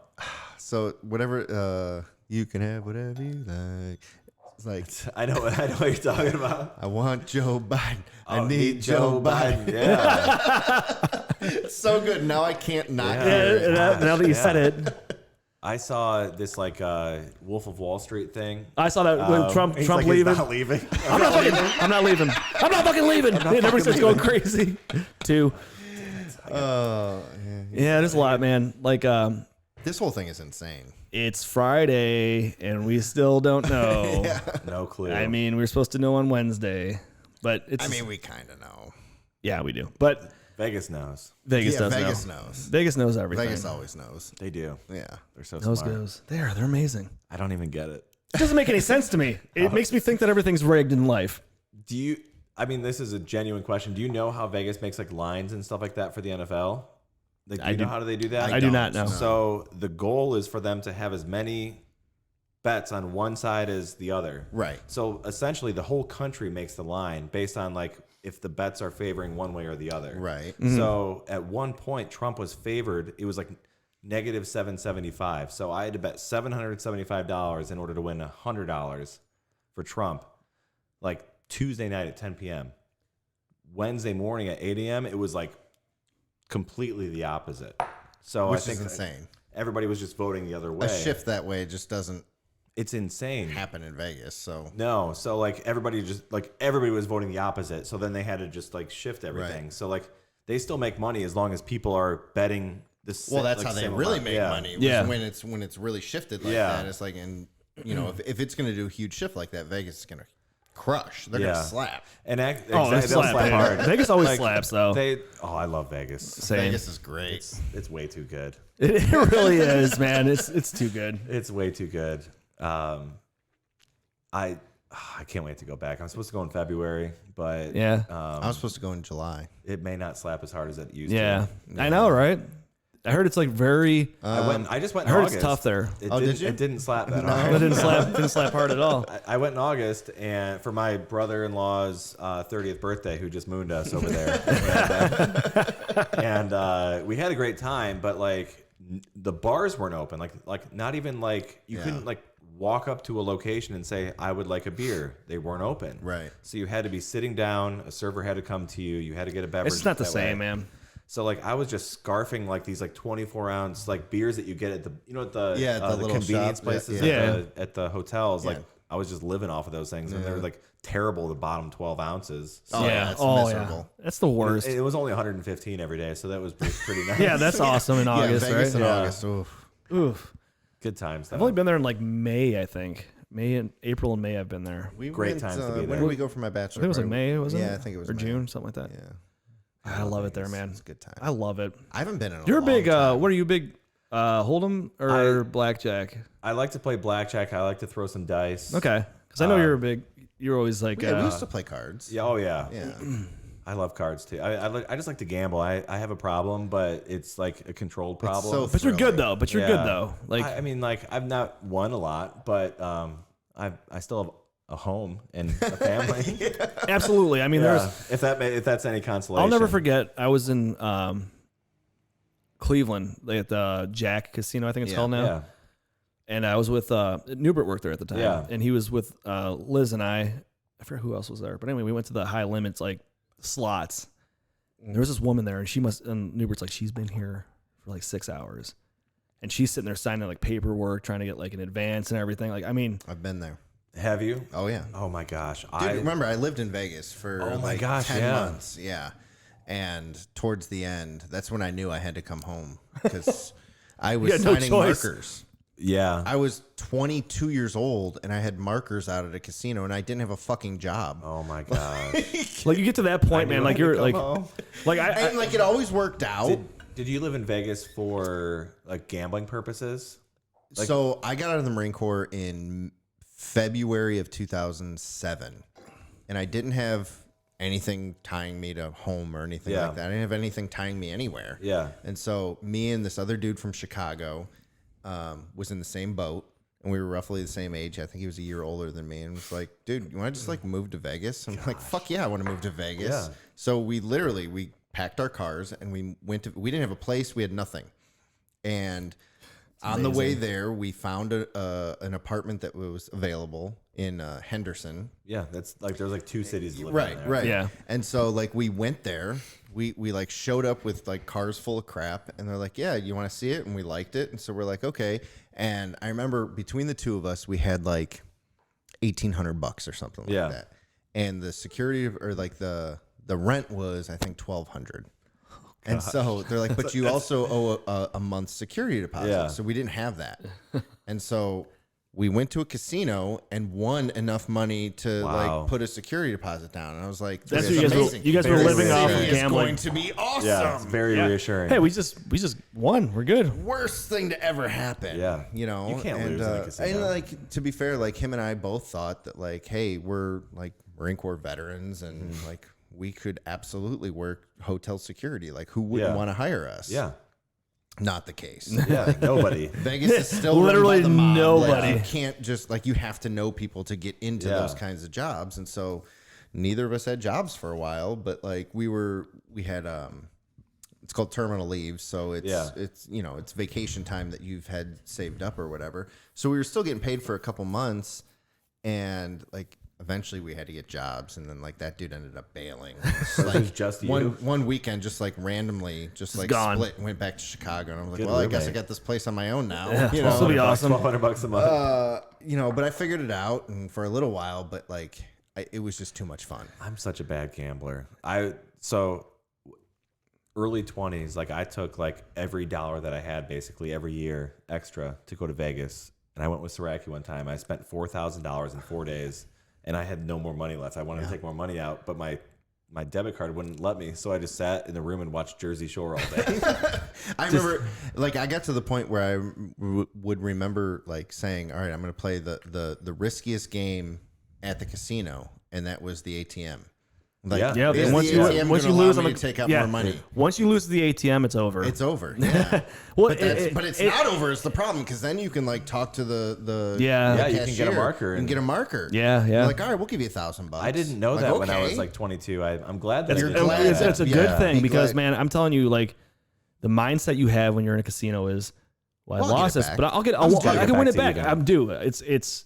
So whatever, you can have whatever you like. It's like I know what you're talking about. I want Joe Biden. I need Joe Biden. Yeah. It's so good. Now I can't not hear it. Now that you said it, I saw this like Wolf of Wall Street thing. I saw that when Trump He's like, leaving. He's not leaving. I'm not leaving. I'm not fucking leaving. And everybody starts going crazy. 2. Yeah, there's a lot, man. Like, This whole thing is insane. it's Friday and we still don't know. No clue. I mean, we were supposed to know on Wednesday, but it's. I mean, we kind of know. Yeah, we do. But Vegas knows. Vegas does Vegas know. knows. Vegas knows everything. Vegas always knows. They do. Yeah. They're so Those smart. goes. They're amazing. I don't even get it. It doesn't make any sense to me. It makes me think that everything's rigged in life. Do you? I mean, this is a genuine question. Do you know how Vegas makes like lines and stuff like that for the NFL? Like, do you know how do they do that? I do not know. So the goal is for them to have as many bets on one side as the other. Right. So essentially, the whole country makes the line based on like if the bets are favoring one way or the other. Right. So at one point, Trump was favored. It was like negative 775. So I had to bet $775 in order to win $100 for Trump. Like Tuesday night at 10 p.m. Wednesday morning at 8 a.m. It was like completely the opposite. So Which I think is insane. everybody was just voting the other way. A shift that way just doesn't It's insane. happen in Vegas. So No, so like everybody was voting the opposite. So then they had to just like shift everything. Right. So like they still make money as long as people are betting this. well, that's like, how they same really amount. make Yeah. money. Yeah. When it's really shifted like Yeah. that. It's like, and you know, if it's going to do a huge shift like that, Vegas is going to crush. They're going to slap. And Oh, exactly, they they'll slap hard. Vegas always Like, slaps, though. I love Vegas. Same. Vegas is great. It's way too good. It really is, man. It's too good. It's way too good. I can't wait to go back. I'm supposed to go in February, but Yeah. I was supposed to go in July. it may not slap as hard as it used Yeah. to. I know, right? I heard it's like very. I just went I in heard August. it's tough there. Did you? It didn't slap that It hard. didn't slap hard at all. I went in August and for my brother-in-law's 30th birthday, who just mooned us over there, and we had a great time. But like the bars weren't open. Like not even like you couldn't like walk up to a location and say I would like a beer. They weren't open. Right. So you had to be sitting down. A server had to come to you. You had to get a beverage. It's just not the that same, way. man. So like I was just scarfing like these like 24-ounce like beers that you get at the the little convenience shop. places Yeah. at the hotels. Like I was just living off of those things, and they're like terrible. The bottom 12 ounces. So It's miserable. Yeah. That's the worst. it was only 115 every day, so that was pretty nice. Yeah, that's awesome in August, Vegas right? in August. Oof. Oof. Good times. I've only been there in like May, I think. April and May I've been there. Great times to be When there. did we go for my bachelor? I think it was like May, wasn't it? Yeah, I think it was or May. June, something like that. Yeah, I love it there, man. it's a good time. I love it. I haven't been in. You're a long big. time. What are you big? Hold'em or blackjack? I like to play blackjack. I like to throw some dice. Okay, because I know you're a big. You're always like. Yeah, we used to play cards. Yeah. Oh yeah. Yeah. I love cards too. I just like to gamble. I have a problem, but it's like a controlled problem. so but you're good though. But you're Yeah. good though. Like I mean, like I've not won a lot, but I still have a home and a family. absolutely. I mean, Yeah. there's. If that's any consolation. I'll never forget. I was in Cleveland at the Jack Casino, I think it's called now. Yeah. And I was with Newbert worked there at the time. Yeah. And he was with Liz and I forget who else was there. But anyway, we went to the high limits like slots. And there was this woman there, and Newbert's like, she's been here for like 6 hours. And she's sitting there signing like paperwork, trying to get like an advance and everything. Like, I mean, I've been there. Have you? Oh yeah. Oh my gosh. Dude, remember I lived in Vegas for Oh my like gosh, 10 yeah. months. Yeah. And towards the end, that's when I knew I had to come home because I was had no signing choice. markers. Yeah. I was 22 years old and I had markers out at a casino and I didn't have a fucking job. Oh my gosh. like you get to that point, man, like you're like And like it always worked out. Did you live in Vegas for like gambling purposes? So I got out of the Marine Corps in February of 2007 and I didn't have anything tying me to home or anything Yeah. like that. I didn't have anything tying me anywhere. Yeah. And so me and this other dude from Chicago was in the same boat, and we were roughly the same age. I think he was a year older than me, and was like, "Dude, you want to just like move to Vegas?" I'm like, "Fuck yeah, I want to move to Vegas." Yeah. So we packed our cars and we went to. We didn't have a place. We had nothing, and on the way there, we found an apartment that was available in Henderson. Yeah, that's like there's like two cities living Right, there. right. Yeah. And so like we went there. We like showed up with like cars full of crap and they're like, "Yeah, you want to see it?" And we liked it. And so we're like, "Okay." And I remember between the two of us, we had like $1,800 or something like Yeah. that. And the security or like the rent was I think $1,200. And so they're like, "But you also owe a month's security deposit." Yeah. So we didn't have that. And so we went to a casino and won enough money to Wow. like put a security deposit down. And I was like, That's "This what is you guys were- amazing. you guys were This living off city of is gambling. going to be awesome." Yeah, it's very yeah. reassuring. Hey, we just won. We're good. Worst thing to ever happen. Yeah. You know, You can't lose in a casino. And like, to be fair, like him and I both thought that like, hey, we're like Marine Corps veterans and like we could absolutely work hotel security. Like who wouldn't Yeah. want to hire us? Yeah. Not the case. Yeah. Nobody. Vegas is still Literally run by the mob. nobody. Like, you can't just like you have to know people to get into Yeah. those kinds of jobs, and so neither of us had jobs for a while. But like we had it's called terminal leave, so it's you know it's vacation time that you've had saved up or whatever. So we were still getting paid for a couple months, and like eventually we had to get jobs, and then like that dude ended up bailing. It's It was just you. one weekend, just like randomly, just like gone. split and went back to Chicago. And I was like, Good well, I guess I roommate. got this place on my own now. Yeah, You this will know, be awesome. $1,200 a month. you know, but I figured it out, and for a little while, but like it was just too much fun. I'm such a bad gambler. So early 20s, like I took like every dollar that I had basically every year extra to go to Vegas. And I went with Saraki one time. I spent $4,000 in 4 days and I had no more money left. I wanted to take more money out, but my debit card wouldn't let me. So I just sat in the room and watched Jersey Shore all day. I remember, like, I got to the point where I would remember, like, saying, "All right, I'm going to play the riskiest game at the casino," and that was the ATM. Like, Yeah. is Once the you ATM once you gonna allow lose me on the to take out yeah, more money. Once you lose to the ATM, it's over. It's over. Yeah. Well, but it's not over. It's the problem because then you can like talk to the Yeah. Yeah, you can get a cashier marker and and- get a marker. Yeah, yeah. You're like, all right, we'll give you $1,000. I didn't know Like, that when I okay. was like 22. I'm glad that That's, I You're didn't. glad. it's a good Yeah. thing Be because, glad. man, I'm telling you, like, the mindset you have when you're in a casino is, well, I Well, I'll lost get it this, back. but I get can it win back it to back. even. I'm due. It's,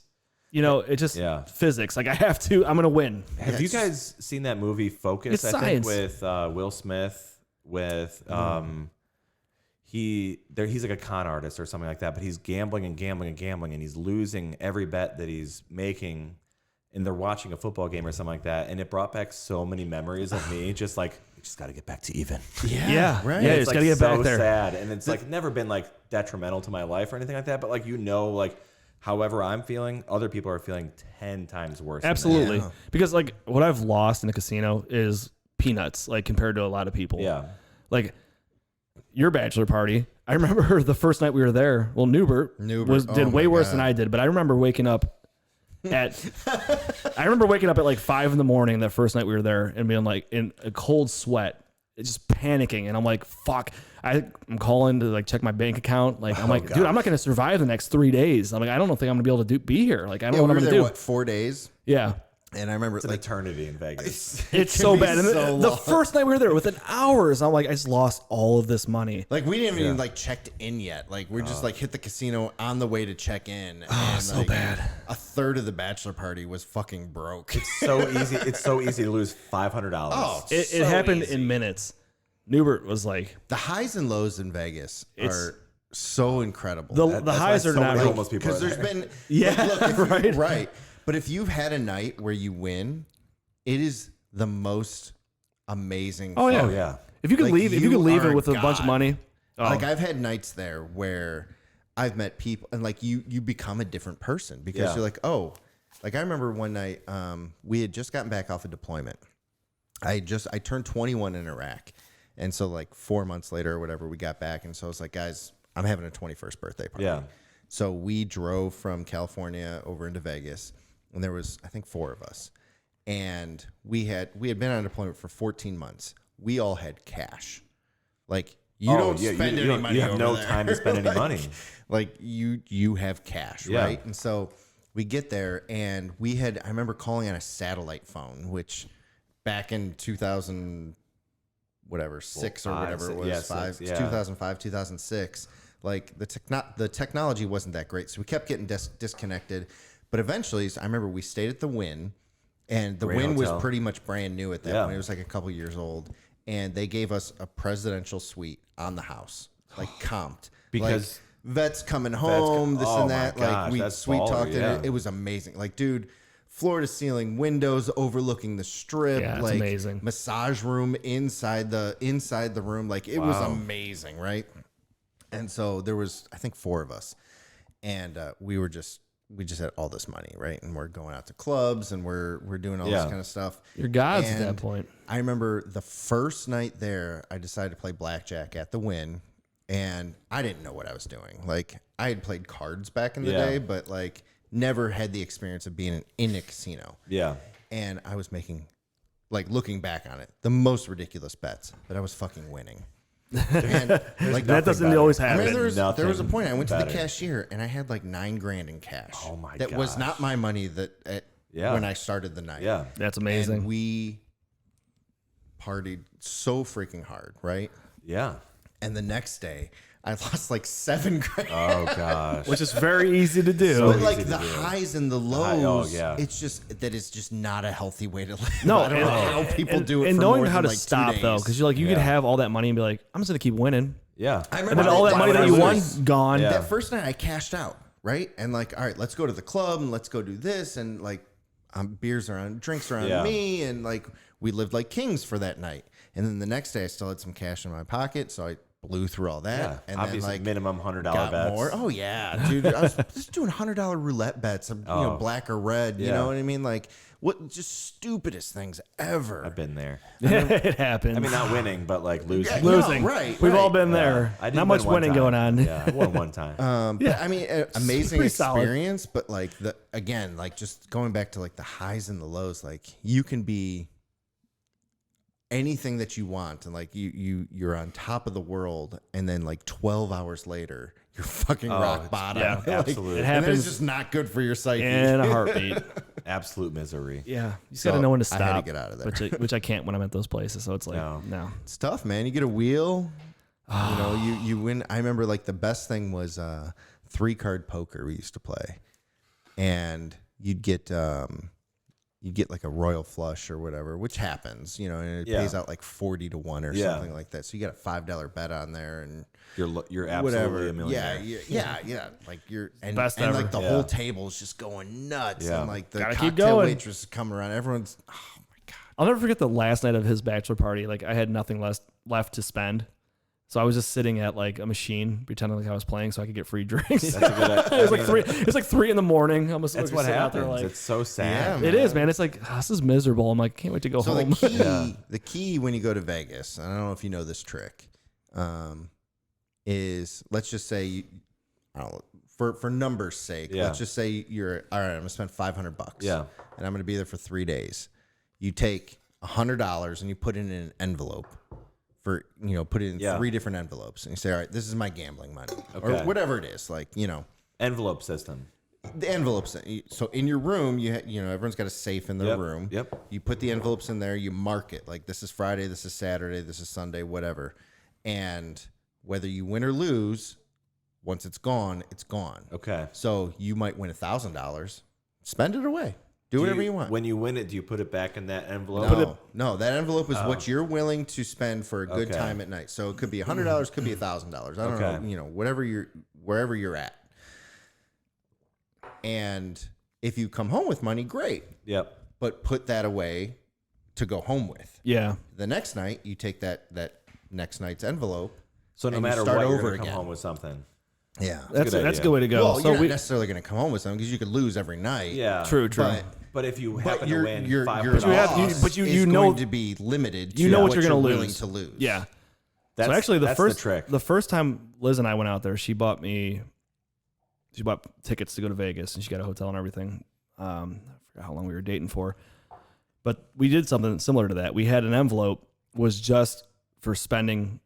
you know, it just physics. Like I'm gonna win. Have you guys seen that movie Focus? It's I science. think with Will Smith. With he's like a con artist or something like that, but he's gambling and gambling and gambling, and he's losing every bet that he's making. And they're watching a football game or something like that, and it brought back so many memories of me, just like, we just got to get back to even. Yeah, right. Yeah, It's just like gotta get so back there. sad, and it's like never been like detrimental to my life or anything like that. But like like however I'm feeling, other people are feeling 10 times worse. Absolutely. Yeah. Because like what I've lost in a casino is peanuts, like compared to a lot of people. Yeah. Like your bachelor party, I remember the first night we were there. Well, Newbert did way worse than I did, but I remember waking up at like 5 a.m. that first night we were there and being like in a cold sweat, just panicking, and I'm like, fuck. I'm calling to like check my bank account. Like I'm dude, I'm not gonna survive the next 3 days. I'm like, I don't think I'm gonna be able to be here. Like I don't know what I'm gonna do. 4 days? Yeah. And I remember It's an eternity in Vegas. It's so bad. And the first night we were there, within hours, I'm like, I just lost all of this money. Like we didn't even like checked in yet. Like we're just like hit the casino on the way to check in. And so like, bad. A third of the bachelor party was fucking broke. It's so easy. It's so easy to lose $500. Oh, It so happened easy. in minutes. Newbert was like, The highs and lows in Vegas are so incredible. the highs are not many like, homeless people. Because there's been right. right. But if you've had a night where you win, it is the most amazing. oh yeah. Oh yeah. If you could Like, leave, you it are with a bunch of God. money. Oh. Like I've had nights there where I've met people and like you become a different person because Yeah. you're like, oh, like I remember one night we had just gotten back off a deployment. I turned 21 in Iraq. And so like 4 months later or whatever, we got back. And so I was like, guys, I'm having a 21st birthday party. Yeah. So we drove from California over into Vegas, and there was, I think, 4 of us. And we had been on deployment for 14 months. We all had cash. Like you don't spend any money. You have over no there. time to spend any money. Like you have cash, Yeah. right? And so we get there, and I remember calling on a satellite phone, which back in 2000, whatever, 6 or whatever it was, 2005, 2006. Like the technology wasn't that great, so we kept getting disconnected. But eventually, I remember we stayed at the Wynn, and the Wynn was pretty much brand new at that point. It was like a couple years old, and they gave us a presidential suite on the house, like comped, Because like, vets coming home, this oh and my that. gosh, Like we that's sweet baller, talked yeah. it. It was amazing. Like, dude, floor to ceiling windows overlooking the strip. Yeah, it's like amazing. massage room inside the room. Like it was amazing, right? And so there was, I think, 4 of us, and we just had all this money, right? And we're going out to clubs, and we're doing all this kind of stuff. You're gods at And that point. I remember the first night there, I decided to play blackjack at the Wynn, and I didn't know what I was doing. Like I had played cards back in the day, but like never had the experience of being in a casino. Yeah. And I was making, like looking back on it, the most ridiculous bets, but I was fucking winning. And, like That doesn't always happen. I mean, there was a Nothing point I went to the better. cashier and I had like $9,000 in cash. Oh my That was gosh. not my money when I started the night. Yeah. That's amazing. And we partied so freaking hard, right? Yeah. And the next day, I lost like $7,000. Oh gosh. Which is very easy to do. But easy like to the do. highs and the lows, yeah. it's just not a healthy way to live. No, I don't know how people do it. And for knowing more how than to like 2 stop though, days. because you're like you could have all that money and be like, I'm just gonna keep winning, Yeah. I and remember then all that money that you won gone. That first night I cashed out, right? And like, all right, let's go to the club and let's go do this. And like, drinks are on Yeah. me. And like, we lived like kings for that night. And then the next day I still had some cash in my pocket. So I blew through all that. Yeah. And Obviously, then like minimum $100 got bets. more. Oh yeah, dude. I was just doing $100 roulette bets, you know, black or red. You Yeah. know what I mean? Like what just stupidest things ever. I've been there. It happens. I mean, not winning, but like losing. Yeah, losing. no, right, We've all right. been there. I did Not win much one winning time. going on. Yeah, I won one time. But I mean, amazing pretty solid. experience. But like again, like just going back to like the highs and the lows, like you can be anything that you want, and like you're on top of the world, and then like 12 hours later, you're fucking rock bottom. yeah, Like, absolutely. It and then happens it's just not good for your psyche. in a heartbeat. Absolute misery. Yeah, you just So, gotta know when to I stop. had to get out of there. which I can't when I'm at those places. So it's like no. It's tough, man. You get a wheel. You know, you win. I remember like the best thing was 3-card poker we used to play, and you'd get you get like a royal flush or whatever, which happens, you know, and it pays out like 40 to 1 or something like that. So you got a $5 bet on there, and you're absolutely a millionaire. Yeah. Like and best and ever. like the whole table's just going nuts, and like the Gotta keep cocktail going. waitress is coming around. Everyone's I'll never forget the last night of his bachelor party. Like I had nothing left to spend. So I was just sitting at like a machine, pretending like I was playing, so I could get free drinks. That's a good. It was like 3. It's like 3 in the morning. I'm just That's like, what sitting out there, happens. like, It's so sad. Yeah, it is, man. It's like this is miserable. I'm like, can't wait to go So home. the key when you go to Vegas, and I don't know if you know this trick, is let's just say, I don't know, for numbers' sake, let's just say you're all right. I'm gonna spend $500. Yeah. And I'm gonna be there for 3 days. You take $100 and you put it in an envelope. Put it in 3 different envelopes, and you say, all right, this is my gambling money, or whatever it is, like, Envelope system. the envelopes. So in your room, everyone's got a safe in their room. Yep. You put the envelopes in there, you mark it, like this is Friday, this is Saturday, this is Sunday, whatever. And whether you win or lose, once it's gone, it's gone. Okay. So you might win $1,000, spend it away. Do whatever you want. When you win it, do you put it back in that envelope? No, that envelope is what you're willing to spend for a good time at night. So it could be $100, could be $1,000. I don't know, wherever you're at. And if you come home with money, great. Yep. But put that away to go home with. Yeah. The next night, you take that next night's envelope. So no and you matter start what, you're over going to come again. home with something. Yeah. That's good a idea. good way to go. Well, So you're not necessarily going to come home with something because you could lose every night. Yeah. True. But if you But happen to win your $500, loss is going to be limited to what what you're you're gonna willing lose. to lose. Yeah. that's, So actually, that's the trick. the first time Liz and I went out there, she bought tickets to go to Vegas, and she got a hotel and everything. I forgot how long we were dating for, but we did something similar to that. We had an envelope was just for spending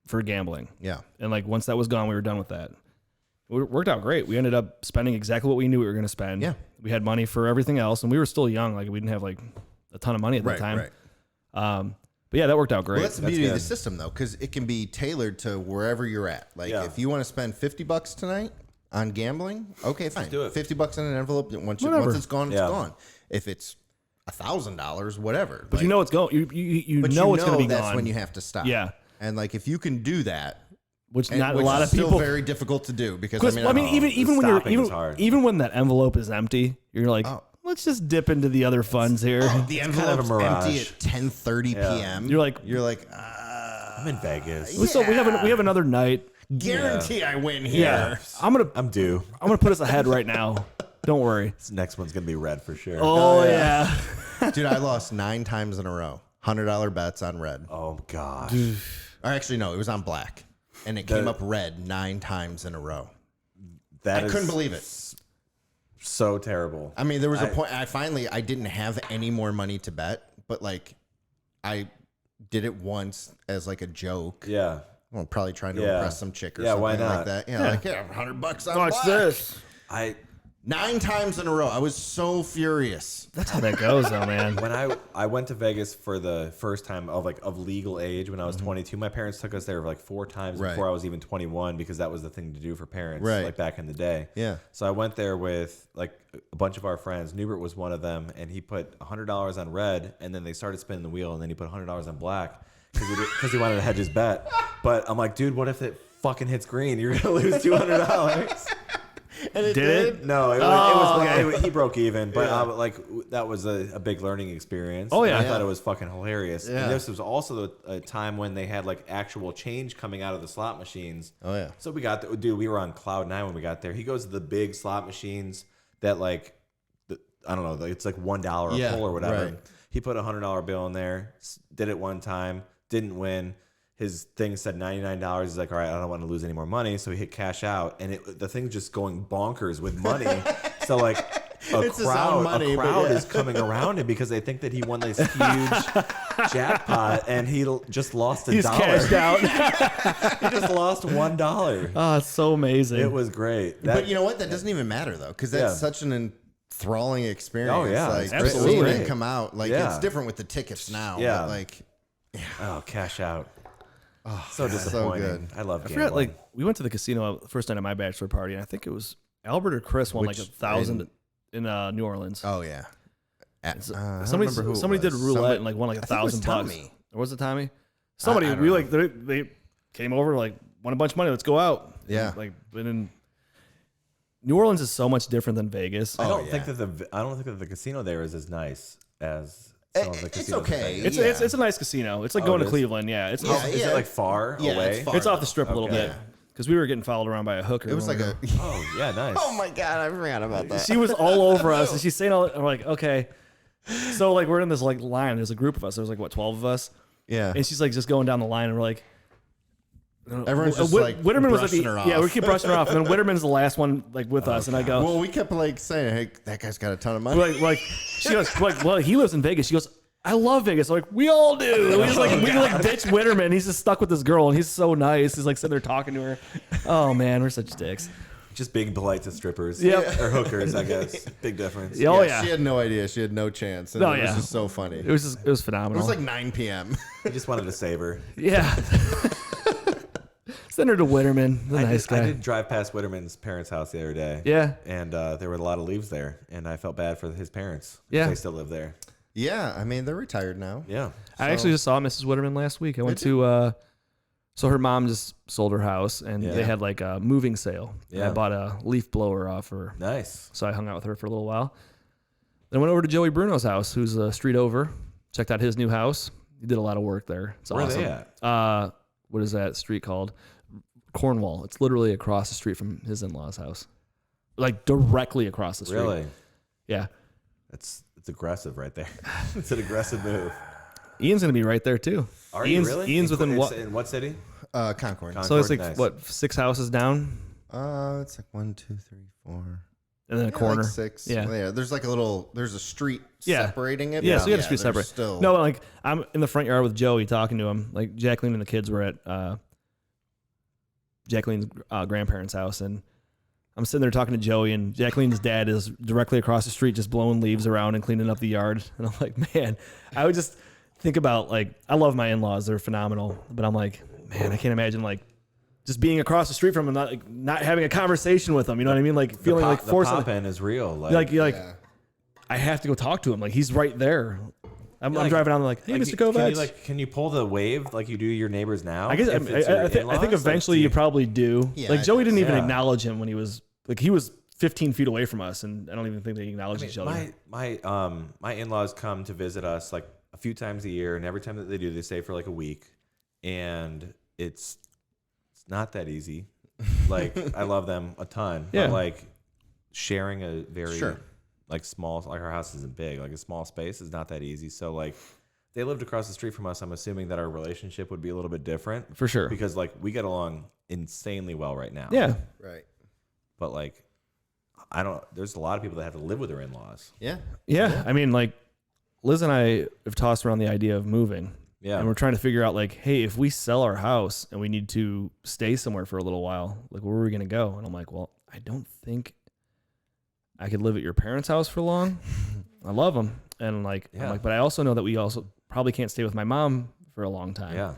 for gambling, Yeah. and like once that was gone, we were done with that. It worked out great. We ended up spending exactly what we knew we were going to spend. Yeah. We had money for everything else, and we were still young. Like we didn't have like a ton of money at that time. Right. But yeah, that worked out great. Well, that's the beauty of the system, though, because it can be tailored to wherever you're at. Like, if you want to spend $50 tonight on gambling, okay, fine. do it. $50 in an envelope. Once it's gone, it's gone. If it's $1,000, whatever. But you know it's going. You but know it's going to be that's gone. when you have to stop. Yeah. And like if you can do that, Which and- not which a lot is of still people. very difficult to do because even when you're stopping is hard. even when that envelope is empty, you're like, let's just dip into the other funds here. the kind of a envelope's mirage. empty at 10:30 p.m. You're like, I'm in Vegas. we have another night. guarantee I win here. Yeah, I'm due. I'm gonna put us ahead right now. Don't worry. This next one's going to be red for sure. Oh yeah. Dude, I lost 9 times in a row. $100 bets on red. Oh, gosh. Or actually, no, it was on black. And it came up red 9 times in a row. I couldn't believe it. So terrible. I mean, there was a point I didn't have any more money to bet, but like I did it once as like a joke. Yeah. Well, probably trying to impress some chick or something why not? like that. Yeah, like $100 on Watch black. this. 9 times in a row. I was so furious. That's how that goes, though, man. When I went to Vegas for the first time of legal age when I was 22, my parents took us there like 4 times before I was even 21 because that was the thing to do for parents like back in the day. Yeah. So I went there with like a bunch of our friends. Newbert was one of them, and he put $100 on red, and then they started spinning the wheel, and then he put $100 on black because he wanted to hedge his bet. But I'm like, dude, what if it fucking hits green? You're gonna lose $200. And it Did? No, it was he broke even, but like that was a big learning experience. Oh, yeah. And I thought it was fucking hilarious. Yeah. And this was also a time when they had like actual change coming out of the slot machines. Oh, yeah. So we were on cloud 9 when we got there. He goes to the big slot machines that like I don't know, it's like $1 a pull or whatever. Right. He put a $100 bill in there, did it one time, didn't win. His thing said $99. He's like, all right, I don't want to lose any more money. So he hit cash out, and the thing's just going bonkers with money. So like a crowd is coming around him because they think that he won this huge jackpot, and he just lost $1. He's cashed out. He just lost $1. Oh, it's so amazing. It was great. But you know what? That doesn't even matter though, because that's such an enthralling experience. Oh, yeah. Like, Absolutely. seeing it come out. Like Yeah. it's different with the tickets now. Yeah. But like, Oh, cash out. So disappointing. good. I love I gambling. forgot, like, we went to the casino the first night of my bachelor party, and I think it was Albert or Chris won like 1,000 in New Orleans. oh yeah. Somebody did roulette and like won like $1,000. Or was it Tommy? Somebody I don't know. they came over like won a bunch of money. Let's go out. Yeah. Like but in New Orleans is so much different than Vegas. I don't think that the casino there is as nice as some of the It's casinos. okay. It's a nice casino. It's like going to Cleveland. Yeah. It's Is it like far away? it's off the strip a little bit. Because we were getting followed around by a hooker. It was like a. Oh yeah, nice. Oh my god, I forgot about that. She was all over us, and she's saying all. I'm like, okay. So like we're in this like line. There's a group of us. There's like what 12 of us. Yeah. And she's like just going down the line, and we're like, Everyone's just like Whitterman was at brushing the her off. yeah. We keep brushing her off, and then Whitterman's the last one like with us, and I go, Well, we kept like saying, "Hey, that guy's got a ton of money." like she goes like, well, he lives in Vegas. She goes, I love Vegas. I'm like, we all do. We like ditch Whitterman. He's just stuck with this girl, and he's so nice. He's like sitting there talking to her. Oh man, we're such dicks. Just being polite to strippers. Yep. Or hookers, I guess. Big difference. Oh yeah. She had no idea. She had no chance. And Oh, it was yeah. just so funny. It was phenomenal. It was like 9 p.m. He just wanted to save her. yeah. Send her to Whitterman. The nice guy. I did drive past Whitterman's parents' house the other day. Yeah. And there were a lot of leaves there, and I felt bad for his parents. Yeah. They still live there. Yeah, I mean, they're retired now. Yeah. I actually just saw Mrs. Whitterman last week. I went to so her mom just sold her house, and they had like a moving sale. Yeah. I bought a leaf blower off her. Nice. So I hung out with her for a little while. Then went over to Joey Bruno's house, who's a street over. Checked out his new house. He did a lot of work there. It's Where awesome. are they at? What is that street called? Cornwall. It's literally across the street from his in-laws' house. Like directly across the street. Really? Yeah. It's aggressive right there. It's an aggressive move. Ian's going to be right there too. Are Ian's, you really? Ian's within what? In what city? Concord. So it's like, Nice. what, 6 houses down? It's like 1, 2, 3, 4. And then a Yeah, corner. like 6. Yeah. Well, yeah. There's like there's a street Yeah. separating it. Yeah, but so you got the street they're separate. Still, No, like I'm in the front yard with Joey talking to him. Like Jacqueline and the kids were at Jacqueline's grandparents' house, and I'm sitting there talking to Joey, and Jacqueline's dad is directly across the street just blowing leaves around and cleaning up the yard. And I'm like, man, I would just think about like, I love my in-laws. They're phenomenal. But I'm like, man, I can't imagine like just being across the street from them, not having a conversation with them. You know what I mean? Like feeling like forced. The pop-in is real. Like I have to go talk to him. Like he's right there. I'm driving down like, hey, Mr. Kovacs. Can you pull the wave like you do your neighbors now? I guess I think eventually you probably do. Yeah, like Joey didn't even yeah. acknowledge him when he was 15 feet away from us, and I don't even think they acknowledged each other. My in-laws come to visit us like a few times a year, and every time that they do, they stay for like a week, and it's not that easy. Like I love them a ton, Yeah. but like sharing a very Sure. like small, like our house isn't big, like a small space is not that easy. So like they lived across the street from us. I'm assuming that our relationship would be a little bit different For sure. because like we get along insanely well right now. Yeah. Right. But like, there's a lot of people that have to live with their in-laws. Yeah. Yeah. I mean, like Liz and I have tossed around the idea of moving. Yeah. And we're trying to figure out like, hey, if we sell our house and we need to stay somewhere for a little while, like where are we going to go? And I'm like, well, I don't think I could live at your parents' house for long. I love them. And like, I'm like, but I also know that we also probably can't stay with my mom for a long time. Yeah.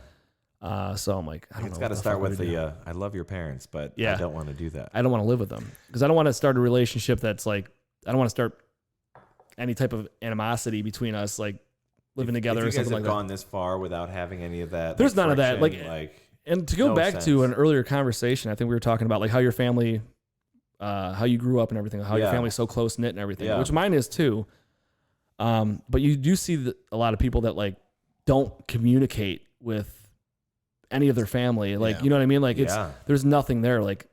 So I'm like, I don't know. It's got to start with I love your parents, but Yeah. I don't want to do that. I don't want to live with them because I don't want to start a relationship that's like, I don't want to start any type of animosity between us, like living together or if you guys something have like gone this far without having any of that. There's none of that, friction, like and to go no back sense. to an earlier conversation, I think we were talking about like how your family, how you grew up and everything, how your Yeah. family's so close knit and everything, Yeah. which mine is too. But you do see a lot of people that like don't communicate with any of their family. Like, Yeah. you know what I mean? Like Yeah. there's nothing there. Like,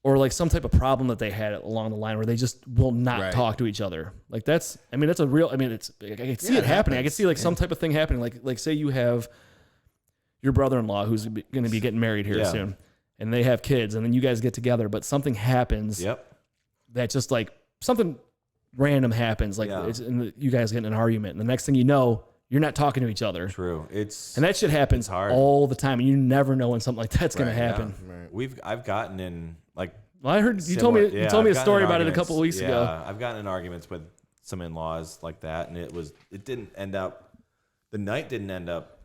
or like some type of problem that they had along the line where they just will not Right. talk to each other. Like that's a real, it's, I can see Yeah, it it happening. I can happens. see like some type of thing happening. Like say you have your brother-in-law who's going to be getting married here Yeah. soon and they have kids and then you guys get together, but something happens Yep. that just like something random happens. Like Yeah. and you guys get in an argument and the next thing you know, you're not talking to each other. True. And that shit happens hard. all the time. And you never know when something like that's going to Right, yeah. happen. Right. I've gotten in like. Well, I heard you similar- told me yeah, a I've gotten story in about it a arguments. couple of weeks ago. Yeah, I've gotten in arguments with some in-laws like that, and it didn't end up. The night didn't end up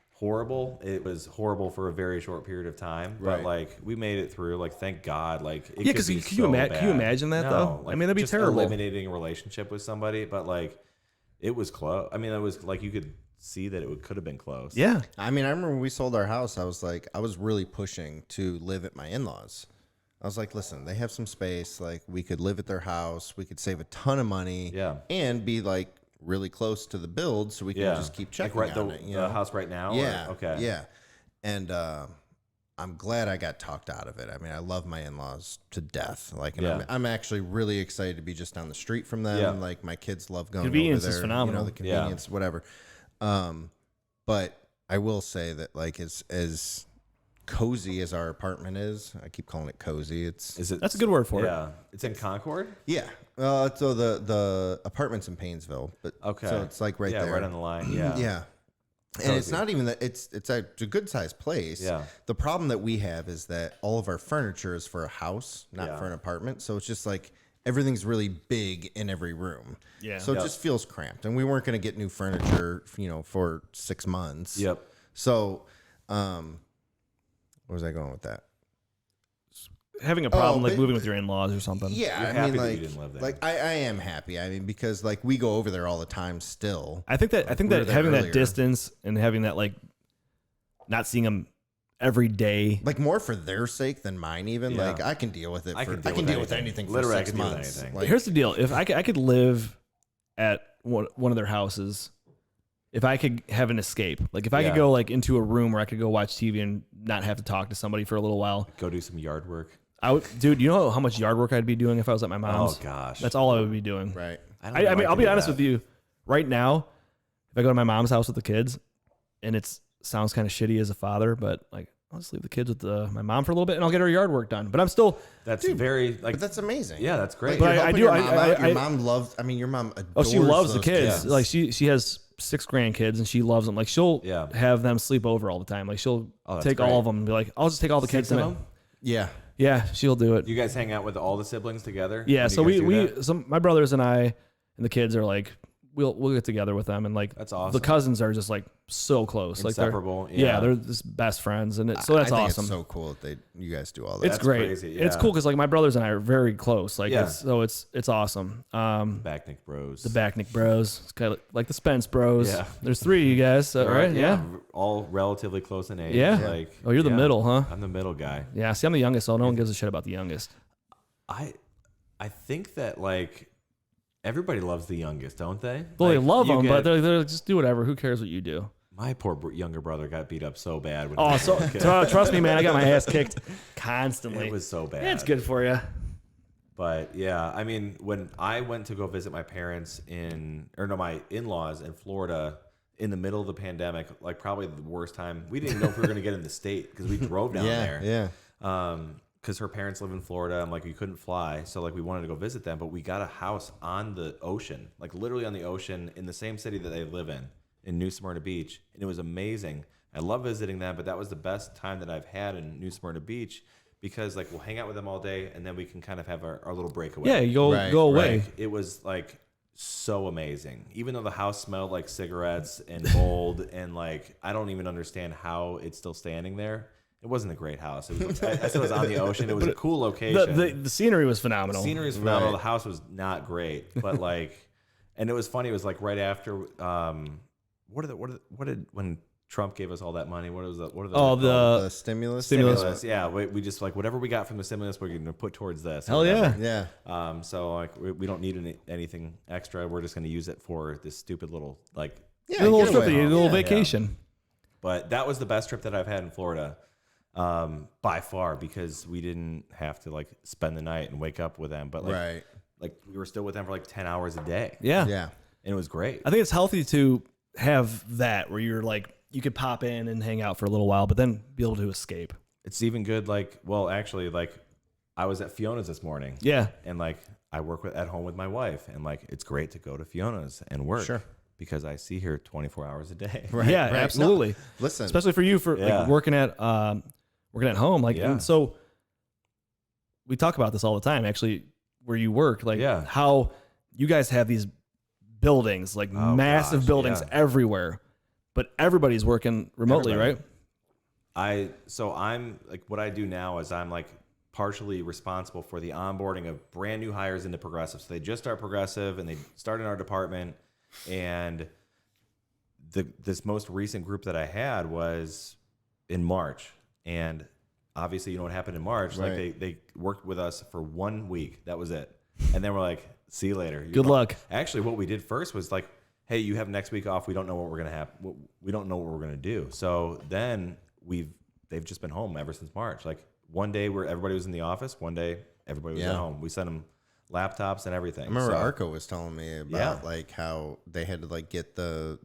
horrible. It was horrible for a very short period of time, but Right. like we made it through. Like thank God. Like Yeah, 'cause can you imagine that, though? I mean, that'd be just terrible. Eliminating a relationship with somebody, but like It was close. I mean, it was like you could see that it could have been close. Yeah. I mean, I remember when we sold our house, I was really pushing to live at my in-laws. I was like, listen, they have some space. Like, we could live at their house. We could save a ton of money. Yeah. And be like really close to the build so we can just keep checking like on it. You know? The house right now? Yeah. Or? Okay. Yeah. And I'm glad I got talked out of it. I mean, I love my in-laws to death. Like, and I'm actually really excited to be just down the street from them. Yeah. Like, my kids love going Convenience over there. is phenomenal. You know, the convenience, whatever. But I will say that, like, as cozy as our apartment is, I keep calling it cozy. That's a good word for it. Yeah. It's in Concord? Yeah. So the apartment's in Paynesville, but Okay. so it's like right there, right on the line. Yeah. Yeah. And it's not even that it's a good sized place. Yeah. The problem that we have is that all of our furniture is for a house, not for an apartment. So it's just like everything's really big in every room. Yeah. So it just feels cramped. And we weren't going to get new furniture, for 6 months. Yep. So, where was I going with that? Having a problem like but- moving with your in-laws or something. Yeah, You're I happy mean, that you like, didn't live there. like I am happy. I mean, because like we go over there all the time still. I think that We were there having earlier. that distance and having that like not seeing them every day. Like more for their sake than mine. Even Yeah. like I can deal with it. I For, can I deal can with deal with anything. anything for Literally, I 6 can deal with months. anything. Like, Here's the deal: if I could live at one of their houses, if I could have an escape, like if I could go like into a room where I could go watch TV and not have to talk to somebody for a little while, Go do some yard work. I would, dude. You know how much yard work I'd be doing if I was at my mom's? Oh, gosh. That's all I would be doing. right. don't I know mean, if I'll can be do honest that. with you. Right now, if I go to my mom's house with the kids, and it sounds kind of shitty as a father, but like I'll just leave the kids with my mom for a little bit, and I'll get her yard work done. But I'm still. That's very like. But that's amazing. Yeah, that's great. Like, But you're I helping do- Your I- mom, I- out. Your I- mom loves. I mean, your mom adores Oh, she loves the those kids. Like she has 6 grandkids, and she loves them. Like she'll have them sleep over all the time. Like she'll that's take great. all of them and be like, I'll just take all the kids. 6 of tonight. them? Yeah. Yeah, she'll do it. You guys hang out with all the siblings together? Yeah, when so you guys do that? my brothers and I and the kids are like we'll get together with them, and like That's awesome. the cousins are just like so close, Inseparable, Like yeah. they're just best friends, and so that's I think awesome. It's so cool that you guys do all that. It's That's great. crazy, It's yeah. cool because like my brothers and I are very close. Like Yeah. it's awesome. Backnick Bros. The Backnick Bros, it's kind of like the Spence Bros. Yeah. There's 3 of you guys, right? Yeah. All relatively close in age. Yeah. Like, Oh, you're the middle, huh? I'm the middle guy. Yeah. See, I'm the youngest, so no one gives a shit about the youngest. I think that like everybody loves the youngest, don't they? Well, they Like, love you them, but get- they're just do whatever. Who cares what you do? my poor younger brother got beat up so bad. When Oh, he was so a kid. trust me, man. I got my ass kicked constantly. It was so bad. Yeah, it's good for you. But yeah, I mean, when I went to go visit my parents my in-laws in Florida in the middle of the pandemic, like probably the worst time. We didn't even know if we were going to get in the state because we drove down there. Yeah. Because her parents live in Florida. I'm like, we couldn't fly. So like we wanted to go visit them, but we got a house on the ocean, like literally on the ocean in the same city that they live in New Smyrna Beach. And it was amazing. I love visiting them, but that was the best time that I've had in New Smyrna Beach because like we'll hang out with them all day and then we can kind of have our little breakaway. Yeah, you go Right, go away. Like, it was like so amazing. Even though the house smelled like cigarettes and mold and like I don't even understand how it's still standing there. It wasn't a great house. It was, I said it was on the ocean. It was a cool location. The scenery was The phenomenal. scenery was phenomenal. Right. The house was not great, but like, and it was funny. It was like right after, when Trump gave us all that money? What are the The stimulus. Stimulus. Yeah, we just like whatever we got from the stimulus, we're going to put towards this. or Hell yeah. whatever. Yeah. So like we don't need anything extra. We're just going to use it for this stupid little like. Yeah. a little get trip, away. a little Yeah. vacation. But that was the best trip that I've had in Florida, by far, because we didn't have to like spend the night and wake up with them. But like, Right. like we were still with them for like 10 hours a day. Yeah. Yeah. And it was great. I think it's healthy to have that where you're like you could pop in and hang out for a little while, but then be able to escape. It's even good. Like, well, actually, like I was at Fiona's this morning. Yeah. And like I work at home with my wife, and like it's great to go to Fiona's and work. Sure. Because I see her 24 hours a day. Right. Yeah, right. absolutely. No, listen. Especially for you for Yeah. like working at home. Like Yeah. and so we talk about this all the time, actually, where you work, like Yeah. how you guys have these buildings, like Oh, massive gosh, buildings yeah. everywhere, but everybody's working remotely, Everybody. right? So I'm like, what I do now is I'm like partially responsible for the onboarding of brand new hires into Progressive. So they just start Progressive and they start in our department. And this most recent group that I had was in March, and obviously, you know what happened in March. Right. Like they worked with us for 1 week. That was it. And then we're like, see you later. Good luck. Actually, what we did first was like, hey, you have next week off. We don't know what we're gonna have. We don't know what we're gonna do. So then they've just been home ever since March. Like one day where everybody was in the office, one day everybody was at home. We sent them laptops and everything. I remember Arco was telling me about Yeah. like how they had to like get the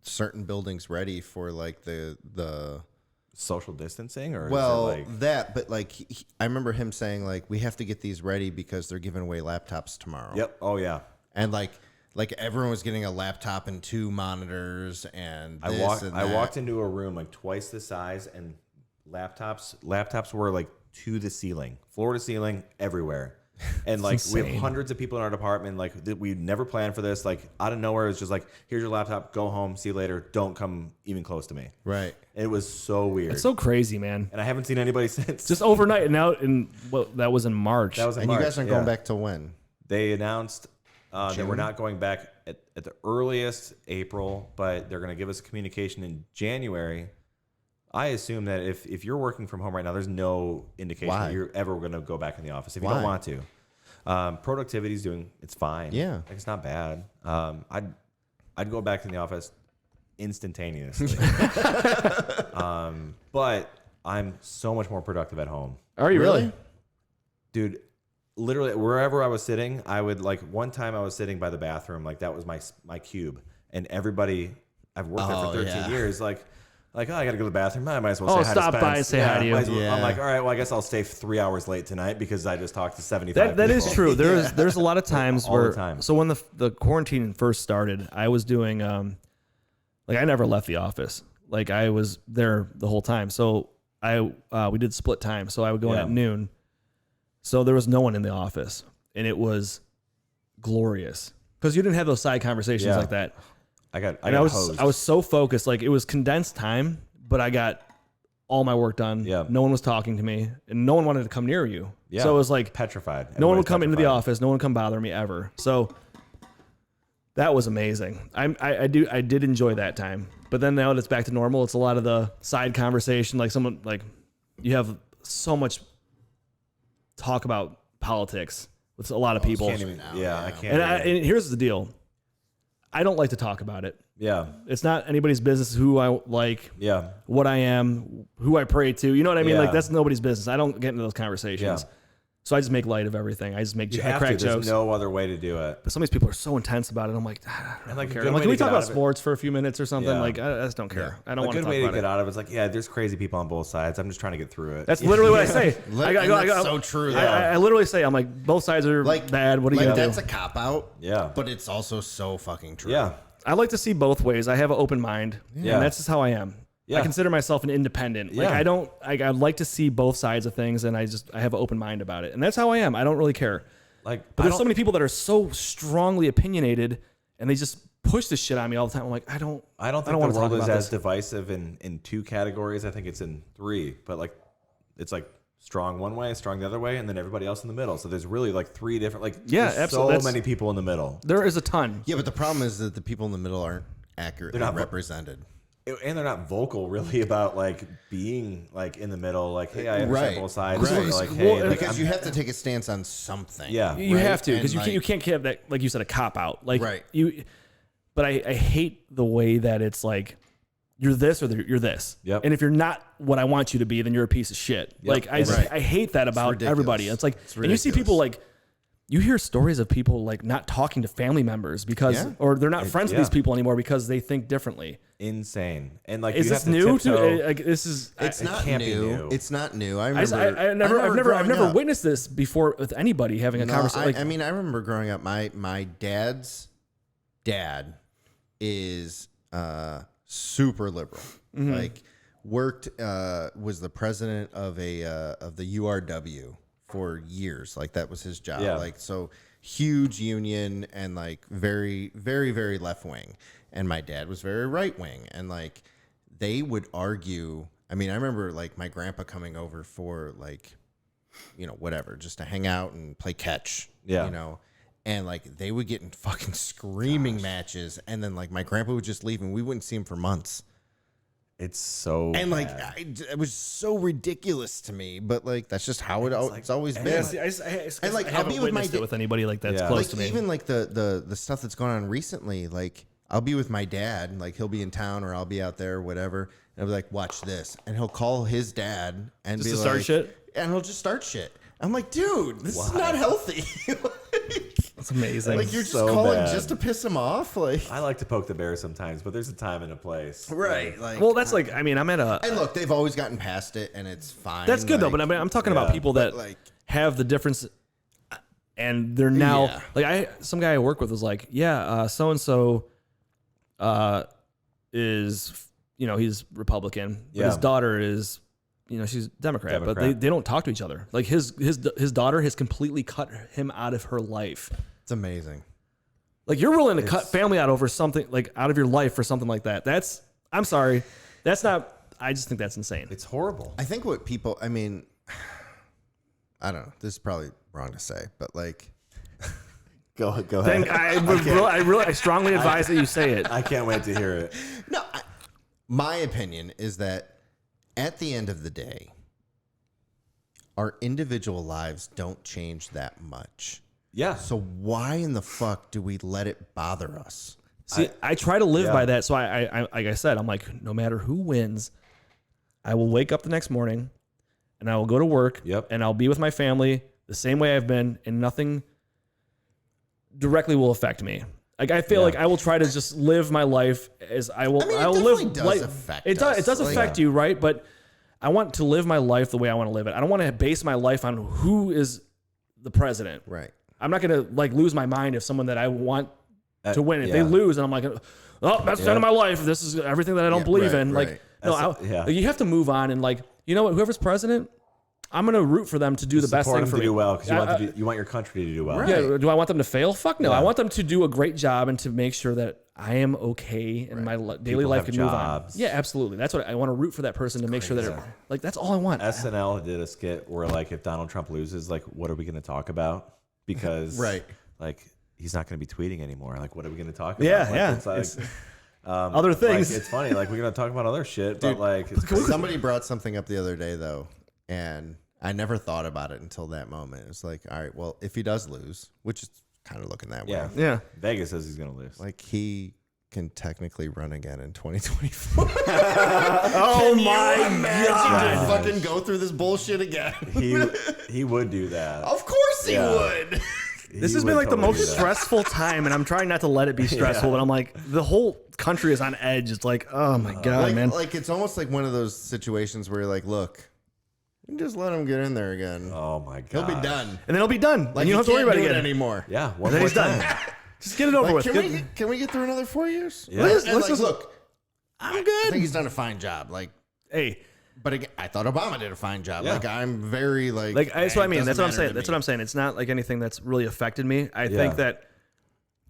certain buildings ready for like the social distancing, or well, is it like, that, but like I remember him saying like we have to get these ready because they're giving away laptops tomorrow. yep, oh yeah. And like everyone was getting a laptop and 2 monitors and I this and that. walked into a room like twice the size, and laptops were like to the ceiling, floor to ceiling, everywhere. And like we have hundreds of people in our department. Like we never planned for this. Like out of nowhere, it's just like, here's your laptop, go home, see you later. Don't come even close to me. Right. It was so weird. It's so crazy, man. And I haven't seen anybody since. Just overnight, and now that was in March. That was in And March. you guys aren't going back to when? They announced that we're not going back at the earliest April, but they're going to give us a communication in January. I assume that if you're working from home right now, there's no indication that you're ever going to go back in the office if you don't want to. Productivity's it's fine. Yeah. Like it's not bad. I'd go back to the office instantaneously. But I'm so much more productive at home. Are you really? Dude, literally wherever I was sitting, I would like one time I was sitting by the bathroom, like that was my cube, and everybody I've worked there for 13 years, like, oh, I got to go to the bathroom. I might as well say hi to stop Spence. by and say hi to you. I'm like, all right, well, I guess I'll stay 3 hours late tonight because I just talked to 75 That people. is true. There's a lot of times All where the time. So when the quarantine first started, I was doing like I never left the office. Like I was there the whole time. So we did split time. So I would go in at noon. So there was no one in the office, and it was glorious because you didn't have those side conversations like that. I was so focused. Like it was condensed time, but I got all my work done. Yeah. No one was talking to me, and no one wanted to come near you. Yeah. So it was like petrified. No one would come into the office. No one would come bother me ever. So that was amazing. I did enjoy that time. But then now that it's back to normal, it's a lot of the side conversation. Like someone like you have so much talk about politics with a lot of people. I can't. And here's the deal. I don't like to talk about it. Yeah. It's not anybody's business who I like, what I am, who I pray to. You know what I mean? Yeah. Like that's nobody's business. I don't get into those conversations. Yeah. So I just make light of everything. I just make I crack jokes. There's no other way to do it. But some of these people are so intense about it. I'm like, I don't like, care. good I'm like, way can we to talk get about out of it. sports for a few minutes or something? Yeah. Like, I just don't care. I don't want to A talk good way about to it. get out of it is like, there's crazy people on both sides. I'm just trying to get through it. That's literally what I say. That's so true. I literally say, I'm like, both sides are bad. What are you going to do? That's a cop out. Yeah. But it's also so fucking true. Yeah. I like to see both ways. I have an open mind. Yeah. And that's just how I am. Yeah. I consider myself an independent. Like I like to see both sides of things, and I have an open mind about it. And that's how I am. I don't really care. But there's so many people that are so strongly opinionated, and they just push this shit on me all the time. I'm like, I don't think the world is as divisive in 2 categories. I think it's in 3. But like, it's like strong one way, strong the other way, and then everybody else in the middle. So there's really like 3 different. There's absolutely. so many people in the middle. There is a ton. Yeah, but the problem is that the people in the middle aren't accurately represented. And they're not vocal really about like being like in the middle, like, hey, I understand both sides. Right. Or, like, hey, like, because you have to take a stance on something. Yeah. You have to, because And, you can't have that, like you said, a cop out. Like Right. But I hate the way that it's like you're this or you're this. Yep. And if you're not what I want you to be, then you're a piece of shit. Yep. Like I hate that about ridiculous. everybody. It's like, and you see ridiculous. people like, you hear stories of people like not talking to family members because, or they're not friends with these people anymore because they think differently. Insane. And like, Is you this have to new tiptoe. to? Like this is. It's not can't be new. new. It's not new. I I've remember. never witnessed this before with anybody having a conversation. I mean, I remember growing up. My dad's dad is super liberal. Mm-hmm. Like worked was the president of the URW for years. Like that was his job. Yeah. Like so huge union and like very very very left wing. And my dad was very right wing. And like they would argue. I mean, I remember like my grandpa coming over for like, whatever, just to hang out and play catch. Yeah. And like they would get in fucking screaming matches, and then like my grandpa would just leave, and we wouldn't see him for months. It's so And like bad. it was so ridiculous to me, but like that's just how it's always been. Yeah, see, And, like, I I'll haven't be with my witnessed it with anybody like that's Yeah. close Like to me. even like the stuff that's going on recently, like I'll be with my dad, like he'll be in town or I'll be out there or whatever, and I'll be like, watch this, and he'll call his dad and Just be to like, start shit? and he'll just start shit. I'm like, dude, this is not healthy. That's amazing. Like you're just So calling bad. just to piss him off, like I like to poke the bear sometimes, but there's a time and a place. right, like. well, that's like, I mean, I'm at a. And look, they've always gotten past it, and it's fine. That's good though, like, but I mean, I'm talking about Yeah, people that like- have the difference, and they're now Yeah. like some guy I work with was like, yeah, so and so, is he's Republican, but his Yeah. daughter is, she's Democrat, but Democrat. they don't talk to each other. Like his daughter has completely cut him out of her life. It's amazing. Like you're willing to cut family out over something like out of your life for something like that. I'm sorry, that's not. I just think that's insane. It's horrible. I think what people, I mean, I don't know. This is probably wrong to say, but like, Go ahead. I strongly advise that you say it. I can't wait to hear it. no, my opinion is that at the end of the day, our individual lives don't change that much. Yeah. So why in the fuck do we let it bother us? See, I try to live yeah. by that. So I like I said, I'm like, no matter who wins, I will wake up the next morning and I will go to work. Yep. And I'll be with my family the same way I've been, and nothing directly will affect me. Like I feel like I will try to just live my life as I will. I mean, it I will definitely live. does affect it does. us. It does Like- affect you, right? But I want to live my life the way I want to live it. I don't want to base my life on who is the president. Right. I'm not going to like lose my mind if someone that I want to win. If they yeah. lose, and I'm like, oh, that's the end of my life. This is everything that I don't Yeah, believe right, in. Like, right. no, like, you have to move on and like, you know what? Whoever's president, I'm going to root for them to do the best Support thing them for to me. do well because Yeah, you want your country to do well. Right. Yeah. Do I want them to fail? Fuck no. Yeah. I want them to do a great job and to make sure that I am okay and my daily People life have can move on. jobs. Yeah, absolutely. That's what I want to root for that person to make sure that it, like that's all I want. SNL did a skit where like if Donald Trump loses, like what are we going to talk about? Because Right. like he's not going to be tweeting anymore. Like what are we going to talk about? Yeah, Like, yeah. It's like, It's- other like, things. it's funny. Like we're going to talk about other shit, but like it's Somebody brought something up the other day though, and I never thought about it until that moment. It's like, all right, well, if he does lose, which is kind of looking that way, yeah. Yeah. Vegas says he's going to lose. like he can technically run again in 2024. Oh my Imagine to fucking go through this bullshit again. He would do that. Of course he Yeah. would. This He has would been like the totally do most that. stressful time, and I'm trying not to let it be stressful. But I'm like, the whole country is on edge. It's like, oh my god, man. Like it's almost like one of those situations where you're like, look, you just let him get in there again. Oh my He'll god. be done. And then it'll be done. Like and you don't have to worry about it again. anymore. Yeah. One Then more he's done. time. Just get it over Like, with. can we get through another 4 years? Yeah. Let's And, like, just look, I'm I good. think he's done a fine job. Like, Hey, but again, I thought Obama did a fine job. Yeah. Like, I'm very like that's what I mean. it That's what I'm doesn't saying. matter That's to what me. I'm saying. It's not like anything that's really affected me. I Yeah. think that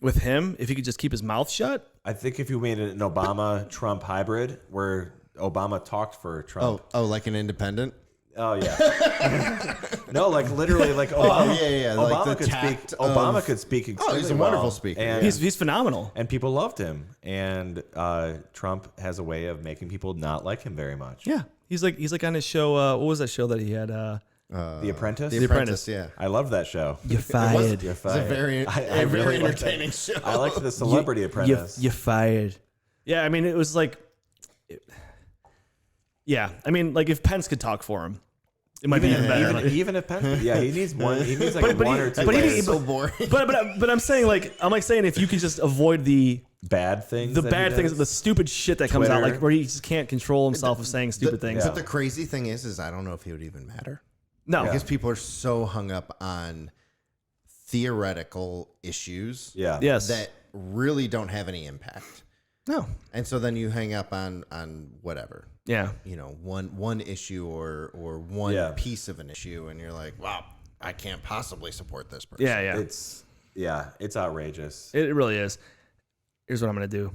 with him, if he could just keep his mouth shut. I think if you made an Obama-Trump hybrid where Obama talked for Trump. Oh, like an independent. Oh yeah. No, like literally, like Obama. yeah. Like Obama the could tact speak. Obama of- could speak. Extremely he's a wonderful well. speaker. And, He's phenomenal. and people loved him. And Trump has a way of making people not like him very much. Yeah, he's like on his show. What was that show that he had? The Apprentice. The Apprentice. Apprentice, yeah. I love that show. You It was, fired. You're it's a very, I a very really like that. entertaining show. I liked the Celebrity Apprentice. You fired. Yeah, I mean, it was like, yeah, I mean, like if Pence could talk for him, it might be even better. Like, even if Penn, yeah, he needs one. He needs like But one he- or two but he- like, so boring. but I'm saying like if you could just avoid the bad things. the that he bad things, does. the stupid shit that comes out, Twitter. like where he just can't control himself of saying stupid things. But the crazy thing is I don't know if he would even matter. No, Because people are so hung up on theoretical issues Yeah. yes, that really don't have any impact. no, And so then you hang up on whatever, yeah, you know, one issue or one Yeah. piece of an issue, and you're like, wow, I can't possibly support this person. yeah. It's outrageous. It really is. Here's what I'm gonna do,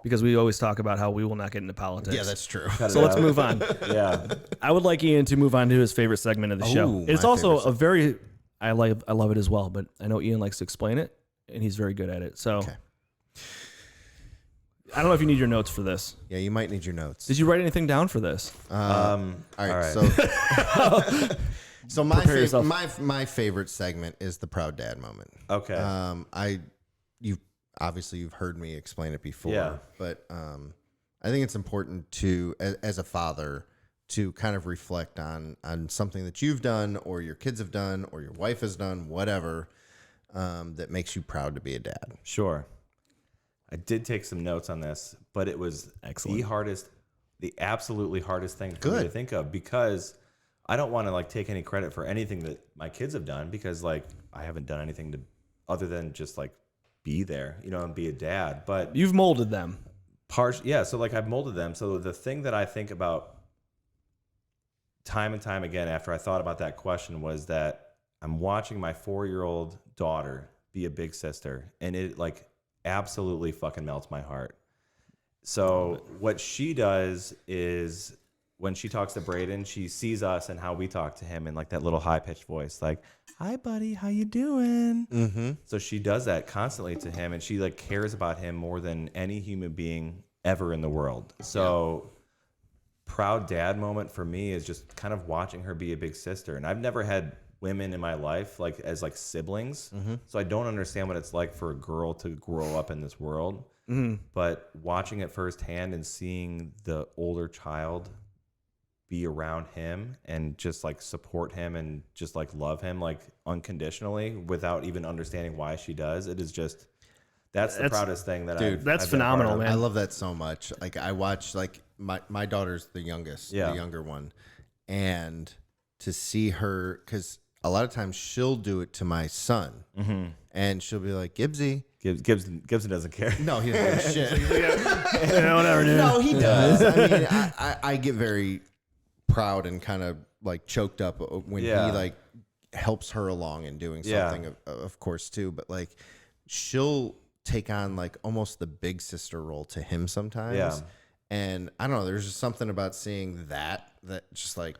because we always talk about how we will not get into politics. Yeah, that's true. Cut it So let's out. move on. Yeah. I would like Ian to move on to his favorite segment of the show. Oh, It's my also favorite a very I love it as well, but I know Ian likes to explain it. and he's very good at it. So Okay. I don't know if you need your notes for this. Yeah, you might need your notes. Did you write anything down for this? All right. So, so Prepare yourself. my favorite segment is the proud dad moment. Okay. You've heard me explain it before. Yeah. But I think it's important to, as a father, to kind of reflect on something that you've done, or your kids have done, or your wife has done, whatever, that makes you proud to be a dad. Sure. I did take some notes on this, but it was Excellent. the absolutely hardest thing for me to think of, because I don't want to like take any credit for anything that my kids have done, because like I haven't done anything to other than just like be there, you know, and be a dad. But You've molded them. so like I've molded them. So the thing that I think about time and time again after I thought about that question was that I'm watching my 4-year-old daughter be a big sister, and it like absolutely fucking melts my heart. So what she does is when she talks to Braden, she sees us and how we talk to him in like that little high pitched voice, like, "Hi buddy, how you doing?" Mm-hmm. So she does that constantly to him, and she like cares about him more than any human being ever in the world. So proud dad moment for me is just kind of watching her be a big sister. And I've never had women in my life like as like siblings, so I don't understand what it's like for a girl to grow up in this world. But watching it firsthand and seeing the older child be around him and just like support him and just like love him like unconditionally without even understanding why she does, it is just that's the proudest thing that Dude, that's I've been a part phenomenal, of. man. I love that so much. Like I watch, like my daughter's the youngest, the younger one, and to see her, because a lot of times she'll do it to my son, and she'll be like, "Gibbsy." Gibson doesn't care. No, he doesn't give a shit. Yeah, whatever, dude. No, he does. I mean, I get very proud and kind of like choked up when he like helps her along in doing something, of course, too. But like, she'll take on like almost the big sister role to him sometimes. Yeah. And I don't know, there's just something about seeing that just like,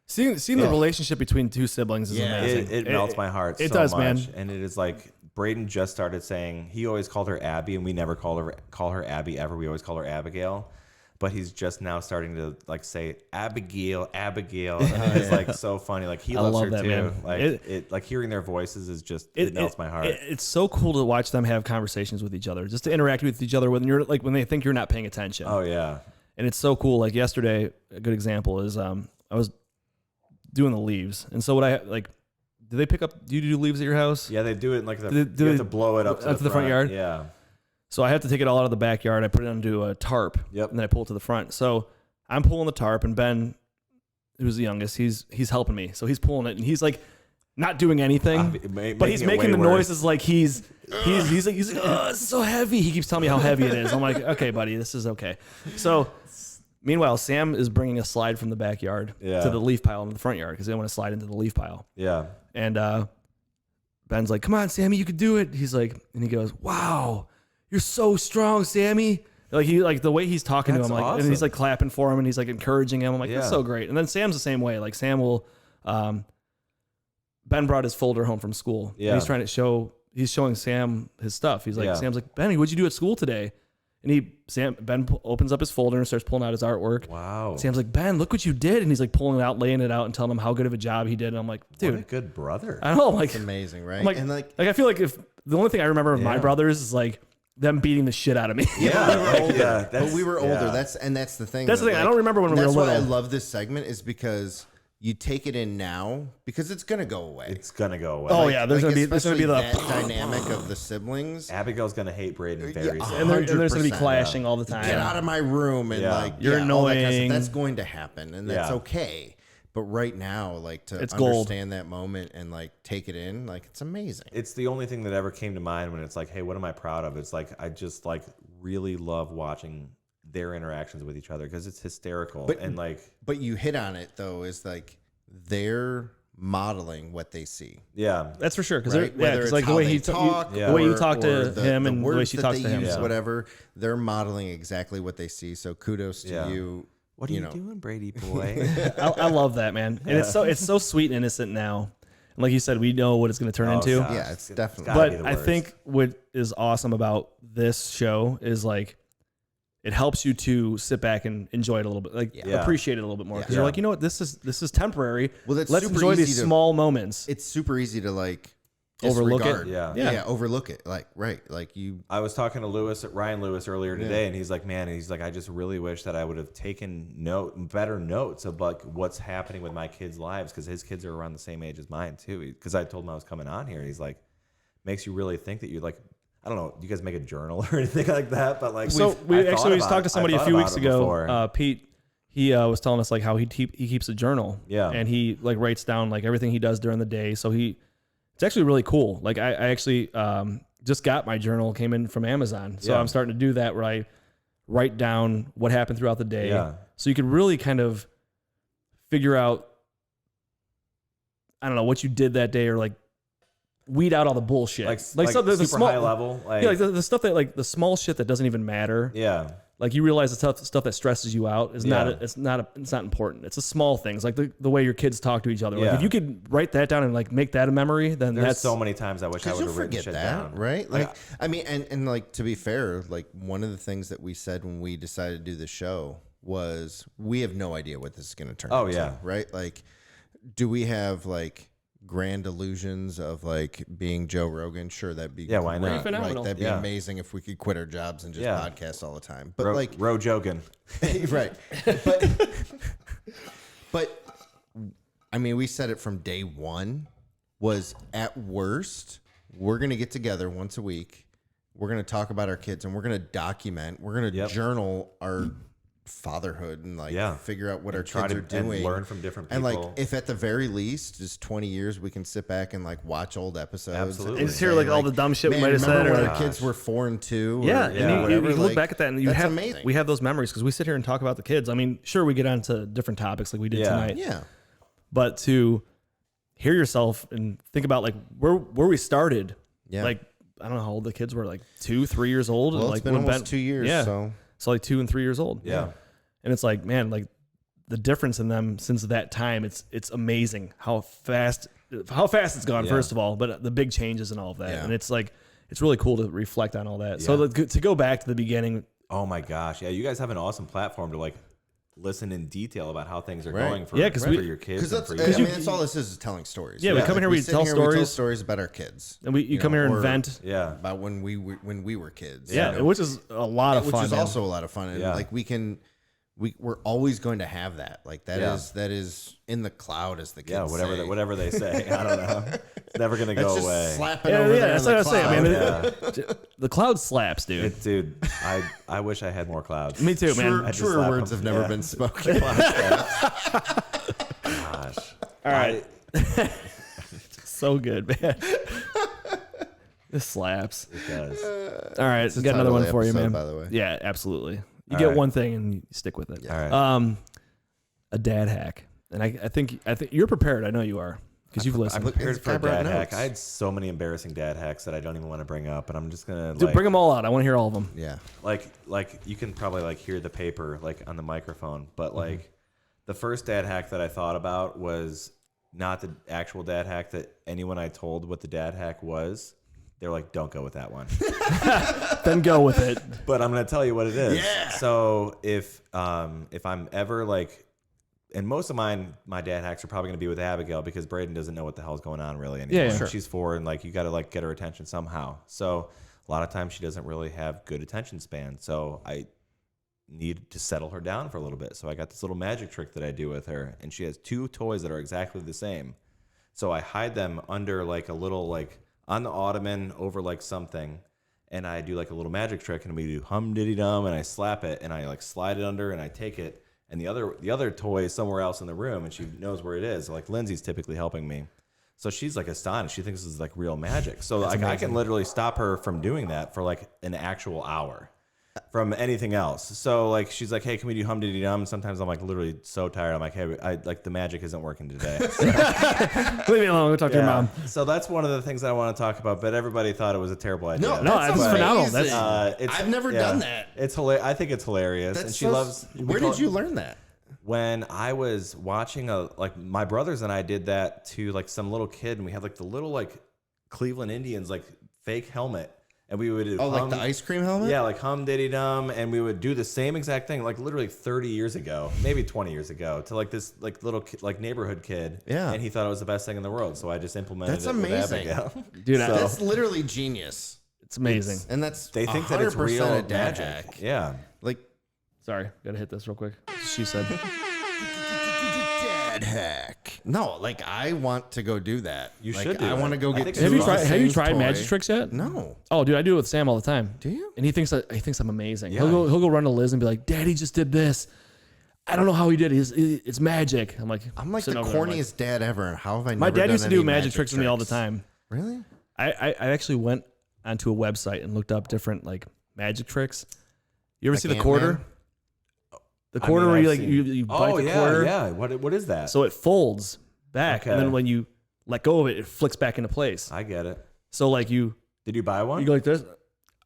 Seeing the relationship between two siblings is amazing. It melts my heart. It so does, much. man. And it is like Braden just started saying, he always called her Abby, and we never call her Abby ever. We always call her Abigail. But he's just now starting to like say Abigail, and it's like so funny. Like he loves love her that, too. man. Like it like hearing their voices is just it melts my heart. It's so cool to watch them have conversations with each other, just to interact with each other when they think you're not paying attention. Oh yeah. And it's so cool. Like yesterday, a good example is I was doing the leaves, and so what I like. Do they pick up? Do you do leaves at your house? Yeah, they do it like Do you they have to blow it up to the front yard. Yeah. So I have to take it all out of the backyard. I put it onto a tarp. Yep. And then I pull it to the front. So I'm pulling the tarp, and Ben, who's the youngest, he's helping me. So he's pulling it, and he's like not doing anything, but he's making the noises like he's like, oh, it's so heavy. He keeps telling me how heavy it is. I'm like, okay, buddy, this is okay. So meanwhile, Sam is bringing a slide from the backyard to the leaf pile in the front yard because they want to slide into the leaf pile. Yeah. And Ben's like, come on, Sammy, you could do it. He's like, and he goes, wow, you're so strong, Sammy. Like the way he's talking to him, like, awesome. and he's like clapping for him and he's like encouraging him. I'm like, that's so great. And then Sam's the same way. Like Sam will, Ben brought his folder home from school. Yeah. And he's showing Sam his stuff. He's like, Sam's like, Benny, what'd you do at school today? And Ben opens up his folder and starts pulling out his artwork. Wow. Sam's like, Ben, look what you did. And he's like pulling it out, laying it out and telling him how good of a job he did. And I'm like, dude, what a good brother. I know. Like, it's amazing, right? I'm like, and like I feel like if the only thing I remember of my brothers is like them beating the shit out of me. Yeah. but we were older. That's the thing. That's the thing. I don't remember when we were little. little. That's why I love this segment, is because you take it in now because it's gonna go away. It's gonna go away. Oh yeah, there's gonna be the that dynamic of the siblings. Abigail's gonna hate Braden very soon. and there's gonna be clashing all the time. Get out of my room and like you're all annoying. that kind of stuff. That's going to happen, and that's okay. But right now, like to It's understand that moment and like take it in, like it's amazing. It's the only thing that ever came to mind when it's like, hey, what am I proud of? It's like I just like really love watching their interactions with each other because it's hysterical. But you hit on it though, is like they're modeling what they see. Yeah, That's for sure. Because Right? Whether it's like the how way they he talk, the way you talk or to him and the way words she that talks they to him. use, whatever, they're modeling exactly what they see. So kudos to you. What are you doing, Brady boy? I love that, man. And it's so sweet and innocent now. And like you said, we know what it's going to turn into. gosh. Yeah, it's definitely. gotta be But the I worst. think what is awesome about this show is like it helps you to sit back and enjoy it a little bit, like Yeah. appreciate it a little bit more because Yeah. you're like, you know what, this is temporary. Well, that's let's super enjoy these easy to- small moments. It's super easy to like Overlook it? disregard. Yeah. yeah, overlook it. Like like you. I was talking to Ryan Lewis earlier today, and he's like, man, I just really wish that I would have taken better notes of like what's happening with my kids' lives, because his kids are around the same age as mine too. Because I told him I was coming on here. He's like, makes you really think that you're like, I don't know, do you guys make a journal or anything like that? But like, So we talked to somebody a few weeks ago. Before. Pete, he was telling us like how he keeps a journal. Yeah. And he like writes down like everything he does during the day. So it's actually really cool. Like I actually just got my journal, came in from Amazon. So Yeah. I'm starting to do that where I write down what happened throughout the day. Yeah. So you can really kind of figure out, I don't know, what you did that day, or like weed out all the bullshit. like the super small high level. Like, yeah, like the stuff that like the small shit that doesn't even matter. yeah. Like you realize the stuff that stresses you out is Yeah. it's not important. It's the small things, like the way your kids talk to each other. Like Yeah. if you could write that down and like make that a memory, then There's that's so many times I wish I Because would you'll have written forget shit that, down. right? Like, I mean, and like to be fair, like one of the things that we said when we decided to do the show was we have no idea what this is going to turn. Oh, into, yeah. right. Like, do we have like grand illusions of like being Joe Rogan? Sure, that'd be Yeah, why great, not? Phenomenal. Right? That'd be Yeah. amazing if we could quit our jobs and just Yeah. podcast all the time. But like, Ro joking. right. But I mean, we said it from day one was at worst, we're going to get together once a week. We're going to talk about our kids and we're going to document, we're going to Yep. journal our fatherhood and like Yeah. figure out what our Try kids to are doing. and learn from different And people. like, if at the very least, just 20 years, we can sit back and like watch old episodes. Absolutely. And just hear like all the dumb shit we Man, might have said. remember Or when like, our kids were 4 and 2? yeah, or, and you know, you whatever, look like, back at that and that's amazing. we have those memories because we sit here and talk about the kids. I mean, sure, we get onto different topics like we did Yeah. tonight. Yeah. But to hear yourself and think about like where we started, Yeah. like I don't know how old the kids were, like 2, 3 years old. Well, and it's like been when almost 2 years. yeah. So So like 2 and 3 years old. Yeah. And it's like, man, like the difference in them since that time, it's amazing how fast it's gone, Yeah. first of all, but the big changes and all of that. Yeah. And it's like, it's really cool to reflect on all that. So Yeah. to go back to the beginning, Oh my gosh. Yeah. You guys have an awesome platform to like listen in detail about how things are Right. going for, Yeah, 'cause for we- your kids. Because And that's, for I you. mean, that's all this is telling stories. Yeah, we come in here, we sit tell here, we tell stories. stories about our kids. and you come here and or vent. Yeah. about when we were kids. Yeah, you know? which is a lot of which fun. is man. also a lot of fun. And Yeah. like we're always going to have that. Like that Yeah. is in the cloud, as the kids Yeah. say. Whatever they say. I don't know. It's never going to That's go just away. slapping Yeah, over yeah, there that's in what the I say. I mean, cloud. Yeah. the cloud slaps, dude. Dude, I wish I had more clouds. Me too, man. Truer, I just truer slap words them. have never Yeah. been spoken. Gosh. All right. So good, man. This slaps. It does. All right, the got another title one of the for you, episode, man. by the way. Yeah, absolutely. You All get right. one thing and you stick with it. All right. A dad hack, and I think you're prepared. I know you are because you've I'm listened. prepared This for guy a brought dad hack. notes. I had so many embarrassing dad hacks that I don't even want to bring up, and I'm just gonna Dude, bring them all out. I want to hear all of them. Yeah. like you can probably like hear the paper like on the microphone, but Mm-hmm. like the first dad hack that I thought about was not the actual dad hack that anyone I told what the dad hack was. They're like, don't go with that one. Then go with it. But I'm gonna tell you what it is. Yeah. So if I'm ever like, and most of my dad hacks are probably gonna be with Abigail because Braden doesn't know what the hell's going on really anymore. Yeah, sure. She's 4 and like you gotta like get her attention somehow. So a lot of times she doesn't really have good attention span. So I need to settle her down for a little bit. So I got this little magic trick that I do with her, and she has 2 toys that are exactly the same. So I hide them under like a little like on the ottoman over like something, and I do like a little magic trick, and we do hum diddy dum, and I slap it, and I like slide it under, and I take it, and the other toy is somewhere else in the room, and she knows where it is. Like Lindsay's typically helping me, so she's like astonished. She thinks this is like real magic. So like I can literally stop her from doing that for like an actual hour from anything else. So like she's like, hey, can we do hum diddy dum? Sometimes I'm like literally so tired. I'm like, hey, I like the magic isn't working today. Leave me alone. Go talk to your mom. So that's one of the things that I want to talk about, but everybody thought it was a terrible idea. No, No, that's it's phenomenal. amazing. That's It's, I've never done that. It's hilarious. I think it's hilarious, That's and she so- loves. Where did you learn that? when I was watching my brothers and I did that to like some little kid, and we had like the little like Cleveland Indians like fake helmet, and we would like the ice cream helmet. Yeah, like hum diddy dum, and we would do the same exact thing, like literally 30 years ago, maybe 20 years ago, to like this like little like neighborhood kid. Yeah, and he thought it was the best thing in the world, so I just implemented That's it amazing. with Abigail. Dude, That's literally genius. it's amazing. And that's They think that it's 100% real a dad magic. hack. Yeah. Like Sorry, gotta hit this real quick. She said. dad hack. No, like I want to go do that. You Like, should do I want to that. go I get. think two Have you of the tried? Have you same tried toy. magic tricks yet? No. Oh, dude, I do it with Sam all the time. Do you? And he thinks I'm amazing. Yeah. He'll go run to Liz and be like, "Daddy just did this. I don't know how he did it. It's magic." I'm like the sitting over there, corniest dad ever. And how have I never my dad done used to any do magic tricks with me all the time. Really? I actually went onto a website and looked up different like magic tricks. You ever Like see the Ant-Man? quarter? The quarter where I've you like seen- you bite Oh the yeah, quarter. yeah. What is that? So it folds back, and Okay. then when you let go of it, it flicks back into place. I get it. So like you Did you buy one? go like this.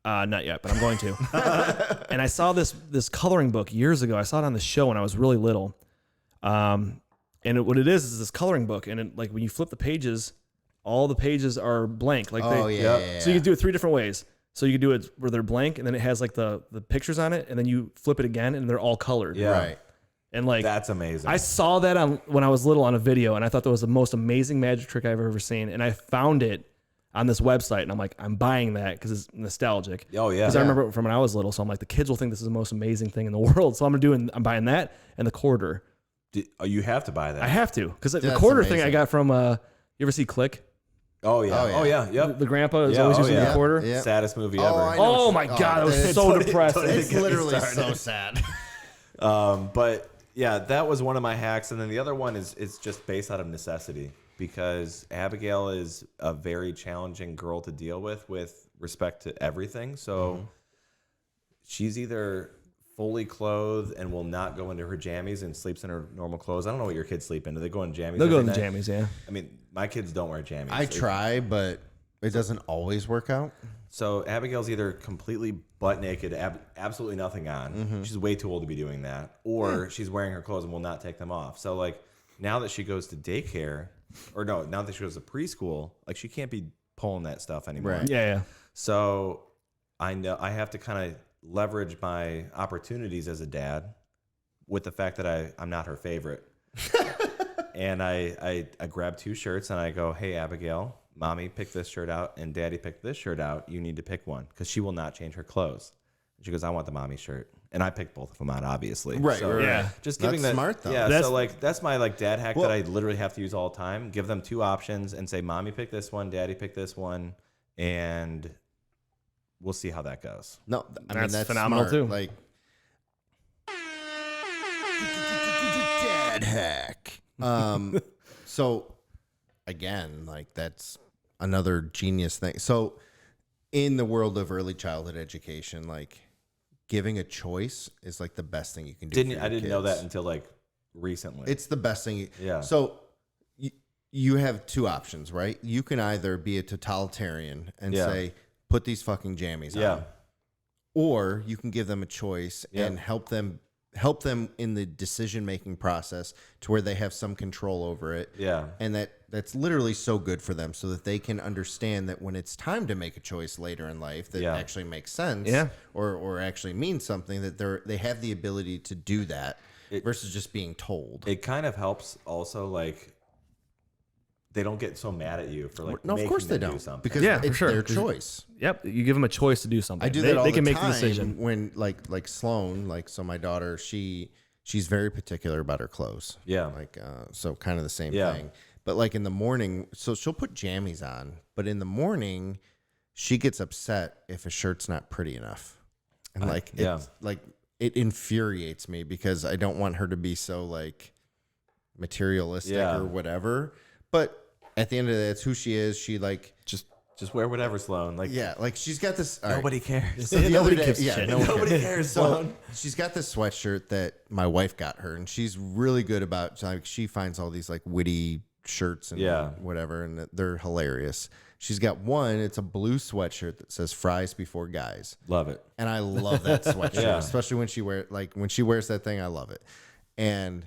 Not yet, but I'm going to. And I saw this coloring book years ago. I saw it on the show when I was really little. What it is this coloring book, and it, like when you flip the pages, all the pages are blank. Like Oh yeah. Yep. so you can do it 3 different ways. So you can do it where they're blank, and then it has like the pictures on it, and then you flip it again, and they're all colored. Yeah. Right. And like That's amazing. I saw that when I was little on a video, and I thought that was the most amazing magic trick I've ever seen. And I found it on this website, and I'm like, I'm buying that because it's nostalgic. Oh, yeah. Because I remember it from when I was little, so I'm like, the kids will think this is the most amazing thing in the world. So I'm buying that and the quarter. You have to buy that. I have to because the That's quarter thing I amazing. got from you ever see Click? Oh yeah. Oh, yeah. Oh yeah. Yep. The grandpa is Yeah, always oh, using yeah. the quarter. Yeah. Saddest movie Oh, ever. I know. Oh my god, that was it's so totally- depressing. totally- It's get me literally started. so sad. But yeah, that was one of my hacks, and then the other one is just based out of necessity because Abigail is a very challenging girl to deal with respect to everything. So she's either fully clothed and will not go into her jammies and sleeps in her normal clothes. I don't know what your kids sleep in. Do they go in jammies? They'll go every in the night? jammies, yeah. I mean, my kids don't wear jammies. I try, but it doesn't always work out. So Abigail's either completely butt naked, absolutely nothing on. She's way too old to be doing that, or she's wearing her clothes and will not take them off. So like now that she goes to daycare, or no, now that she goes to preschool, like she can't be pulling that stuff anymore. Right. Yeah. So I know I have to kind of leverage my opportunities as a dad with the fact that I'm not her favorite. And I grab 2 shirts and I go, hey, Abigail, mommy picked this shirt out and daddy picked this shirt out. You need to pick one because she will not change her clothes. And she goes, I want the mommy shirt. And I picked both of them out, obviously. Right, So right, Yeah. just That's giving them smart, though. Yeah. That's- So like that's my like dad hack Well- that I literally have to use all the time. Give them 2 options and say, mommy pick this one, daddy pick this one, and we'll see how that goes. No, I mean That's that's phenomenal, smart. too. Like dad hack. So again, like that's another genius thing. So in the world of early childhood education, like giving a choice is like the best thing you can do. I didn't know that until like recently. It's the best thing. Yeah. So you have 2 options, right? You can either be a totalitarian and Yeah. say, put these fucking jammies Yeah. on. Or you can give them a choice Yeah. and help them in the decision-making process to where they have some control over it. Yeah. And that's literally so good for them so that they can understand that when it's time to make a choice later in life that Yeah. actually makes sense Yeah. or actually means something, that they have the ability to do that versus just being told. It kind of helps also, like, they don't get so mad at you for like No, of making course they them do don't, something. because Yeah, for it's sure. their choice. Yep. You give them a choice to do something. I do that all they the can time make the decision. when like Sloan, like, so my daughter, she's very particular about her clothes. Yeah. Like, so kind of the same Yeah. thing. But like in the morning, so she'll put jammies on, but in the morning, she gets upset if a shirt's not pretty enough. And like, it infuriates me because I don't want her to be so like materialistic Yeah. or whatever. But at the end of the day, it's who she is. She like, Just wear whatever, Sloan. Like, yeah, like she's got this. all right. nobody cares. So the other day, gives a yeah, shit. no one Nobody cares. cares, So Sloan. she's got this sweatshirt that my wife got her, and she's really good about. Like, she finds all these like witty shirts and Yeah. whatever, and they're hilarious. She's got one. It's a blue sweatshirt that says "Fries before guys," Love it. and I love that sweatshirt, Yeah. especially when she wears that thing. I love it. And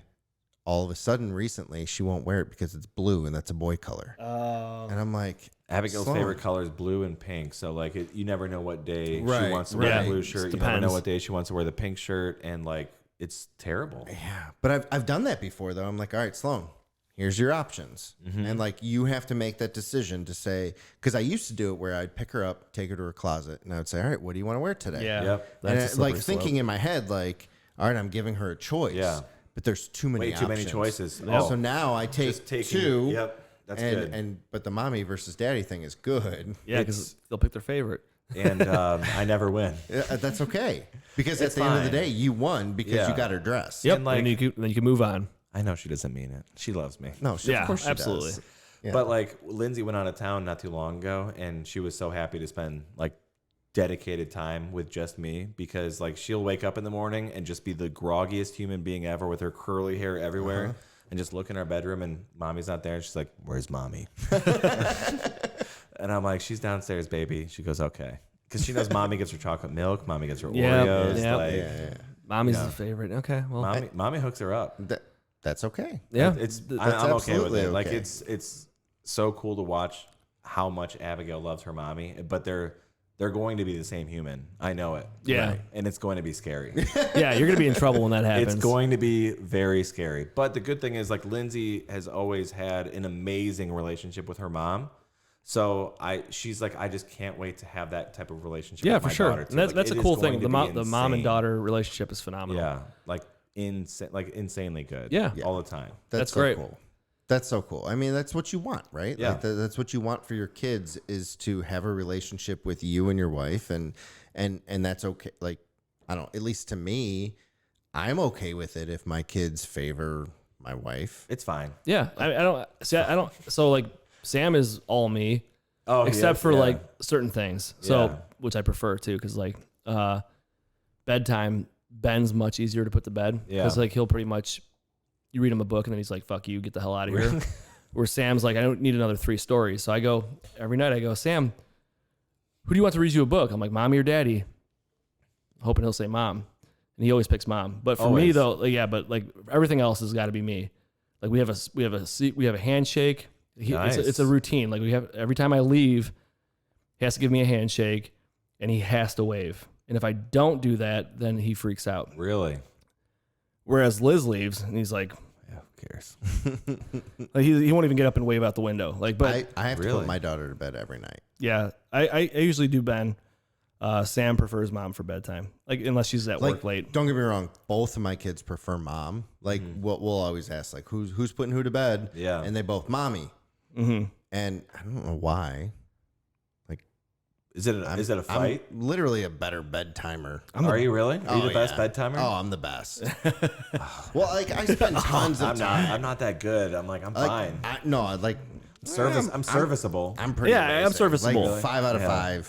all of a sudden, recently, she won't wear it because it's blue, and that's a boy color. Oh. And I'm like, Abigail's Sloan. favorite color is blue and pink. So like you never know what day she Right, wants to wear right. the blue Just shirt. You never know depends. what day she wants to wear the pink shirt, and like it's terrible. yeah. But I've done that before, though. I'm like, all right, Sloan, here's your options. And like, you have to make that decision to say, because I used to do it where I'd pick her up, take her to her closet, and I would say, all right, what do you want to wear today? Yeah. Yep. And That's a like slippery thinking slope. in my head, like, all right, I'm giving her a choice. Yeah. But there's too many Way too many options. choices. Yep. So now I take Just taking- two. Yep. That's and, good. But the mommy versus daddy thing is good. Yeah, because they'll pick their favorite. And I never win. Yeah, that's okay. Because at It's the end of the fine. day, you won because Yeah. you got her dressed. Yep. And, like- and then you can move on. I know she doesn't mean it. She loves me. No, Yeah, of course she absolutely. does. Yeah. But like Lindsay went out of town not too long ago, and she was so happy to spend like dedicated time with just me, because like she'll wake up in the morning and just be the groggiest human being ever with her curly hair everywhere, and just look in our bedroom and mommy's not there. And she's like, "Where's mommy?" And I'm like, "She's downstairs, baby." She goes, "Okay," because she knows mommy gets her chocolate milk, mommy gets her Yeah, Oreos. yeah. Like, yeah. Mommy's the favorite. Okay. Well, mommy hooks her up. That's okay. yeah. It's Th- I'm okay with absolutely it. Like okay. it's so cool to watch how much Abigail loves her mommy, but they're going to be the same human. I know it. Yeah. And it's going to be scary. yeah, you're gonna be in trouble when that happens. It's going to be very scary. But the good thing is, like, Lindsay has always had an amazing relationship with her mom. So she's like, I just can't wait to have that type of relationship. Yeah, with for my sure. daughter, And too. that's Like, a it is cool going thing. to The be mom and insane. daughter relationship is phenomenal. Yeah, like insanely good. Yeah. all the time. That's so great. cool. That's so cool. I mean, that's what you want, right? Yeah. Like that's what you want for your kids, is to have a relationship with you and your wife, and that's okay. Like, I don't, at least to me, I'm okay with it if my kids favor my wife. It's fine. Yeah. I don't see. I don't. So like, Sam is all me, Oh, except yeah, for yeah. like certain things. So Yeah. which I prefer too, because like bedtime, Ben's much easier to put to bed. Yeah. Because like he'll pretty much, you read him a book and then he's like, "Fuck you, get the hell out of here." Where Sam's like, "I don't need another 3 stories." So I go every night. I go, "Sam, who do you want to read you a book?" I'm like, "Mommy or Daddy?" Hoping he'll say Mom, and he always picks Mom. But for me Always. though, like, yeah, but like everything else has got to be me. Like we have a handshake. Nice. It's a routine. Like we have every time I leave, he has to give me a handshake, and he has to wave. And if I don't do that, then he freaks out. Really? Whereas Liz leaves, and he's like, Yeah, who cares? like he won't even get up and wave out the window. Like, but I have to Really? put my daughter to bed every night. yeah, I usually do Ben. Sam prefers Mom for bedtime, like unless she's at Like, work late. don't get me wrong, both of my kids prefer mom. Like, we'll always ask, like, who's putting who to bed? Yeah. And they both mommy. Mm-hmm. And I don't know why. Is it a fight? I'm literally a better bedtimer. Are you really? Are you the best yeah. bedtimer? Oh, I'm the best. Well, like, I spend tons of time. I'm not that good. I'm like, I'm fine. No, like, I'm serviceable. I'm pretty Yeah, I'm amazing. serviceable. Like, 5 out of Yeah.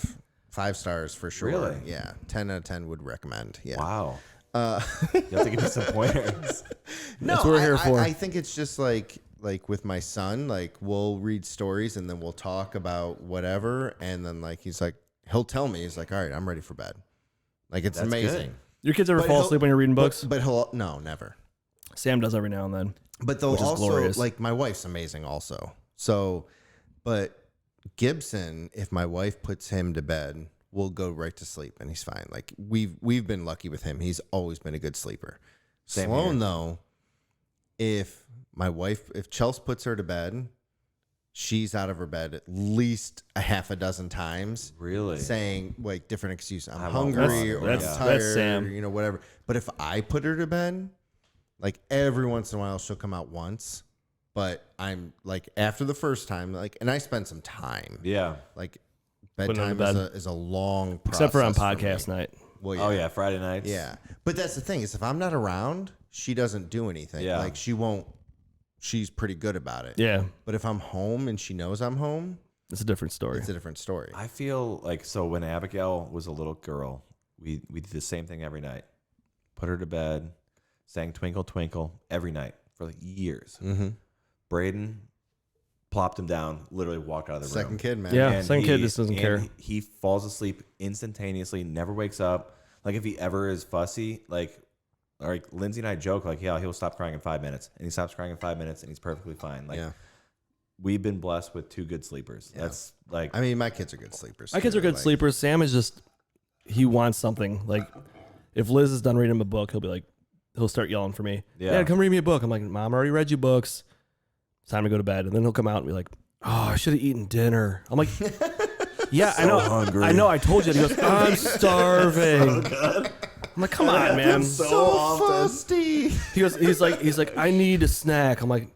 5 stars for sure. Really? Yeah. 10 out of 10 would recommend. Yeah. Wow. You have to give me some pointers. No, That's what we're here for. I think it's just like with my son, like we'll read stories and then we'll talk about whatever, and then like he'll tell me, he's like, all right, I'm ready for bed. Like, it's That's amazing. good. Your kids ever But fall he'll- asleep when you're reading books? But he'll never. Sam does every now and then. But they'll Which is also glorious. like, my wife's amazing also. So, but Gibson, if my wife puts him to bed, will go right to sleep and he's fine. Like we've been lucky with him. He's always been a good sleeper. Same Sloan here. though, if Chelsea puts her to bed, she's out of her bed at least a half a dozen times. Really? Saying like different excuses. I'm I love hungry that. or That's- I'm tired, that's Sam. or, you know, whatever. But if I put her to bed, like every once in a while she'll come out once. But I'm like, after the first time, like, and I spend some time. Yeah. Like, Putting her to bedtime bed. is a long process. Except for on me. podcast night. Well, Oh yeah, Friday nights. yeah. But that's the thing is, if I'm not around, she doesn't do anything. Yeah. Like, she won't. She's pretty good about it. Yeah, But if I'm home and she knows I'm home, it's a different story. it's a different story. I feel like, so when Abigail was a little girl, we did the same thing every night. Put her to bed, sang Twinkle Twinkle every night for like years. Mm-hmm. Braden plopped him down, literally walked out of the Second room. kid, man. Yeah. Second kid just doesn't care. He falls asleep instantaneously, never wakes up. Like if he ever is fussy, like like Lindsay and I joke like, yeah, he'll stop crying in 5 minutes, and he stops crying in 5 minutes, and he's perfectly fine. Like, we've been blessed with 2 good sleepers. Yeah. That's like, I mean, my kids are good sleepers. My kids are good sleepers. Sam is just, he wants something. Like, if Liz is done reading him a book, he'll start yelling for me. Yeah, come read me a book. I'm like, Mom, I already read you books. It's time to go to bed. And then he'll come out and be like, oh, I should have eaten dinner. I'm like, yeah, I know. Hungry. I know. I told you. And he goes, I'm starving. I'm like, come on, man. So fusty. He's like, I need a snack. I'm like,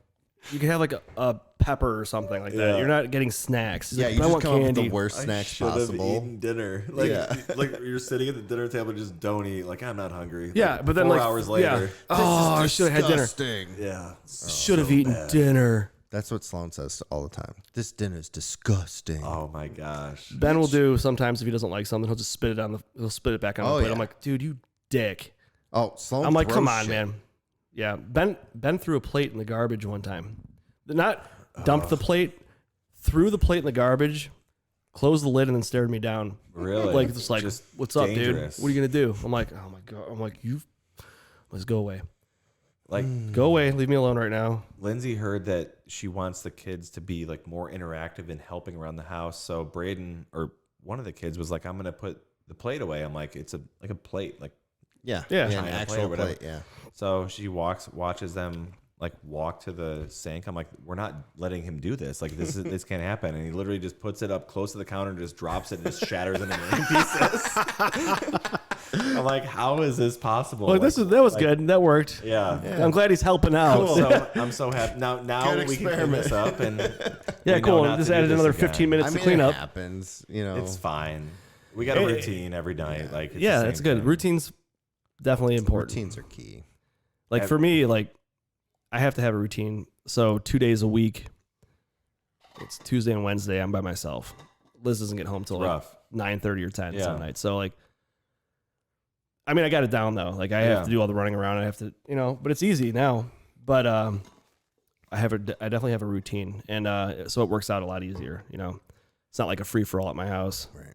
you can have like a pepper or something like that. You're not getting snacks. He's Yeah, like, you I just want come up with candy. the worst snacks possible. Eaten dinner. Like, like you're sitting at the dinner table, just don't eat. Like, I'm not hungry. Yeah, like, but then 4 like hours later. Oh, I should have had dinner. Disgusting. Yeah. Should have eaten dinner. That's what Sloan says all the time. This dinner's disgusting. Oh my gosh. Ben will do sometimes if he doesn't like something, he'll just spit it back on the plate. yeah. I'm like, dude, you dick. Oh, Sloan. I'm like, come throws on, shit. man. Yeah, Ben threw a plate in the garbage one time. Not dumped the plate, threw the plate in the garbage, closed the lid, and then stared me down. Really? Like, Just what's up, dangerous. dude? What are you gonna do? I'm like, oh my god. I'm like, let's go away. Like, Go away. Leave me alone right now. Lindsay heard that she wants the kids to be like more interactive in helping around the house. So Braden, or one of the kids, was like, I'm gonna put the plate away. I'm like, it's like a plate, like Yeah, Yeah. an China plate or actual whatever. plate. Yeah. So she watches them like walk to the sink. I'm like, we're not letting him do this. Like, this can't happen. And he literally just puts it up close to the counter and just drops it and just shatters it in a million pieces. I'm like, how is this possible? Well, that was good. That worked. Yeah. I'm glad he's helping out. So I'm so happy. Now Good we can clean this up. And Yeah, we know cool. not Just to do added this another again. 15 minutes I to mean, clean it up. happens. You know, It's fine. We got a routine every night. Like, it's Yeah, the that's same good. thing. Routine's definitely important. routines are key. Like for me, like I have to have a routine. So 2 days a week, it's Tuesday and Wednesday, I'm by myself. Liz doesn't get home till like Rough. 9:30 or 10 Yeah. some nights. So like, I mean, I got it down though. Like I have to do all the running around. I have to, but it's easy now. But I definitely have a routine, and so it works out a lot easier. It's not like a free for all at my house, Right.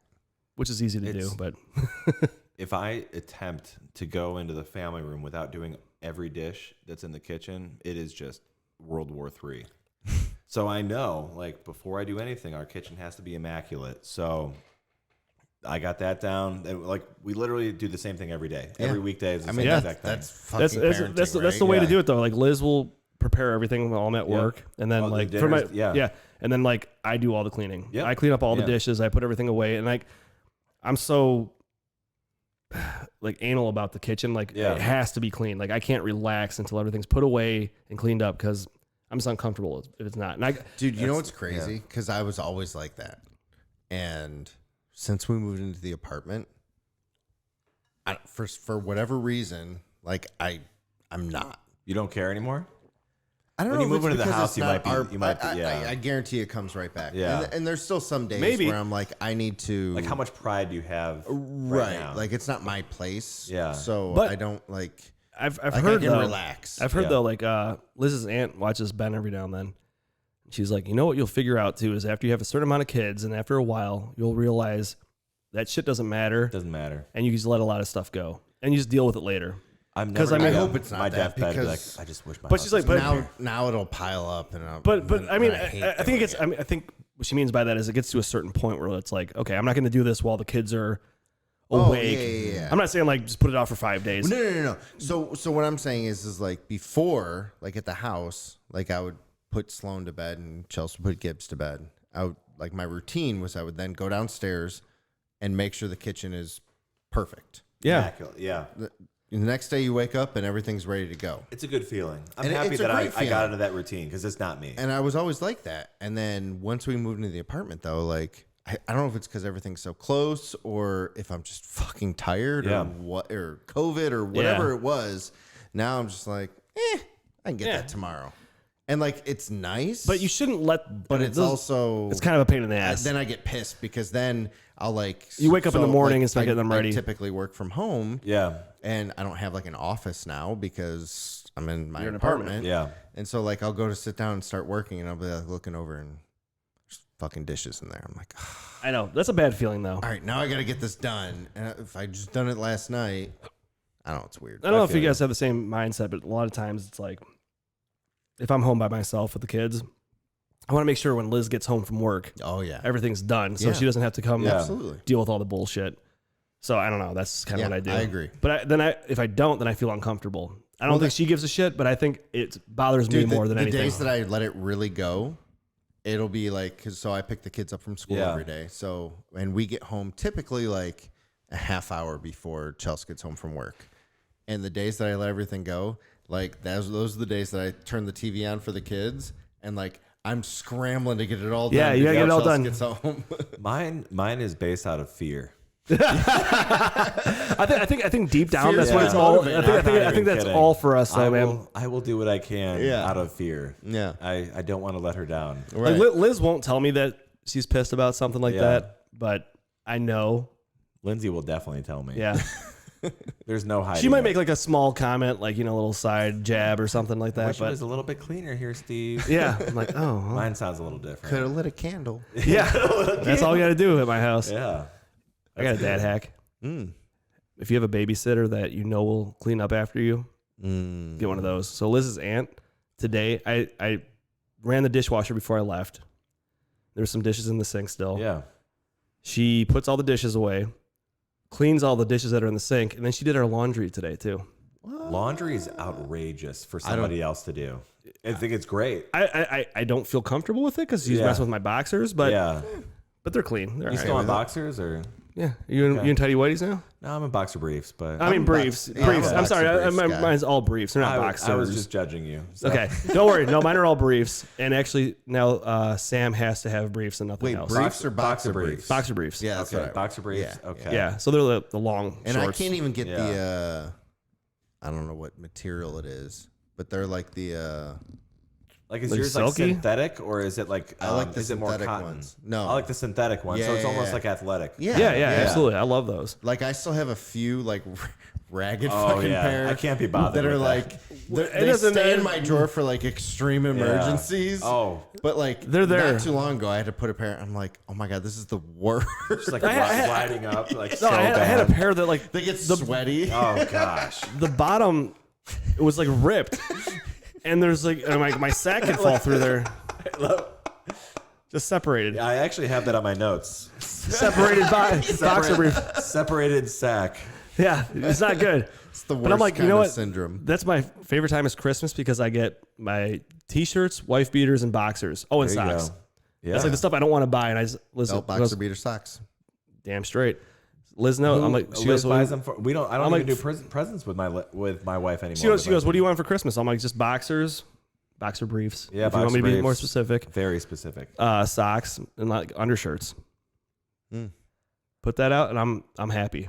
which is easy to do. But If I attempt to go into the family room without doing every dish that's in the kitchen, it is just World War III. So I know, like, before I do anything, our kitchen has to be immaculate. So I got that down. And, like, we literally do the same thing every day. Yeah. Every weekday is the same Yeah, exact thing. that's fucking parenting, that's right? the way to Yeah. do it though. Like Liz will prepare everything while I'm at work, and then Oh, the like for my dinners, and then like I do all the cleaning. Yep. I clean up all the Yeah. dishes. I put everything away, and like I'm so like anal about the kitchen. Like Yeah. it has to be clean. Like I can't relax until everything's put away and cleaned up because I'm just uncomfortable if it's not. And Dude, you know what's crazy? Because I was always like that. And since we moved into the apartment, for whatever reason, like I'm not. You don't care anymore? I don't When know you if move it's into the because house, it's you not might be- you might be- I guarantee it comes right back. Yeah. And there's still some days Maybe. where I'm like, I need to. Like, how much pride do you have Right. now? Like, it's not my place. Yeah. So But- I don't like. I've Like, heard I can though. relax. I've heard Yeah. though, like Liz's aunt watches Ben every now and then. She's like, what you'll figure out too is after you have a certain amount of kids, and after a while, you'll realize that shit doesn't matter, Doesn't matter. and you just let a lot of stuff go, and you just deal with it later. I'm 'Cause, never I mean- gonna I go hope it's not my that, deathbed be like, because- I just wish my But house she's like, was but- Now it'll pile up, and But I mean, hate I think it doing gets. I think what she means by that is it gets to a certain point where it's like, okay, I'm not going to do this while the kids are awake. yeah. I'm not saying like just put it off for 5 days. No. So what I'm saying is like before, like at the house, like I would put Sloan to bed and Chelsea would put Gibbs to bed. I would like my routine was I would then go downstairs and make sure the kitchen is perfect. Yeah, immaculate. Yeah. The next day you wake up and everything's ready to go. It's a good feeling. I'm And happy it's a that I great got feeling. into that routine because it's not me. And I was always like that. And then once we moved into the apartment though, like I don't know if it's because everything's so close or if I'm just fucking tired Yeah. or what or COVID or whatever Yeah. it was. Now I'm just like, I can get that tomorrow. And like it's nice. but you shouldn't let. But it's also it's kind of a pain in the ass. then I get pissed because then I'll like You wake up in the morning and start I- getting them I ready. typically work from home Yeah. and I don't have like an office now because I'm in my You're in an apartment. Yeah. And so like I'll go to sit down and start working and I'll be like looking over and there's fucking dishes in there. I'm like, I know that's a bad feeling though. all right, now I got to get this done. And if I just done it last night, I don't know. It's weird. I don't know if you guys have the same mindset, but a lot of times it's like, if I'm home by myself with the kids, I want to make sure when Liz gets home from work, Oh yeah. everything's done, so Yeah. she doesn't have to come Absolutely. deal with all the bullshit. So I don't know. That's kind of what I do. I agree. But if I don't, then I feel uncomfortable. I don't think she gives a shit, but I think it bothers me more than anything. The days that I let it really go, it'll be like, so I pick the kids up from school every day. So, and we get home typically like a half hour before Chelsea gets home from work. And the days that I let everything go, like those are the days that I turn the TV on for the kids, and like I'm scrambling to get it all done. Yeah, you gotta get it all done. Gets home. Mine is based out of fear. I think deep down that's what it's Yeah. all. Motivating. I think that's kidding. all for us, though, man. I will do what I can out of fear. Yeah. I don't want to let her down. Right. Like, Liz won't tell me that she's pissed about something like Yeah. that, but I know. Lindsay will definitely tell me. Yeah, There's no hiding. she might it. make like a small comment, like a little side jab or something like I that. wish it But was a little bit cleaner here, Steve. yeah, I'm like, oh, well, Mine sounds a little different. Could have lit a candle. yeah. That's all we got to do at my house. Yeah. I got a dad hack. Mm. If you have a babysitter that you know will clean up after you, Mm. get one of those. So Liz's aunt today, I ran the dishwasher before I left. There's some dishes in the sink still. Yeah. She puts all the dishes away, cleans all the dishes that are in the sink, and then she did our laundry today too. Laundry is outrageous for somebody else to do. I think it's great. I don't feel comfortable with it because she's messing with my boxers, but Yeah. but they're clean. They're You all still right. on boxers or? Yeah. You in tidy whities now? No, I'm in boxer briefs, but I mean briefs. yeah, Briefs. I'm a I'm sorry. boxer briefs guy. Mine's all briefs. They're not boxers. I was just judging you. So. Okay, don't worry. No, mine are all briefs. And actually, now Sam has to have briefs and nothing Wait, else. briefs or boxer briefs? Boxer briefs. Yeah, that's Okay. what Boxer briefs. Yeah. Okay. Yeah, so they're the long And shorts. I can't even get Yeah. the I don't know what material it is, but they're like the Like, is Like yours like silky? synthetic or is it like? I like the is it more synthetic cotton? ones. No. I like the synthetic ones. So Yeah, it's yeah, almost yeah. like athletic. Yeah, absolutely. I love those. Like I still have a few like ragged Oh, fucking yeah. pair I can't be bothered that are with like that. they stay in my drawer for like extreme emergencies. Oh. But like They're there. Not too long ago, I had to put a pair. I'm like, oh my god, this is the worst. Just like I- gliding up, like No, so I had a bad. pair that like they get sweaty. Oh gosh. the bottom it was like ripped, and there's like and my sack could fall through there. Just separated. I actually have that on my notes. Separated boxer brief. Separated sack. Yeah, it's not good. It's the worst But I'm like, kind you know of what? syndrome. That's my favorite time is Christmas because I get my t-shirts, wife beaters, and boxers. Oh, and There you socks. go. Yeah. That's like the stuff I don't want to buy, and I just listen. Belt boxer beater socks. Damn straight. Liz, no, I'm like, she Liz goes, buys them for, I don't I'm even like- do presents with my wife anymore. she goes, what do you want for Christmas? I'm like, just boxers, boxer briefs. Yeah, if you want me to boxer be more briefs. specific, Very specific. socks and like undershirts. Mm. Put that out, and I'm happy.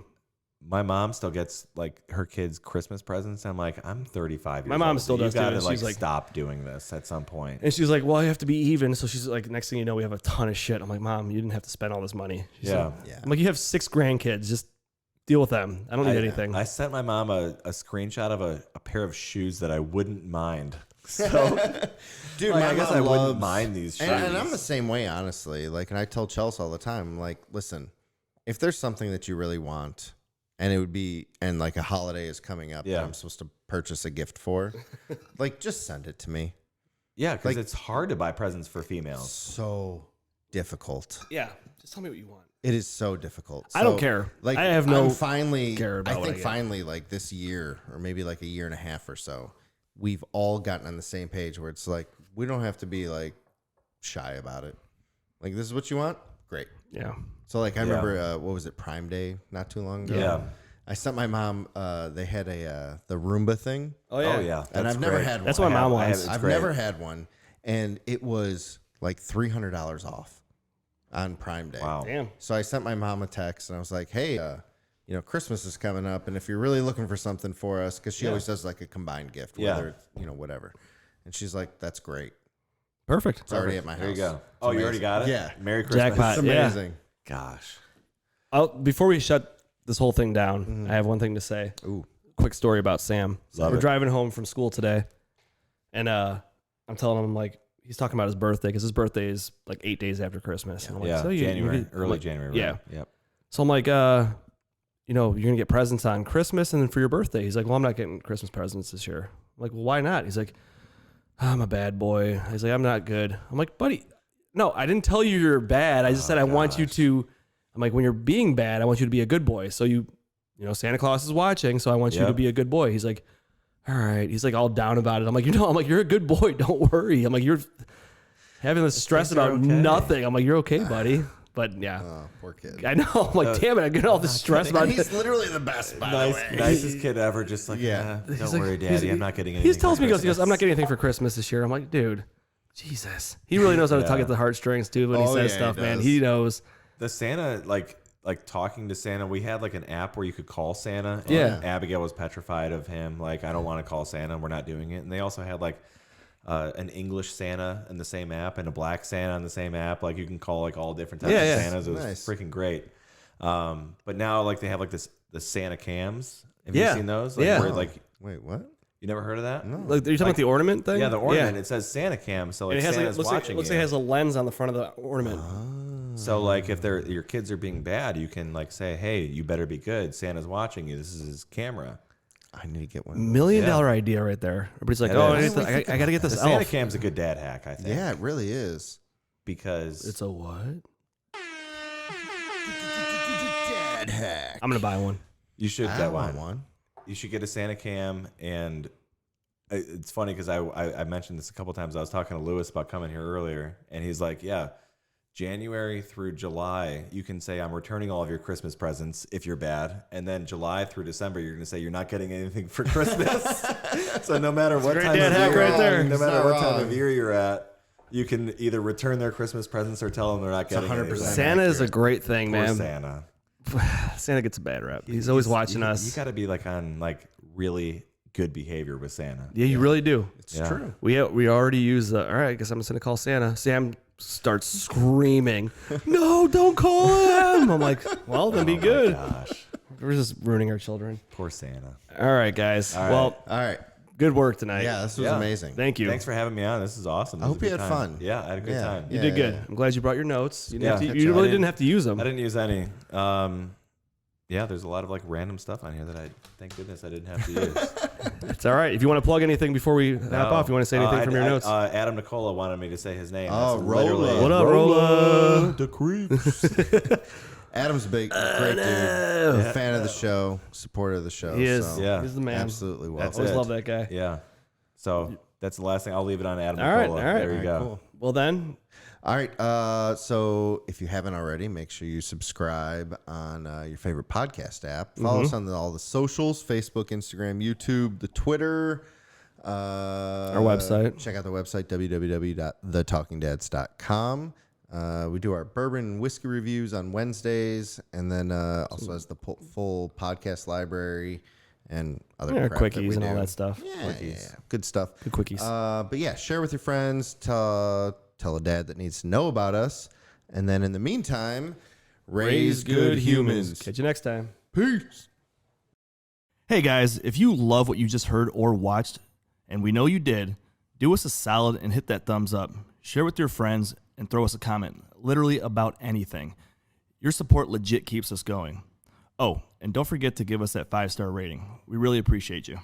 My mom still gets like her kids' Christmas presents. I'm like, I'm 35 years My mom old. still does, You too, gotta and like she's like- stop doing this at some point. And she's like, well, you have to be even. So she's like, next thing you know, we have a ton of shit. I'm like, Mom, you didn't have to spend all this money. She's Yeah. like- Yeah. I'm like, you have 6 grandkids. Just deal with them. I don't need anything. I sent my mom a screenshot of a pair of shoes that I wouldn't mind. So Dude, like, my I guess mom I wouldn't loves- mind these shoes. And I'm the same way, honestly. Like, and I tell Chelsea all the time, I'm like, listen, if there's something that you really want, and it would be, and like a holiday is coming up Yeah. that I'm supposed to purchase a gift for, like, just send it to me. Yeah, because Like- it's hard to buy presents for females. So difficult. Yeah. Just tell me what you want. It is so difficult. I don't care. Like, I have no I'm finally, care about I what I think get. finally, like this year, or maybe like a year and a half or so, we've all gotten on the same page where it's like, we don't have to be like shy about it. Like, this is what you want? Great. Yeah. So like I remember what was it, Prime Day not too long ago? Yeah. I sent my mom they had a the Roomba thing. Oh, yeah. Oh yeah, And that's I've never great. had one. That's what my mom I have- wants. it's I've great. never had one, and it was like $300 off on Prime Day. Wow. Damn. So I sent my mom a text and I was like, "Hey, you know, Christmas is coming up, and if you're really looking for something for us, because she always does like a combined gift, Yeah. whether it's, you know, whatever." And she's like, "That's great. Perfect. It's already at my house." There you go. It's Oh, you already amazing. got it? Yeah. Merry Christmas. Jackpot. It's Yeah. amazing. Gosh. Before we shut this whole thing down, I have one thing to say. Ooh. Quick story about Sam. Love We're it. driving home from school today, and I'm telling him, like, he's talking about his birthday because his birthday is like 8 days after Christmas. And I'm like, Yeah, so January, I'm early like, January. yeah. Right? Yep. So I'm like, you know, you're going to get presents on Christmas and then for your birthday. He's like, well, I'm not getting Christmas presents this year. I'm like, well, why not? He's like, I'm a bad boy. He's like, I'm not good. I'm like, buddy, no, I didn't tell you you're bad. I just said I want you to, I'm like, when you're being bad, I want you to be a good boy. So you know, Santa Claus is watching, so I want you to be a good boy. He's like, all right. He's like all down about it. I'm like, you're a good boy. Don't worry. I'm like, you're having this stress about nothing. I'm like, you're okay, buddy. But yeah. Oh, poor kid. I know. I'm like, damn it. I get all this stress about it. He's literally the best, by the way. Nicest kid ever. Just like, don't worry, Daddy. I'm not getting anything. He tells me, he goes, I'm not getting anything for Christmas this year. I'm like, dude, Jesus. He really knows how to tug at the heartstrings, too, when he says stuff, man. He knows. The Santa, like talking to Santa, we had like an app where you could call Santa. And Abigail was petrified of him. Like, I don't want to call Santa. We're not doing it. And they also had like an English Santa in the same app and a black Santa on the same app. Like, you can call like all different types of Santas. It was freaking great. But now like they have like the Santa cams. Have you seen those? Like, where, like, wait, what? You never heard of that? No. Like, are you talking about the ornament thing? Yeah, the ornament. It says Santa cam, so like it has Santa's watching looks like it has a lens on the front of the ornament. So like if your kids are being bad, you can like say, hey, you better be good. Santa's watching you. This is his camera. I need to get one. $1 million idea right there. Everybody's like, I got to get this The elf. Santa cam's a good dad hack, I think. Yeah, it really is. Because It's a what? Dad hack. I'm going to buy one. you should I get want one. one. You should get a Santa cam. And it's funny because I mentioned this a couple times. I was talking to Lewis about coming here earlier, and he's like, yeah, January through July, you can say I'm returning all of your Christmas presents if you're bad. And then July through December, you're going to say you're not getting anything for Christmas. So no matter what time of year, right there. no matter what time of year you're at, you can either return their Christmas presents or tell them they're not getting 100%. Santa is a great thing, Poor man. Santa. Santa gets a bad rep. He's always watching us. You got to be like on like really good behavior with Santa. Yeah, you really do. It's true. We already use all right, I guess I'm just going to call Santa. Sam starts screaming, no, don't call him. I'm like, well, then be good. Gosh, We're just ruining our children. poor Santa. All right, guys. Well, All right. good work tonight. Yeah, this was amazing. Thank you. Thanks for having me on. This is awesome. I hope you had fun. Yeah, I had a good time. You did good. I'm glad you brought your notes. You, didn't have to, Yeah. you really didn't have to use them. I didn't use any. Yeah, there's a lot of like random stuff on here that thank goodness I didn't have to use. It's all right. If you want to plug anything before we wrap off, you want to say anything from your notes? Adam Nicola wanted me to say his name. Oh, That's Rolla. literally- What up, Rolla? The creeps. Adam's great dude. A fan of the show, supporter of the show. He is. So Yeah. He's the man. absolutely well. That's Always it. love that guy. Yeah. So that's the last thing. I'll leave it on Adam All right, Nicola. all right. There you go. Cool. Well, then, All right. So if you haven't already, make sure you subscribe on your favorite podcast app. Follow us on all the socials: Facebook, Instagram, YouTube, the Twitter. Our website. Check out the website, www.thetalkingdads.com. We do our bourbon and whiskey reviews on Wednesdays, and then also has the full podcast library and other crap that quickies we and all do. that stuff. Yeah, good stuff. Good quickies. But yeah, share with your friends. Tell a dad that needs to know about us. And then in the meantime, raise good humans. Catch you next time. Peace. Hey guys, if you love what you just heard or watched, and we know you did, do us a solid and hit that thumbs up. Share with your friends and throw us a comment, literally about anything. Your support legit keeps us going. Oh, and don't forget to give us that 5-star rating. We really appreciate you.